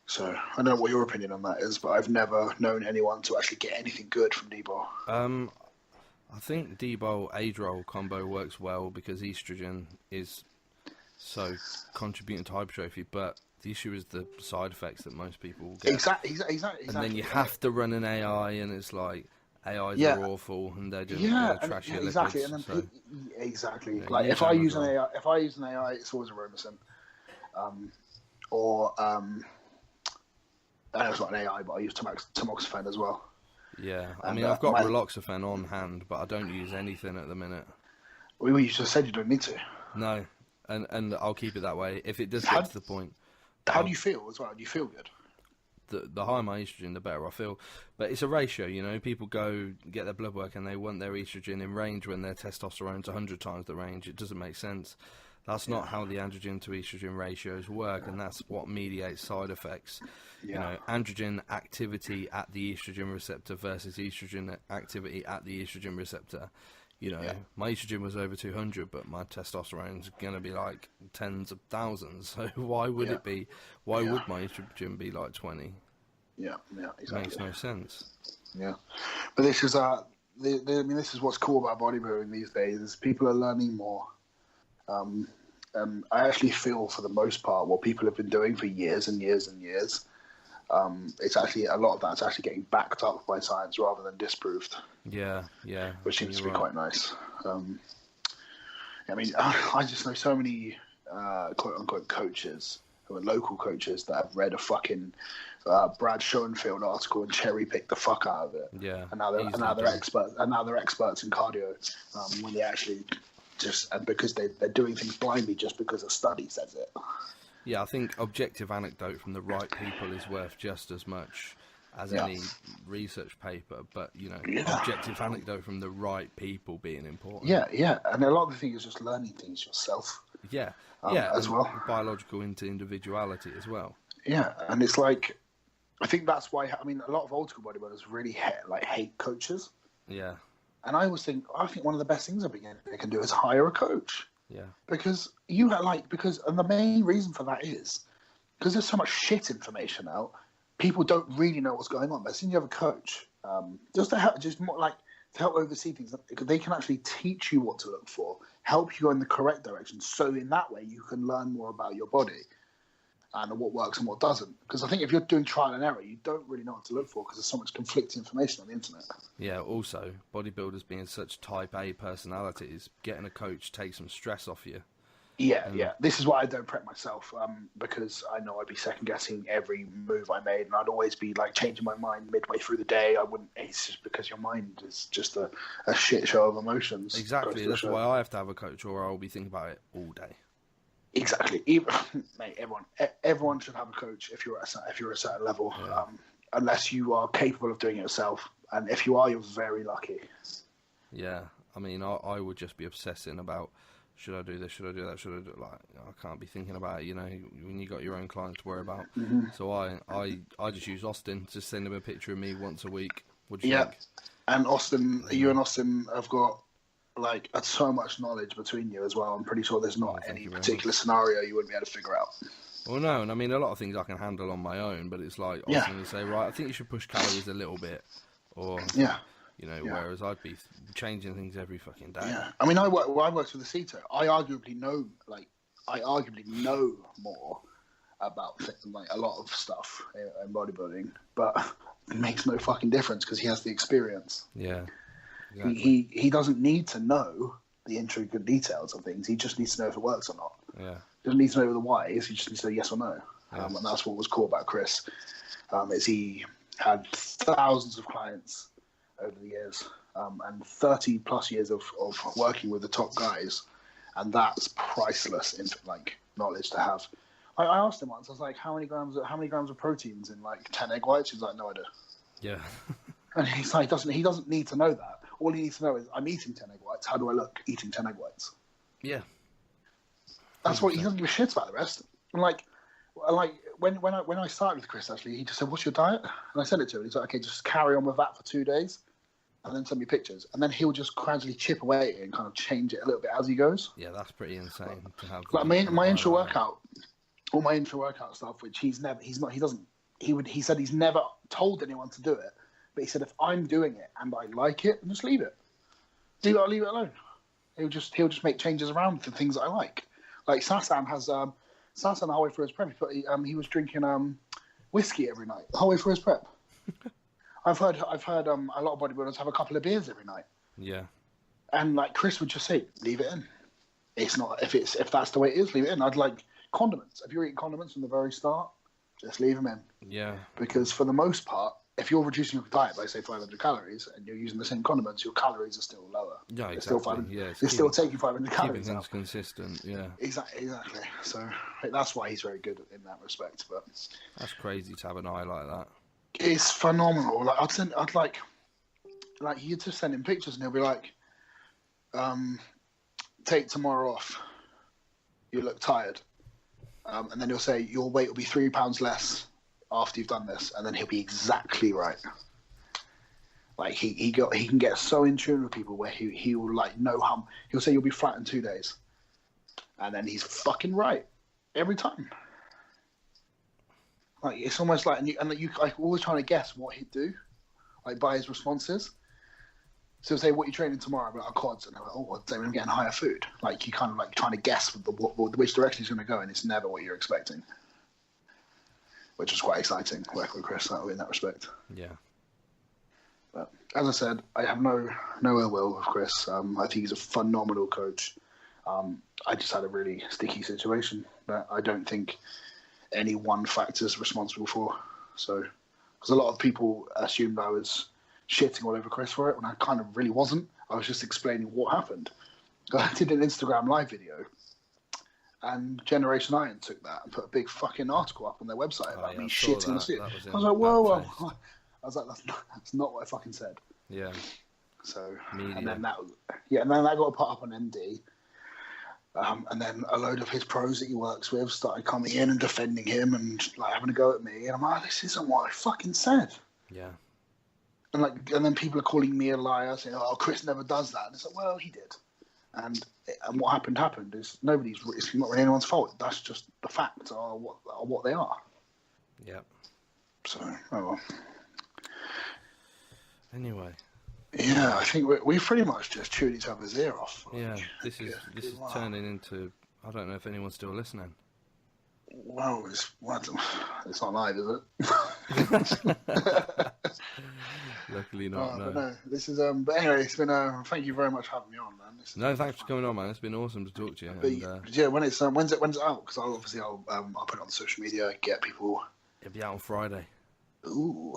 So I don't know what your opinion on that is, but I've never known anyone to actually get anything good from D-Bowl. I think D-Bowl age roll combo works well because estrogen is so contributing to hypertrophy, but the issue is the side effects that most people get. Exactly. And then you have to run an AI, and it's like AIs Yeah. are awful, and they're just trash your exactly. lipids. And so, then exactly. yeah, Like use if I use an Amazon. AI, it's always Aromacin, or I know it's not an AI, but I use tamoxifen as well. Yeah, I And, mean, I've got my- Raloxifene on hand, but I don't use anything at the minute. Well, you just said you don't need to. No, and I'll keep it that way. If it does How- get to the point, How do you feel as well? Do you feel good? the higher my estrogen, the better I feel. But it's a ratio, you know. People go get their blood work and they want their estrogen in range when their testosterone's 100 times the range. It doesn't make sense. That's not how the androgen to estrogen ratios work, and that's what mediates side effects. You know, androgen activity at the estrogen receptor versus estrogen activity at the estrogen receptor. You know, my estrogen was over 200, but my testosterone's going to be like tens of thousands. So why would it be? Why would my estrogen be like 20? Yeah, exactly. Makes no sense. Yeah, but this is I mean, this is what's cool about bodybuilding these days is people are learning more. I actually feel for the most part what people have been doing for years and years and years. It's actually a lot of that's actually getting backed up by science rather than disproved. Yeah. Which seems to be right. quite nice. I mean, I just know so many quote unquote coaches who are local coaches that have read a fucking Brad Schoenfield article and cherry picked the fuck out of it. Yeah. And now they're experts. And now they're experts in cardio when they actually and because they're doing things blindly just because a study says it. Yeah, I think objective anecdote from the right people is worth just as much as any research paper, but you know, objective anecdote from the right people being important. Yeah, and a lot of the thing is just learning things yourself. Yeah, as well. Biological into individuality as well. Yeah, and it's like, I think that's why. I mean, a lot of old school bodybuilders really hate coaches. Yeah, and I think one of the best things they can do is hire a coach. Yeah, because and the main reason for that is because there's so much shit information out. People don't really know what's going on. But as soon as you have a coach, just to help oversee things, they can actually teach you what to look for, help you go in the correct direction. So in that way, you can learn more about your body and what works and what doesn't. Because I think if you're doing trial and error, you don't really know what to look for because there's so much conflicting information on the internet. Yeah, also, bodybuilders being such type A personalities, getting a coach takes some stress off you. Yeah. This is why I don't prep myself, because I know I'd be second guessing every move I made, and I'd always be like changing my mind midway through the day. I wouldn't. It's just because your mind is just a shit show of emotions. Exactly. That's why I have to have a coach, or I'll be thinking about it all day. Exactly. Mate, everyone should have a coach if you're at a certain level, unless you are capable of doing it yourself. And if you are, you're very lucky. Yeah, I mean, I would just be obsessing about. Should I do this? Should I do that? Should I do I can't be thinking about it, you know, when you got your own clients to worry about. Mm-hmm. So I just use Austin, just send him a picture of me once a week. What do you think? And Austin, you and Austin have got so much knowledge between you as well. I'm pretty sure there's not any particular scenario you wouldn't be able to figure out. Well, no, and I mean, a lot of things I can handle on my own, but it's like Austin will say, right, I think you should push calories a little bit, or you know, whereas I'd be changing things every fucking day. Yeah, I mean, I worked with the CETO. I arguably know more about a lot of stuff in bodybuilding, but it makes no fucking difference because he has the experience. Yeah, exactly. He doesn't need to know the intricate details of things. He just needs to know if it works or not. Yeah, he doesn't need to know the whys. He just needs to know yes or no. And that's what was cool about Chris. Is he had thousands of clients over the years, and 30 plus years of working with the top guys, and that's priceless knowledge to have. I asked him once, I was like, how many grams of proteins in 10 egg whites? He's like, no idea. Yeah. And he's like, he doesn't need to know that. All he needs to know is, I'm eating 10 egg whites. How do I look eating 10 egg whites? Yeah. That's what he doesn't give a shit about the rest. And like when I started with Chris, actually, he just said, "What's your diet?" And I sent it to him. He's like, "Okay, just carry on with that for 2 days, and then send me pictures." And then he'll just gradually chip away at it and kind of change it a little bit as he goes. Yeah, that's pretty insane to have. Like my intro workout, all my intro workout stuff, which he said he's never told anyone to do it, but he said if I'm doing it and I like it, just leave it. Leave it alone. He'll just make changes around the things that I like. Like Sasan has Sasan halfway through his prep, he was drinking whiskey every night, halfway through his prep. I've heard a lot of bodybuilders have a couple of beers every night. Yeah. And like Chris would just say, leave it in. It's not if that's the way it is, leave it in. I'd like condiments. If you're eating condiments from the very start, just leave them in. Yeah. Because for the most part, if you're reducing your diet by say 500 calories and you're using the same condiments, your calories are still lower. Yeah, exactly. It's still taking 500 calories. Keeping things consistent. Yeah. Exactly. So that's why he's very good in that respect. But that's crazy to have an eye like that. It's phenomenal. Like I'd like you just send him pictures and he'll be like, take tomorrow off. You look tired. And then he'll say your weight will be 3 pounds less after you've done this, and then he'll be exactly right. Like he can get so in tune with people where he will like know how he'll say you'll be flat in 2 days, and then he's fucking right every time. Like it's almost like you like always trying to guess what he'd do, like by his responses. So say, what are you training tomorrow? I'll be like, quads. And they're like, oh, I'm getting higher food. Like you kind of like trying to guess which direction he's going to go, and it's never what you're expecting. Which is quite exciting, working with Chris in that respect. Yeah. But as I said, I have no ill will with Chris. I think he's a phenomenal coach. I just had a really sticky situation that I don't think any one factor is responsible for. So, because a lot of people assumed I was shitting all over Chris for it, when I kind of really wasn't. I was just explaining what happened. I did an Instagram live video, and Generation Iron took that and put a big fucking article up on their website about me shitting on the shit. I was like, whoa. I was like, that's not what I fucking said. Yeah. So, Media. and then that got put up on MD. And then a load of his pros that he works with started coming in and defending him and like having a go at me. And I'm like, this isn't what I fucking said. Yeah. And then people are calling me a liar, saying, "Oh, Chris never does that." And it's like, well, he did. And what happened is it's not really anyone's fault. That's just the facts are what they are. Yeah. So, oh well. Anyway. Yeah, I think we pretty much just chewed each other's ear off. Yeah, this is turning into. I don't know if anyone's still listening. Well, it's not live, is it? Luckily not. No. But no, this is. But anyway, it's been. Thank you very much for having me on, man. No, thanks for coming on, man. It's been awesome to talk to you. But, yeah, when's it out? Because I'll put it on social media, get people. It'll be out on Friday. Ooh.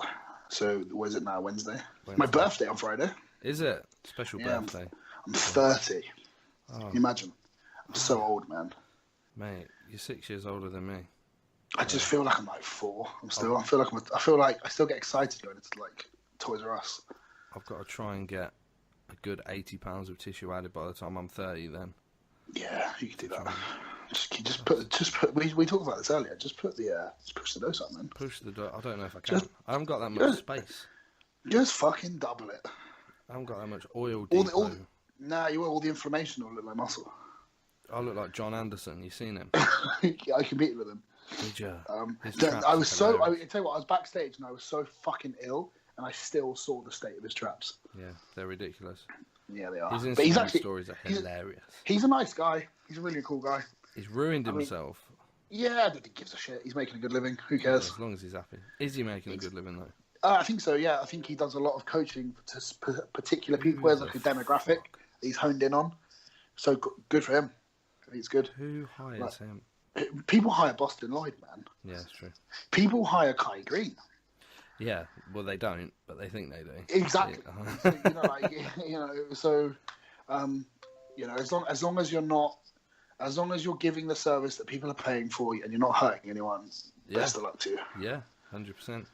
So what is it now? Wednesday? My birthday on Friday. Is it? Special birthday. I'm 30. Oh. Can you imagine? I'm so old, man. Mate, you're 6 years older than me. I just feel like I'm like 4. I feel like I still get excited going into like Toys R Us. I've got to try and get a good 80 pounds of tissue added by the time I'm 30. Then. Yeah, you can do that. Just put. We talked about this earlier. Just push the dose up, man. Push the dose. I don't know if I can. I haven't got that much space. Just fucking double it. I haven't got that much oil. Nah, all the inflammation will look like muscle. I look like John Anderson. You seen him? Yeah, I competed with him. Did you? I tell you what, I was backstage and I was so fucking ill, and I still saw the state of his traps. Yeah, they're ridiculous. Yeah, they are. His Instagram stories are hilarious. He's a nice guy. He's a really cool guy. He's ruined himself. Yeah, I don't think he gives a shit. He's making a good living. Who cares? As long as he's happy. Is he making a good living, though? I think so, yeah. I think he does a lot of coaching to particular people. There's like a demographic he's honed in on. So good for him. He's good. Who hires him? People hire Boston Lloyd, man. Yeah, that's true. People hire Kai Green. Yeah, well, they don't, but they think they do. Exactly. So, as long as you're not, as long as you're giving the service that people are paying for and you're not hurting anyone, best of luck to you. Yeah, 100%.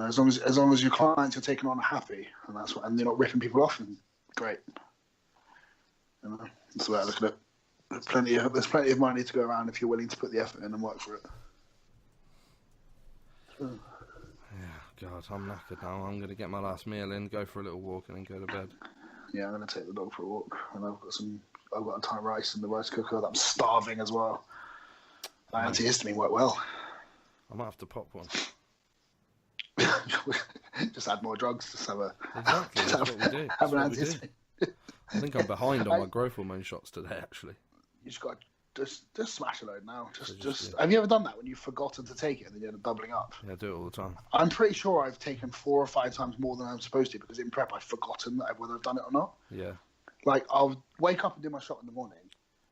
As long as your clients you're taking on are happy, and you're not ripping people off, and great. That's the way I look at it. There's plenty of money to go around if you're willing to put the effort in and work for it. Yeah, God, I'm knackered now. I'm going to get my last meal in, go for a little walk, and then go to bed. Yeah, I'm going to take the dog for a walk, and I've got a ton of rice in the rice cooker. I'm starving as well. My antihistamine worked well. I might have to pop one. Just add more drugs. Just have a Exactly, that's what we do. Have That's an what we do. antihistamine. I think I'm behind on my growth hormone shots today, actually. You just got to just smash a load now. Just Have you ever done that when you've forgotten to take it and then you end up doubling up? Yeah, I do it all the time. I'm pretty sure I've taken 4 or 5 times more than I'm supposed to because in prep I've forgotten whether I've done it or not. Yeah. Like I'll wake up and do my shot in the morning,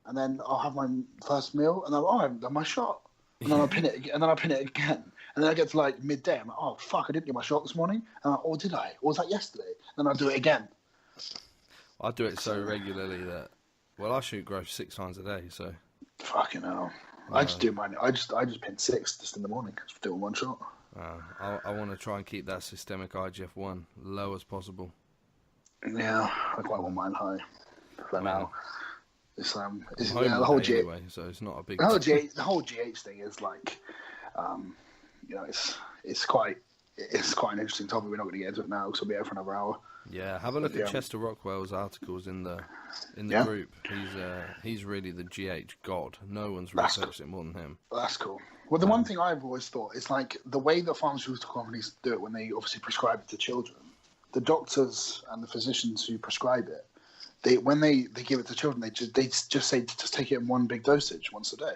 and then I'll have my first meal, and I haven't done my shot, and then I'll pin it again, and then I'll pin it again, and then I get to like midday, I'm like, oh fuck, I didn't get my shot this morning, and I'm like, or did I? Or was that yesterday? And then I'll do it again. I do it so regularly that, well, I shoot growth 6 times a day, so. Fucking hell. I just do mine. I just pin 6 just in the morning. Just do it in one shot. I want to try and keep that systemic IGF-1 low as possible. Yeah, I quite want mine high for now. It's the whole GH anyway, so it's not a big. The whole GH thing is like, it's quite an interesting topic. We're not going to get into it now because we'll be here for another hour. Yeah, have a look at Chester Rockwell's articles in the group. He's really the GH god. No one's researched it more than him. That's cool. Well, the one thing I've always thought is like the way that pharmaceutical companies do it when they obviously prescribe it to children. The doctors and the physicians who prescribe it, when they give it to children, they just say to just take it in one big dosage once a day.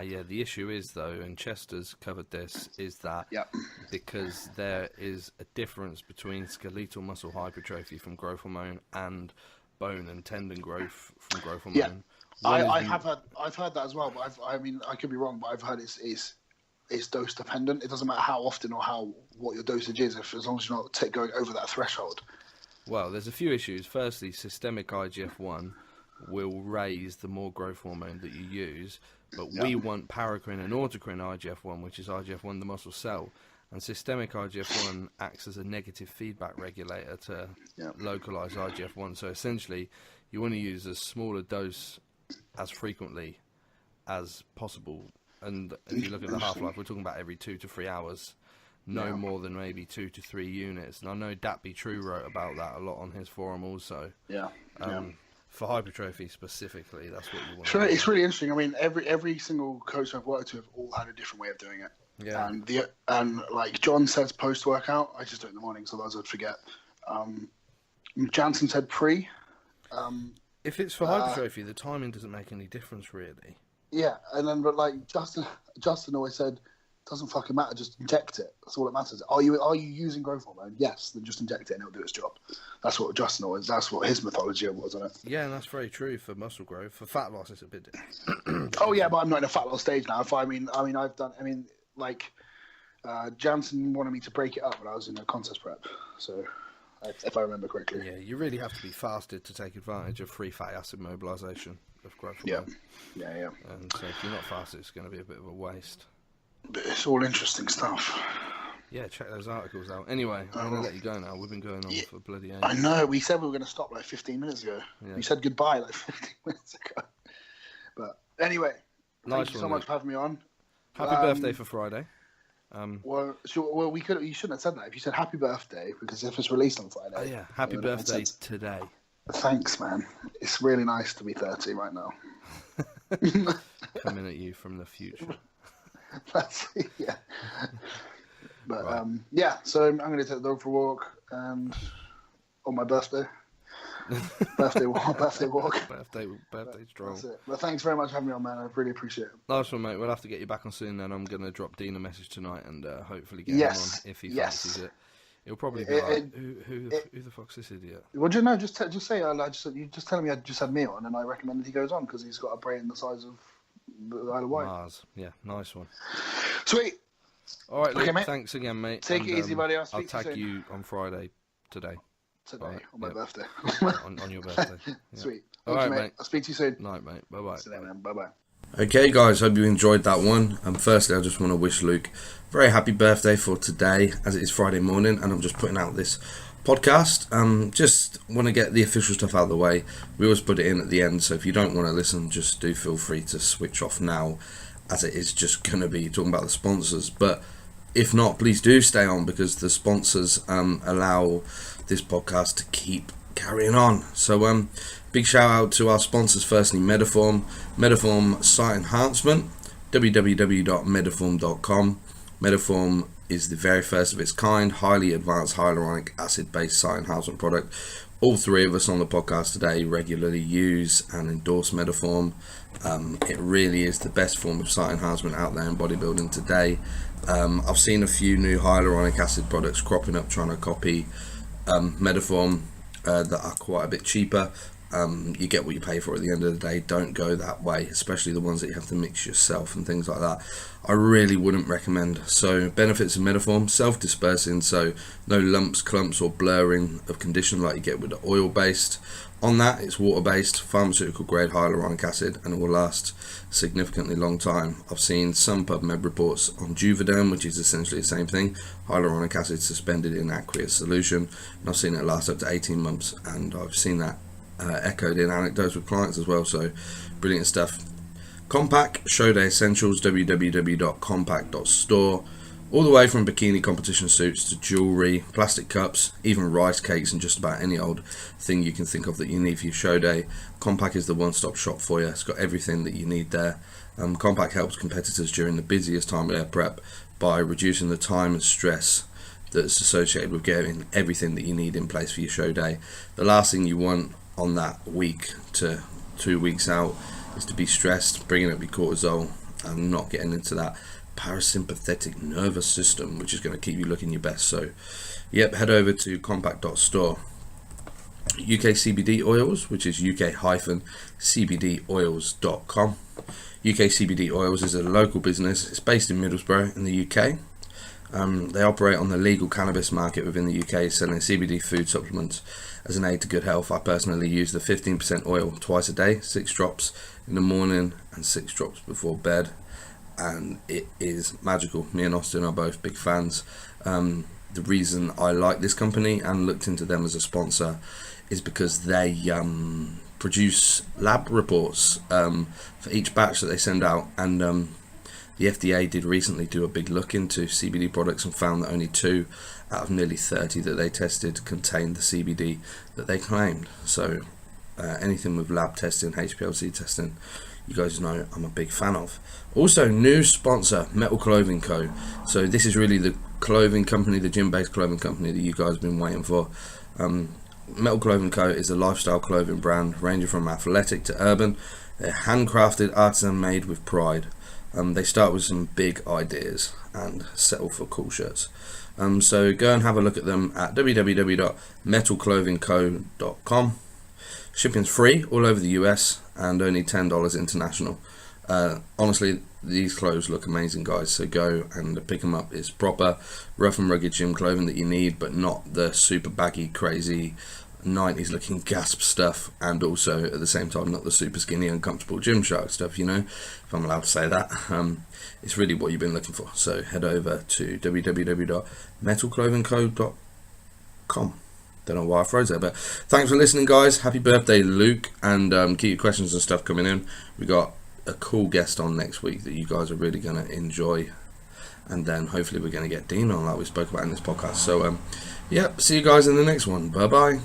Yeah, the issue is, though, and Chester's covered this, is that because there is a difference between skeletal muscle hypertrophy from growth hormone and bone and tendon growth from growth hormone. Yeah, I've heard that as well, but I could be wrong, but I've heard it's dose dependent. It doesn't matter how often or what your dosage is, as long as you're not going over that threshold. Well, there's a few issues. Firstly, systemic IGF-1 will raise the more growth hormone that you use, but we want paracrine and autocrine IGF-1, which is IGF-1 the muscle cell, and systemic IGF-1 acts as a negative feedback regulator to localize IGF-1. So essentially, you want to use as small a dose as frequently as possible. And if you look at the half-life, we're talking about every 2 to 3 hours, no more than maybe 2 to 3 units. And I know Datby True wrote about that a lot on his forum also. For hypertrophy specifically, that's what you want. Sure, it's really interesting. I mean, every single coach I've worked with all had a different way of doing it. Yeah. And like John says post-workout, I just do it in the mornings, otherwise I'd forget. Jansen said pre. If it's for hypertrophy, the timing doesn't make any difference, really. Yeah, and then but like Justin always said, doesn't fucking matter, just inject it. That's all that matters. Are you using growth hormone? Yes, then just inject it and it'll do its job. That's what that's what his mythology was on it. Yeah, and that's very true for muscle growth. For fat loss, it's a bit different. Oh yeah, but I'm not in a fat loss stage now. Jansen wanted me to break it up when I was in a contest prep. So, if I remember correctly. Yeah, you really have to be fasted to take advantage of free fatty acid mobilization of growth hormone. Yeah. And so if you're not fasted, it's going to be a bit of a waste. But it's all interesting stuff. Yeah, check those articles out. Anyway, I'm going to let you go now. We've been going on for bloody ages. I know. We said we were going to stop like 15 minutes ago. Yeah. We said goodbye like 15 minutes ago. But anyway, thank you so much for having me on. Happy birthday for Friday. You shouldn't have said that. If you said happy birthday, because if it's released on Friday. Oh yeah, happy birthday today. Thanks, man. It's really nice to be 30 right now. Coming at you from the future. That's yeah. But right. So I'm going to take the dog for a walk and on my birthday. birthday walk. Birthday stroll. That's it. But thanks very much for having me on, man. I really appreciate it. Nice one, mate. We'll have to get you back on soon. Then I'm going to drop Dean a message tonight and hopefully get him on if he fancies it. He'll probably be like, who the fuck's this idiot? Well, just say you just tell him I just had me on, and I recommended he goes on because he's got a brain the size of the Isle of Wight. Mars, yeah, nice one. Sweet. All right, Luke, thanks again, mate. Take it easy, buddy. I'll tag you on Friday today. On my birthday. on your birthday. Yeah. Sweet. All right, mate. I'll speak to you soon. Night, mate. Bye bye. See you later, man. Bye bye. Okay, guys, hope you enjoyed that one. Firstly, I just want to wish Luke a very happy birthday for today, as it is Friday morning, and I'm just putting out this podcast. Just want to get the official stuff out of the way. We always put it in at the end, so if you don't want to listen, just do feel free to switch off now, as it is just going to be talking about the sponsors. But if not, please do stay on, because the sponsors allow this podcast to keep carrying on. So big shout out to our sponsors. Firstly, Mediphorm site enhancement, www.mediphorm.com. Mediphorm is the very first of its kind, highly advanced hyaluronic acid based site enhancement product. All three of us on the podcast today regularly use and endorse Mediphorm. It really is the best form of site enhancement out there in bodybuilding today. I've seen a few new hyaluronic acid products cropping up trying to copy Mediphorm that are quite a bit cheaper. You get what you pay for at the end of the day. Don't go that way, especially the ones that you have to mix yourself and things like that. I really wouldn't recommend. So benefits of Mediphorm: self-dispersing, so no lumps, clumps or blurring of condition like you get with the oil-based. On that, it's water-based, pharmaceutical grade hyaluronic acid, and it will last a significantly long time. I've seen some PubMed reports on Juvederm, which is essentially the same thing, hyaluronic acid suspended in aqueous solution, and I've seen it last up to 18 months, and I've seen that echoed in anecdotes with clients as well. So brilliant stuff. KOMPAK show day essentials, www.kompak.store. All the way from bikini competition suits to jewellery, plastic cups, even rice cakes, and just about any old thing you can think of that you need for your show day. KOMPAK is the one-stop shop for you. It's got everything that you need there. KOMPAK helps competitors during the busiest time of their prep by reducing the time and stress that's associated with getting everything that you need in place for your show day. The last thing you want on that week to 2 weeks out is to be stressed, bringing up your cortisol and not getting into that parasympathetic nervous system, which is going to keep you looking your best. So yep, head over to kompak.store. UK CBD oils, which is uk-cbdoils.com. UK CBD oils is a local business. It's based in Middlesbrough in the UK. They operate on the legal cannabis market within the UK, selling CBD food supplements as an aid to good health. I personally use the 15% oil twice a day, 6 drops in the morning and 6 drops before bed, and it is magical. Me and Austin are both big fans. The reason I like this company and looked into them as a sponsor is because they produce lab reports for each batch that they send out, and the FDA did recently do a big look into CBD products and found that only 2 out of nearly 30 that they tested contained the CBD that they claimed. So anything with lab testing, HPLC testing, you guys know I'm a big fan of. Also, new sponsor, Metal Clothing Co. So this is really the clothing company, the gym-based clothing company that you guys have been waiting for. Metal Clothing Co. is a lifestyle clothing brand ranging from athletic to urban. They're handcrafted, artisan made with pride. They start with some big ideas and settle for cool shirts. So go and have a look at them at www.metalclothingco.com. Shipping's free all over the US and only $10 international. Honestly, these clothes look amazing, guys, so go and pick them up. It's proper rough and rugged gym clothing that you need, but not the super baggy, crazy 90s looking gasp stuff, and also at the same time not the super skinny uncomfortable Gymshark stuff, you know, if I'm allowed to say that. It's really what you've been looking for, so head over to www.metalclothingco.com. Don't know why I froze there, but thanks for listening, guys. Happy birthday, Luke, and keep your questions and stuff coming in. We got a cool guest on next week that you guys are really going to enjoy, and then hopefully we're going to get Dean on like we spoke about in this podcast. So yeah, see you guys in the next one. Bye bye.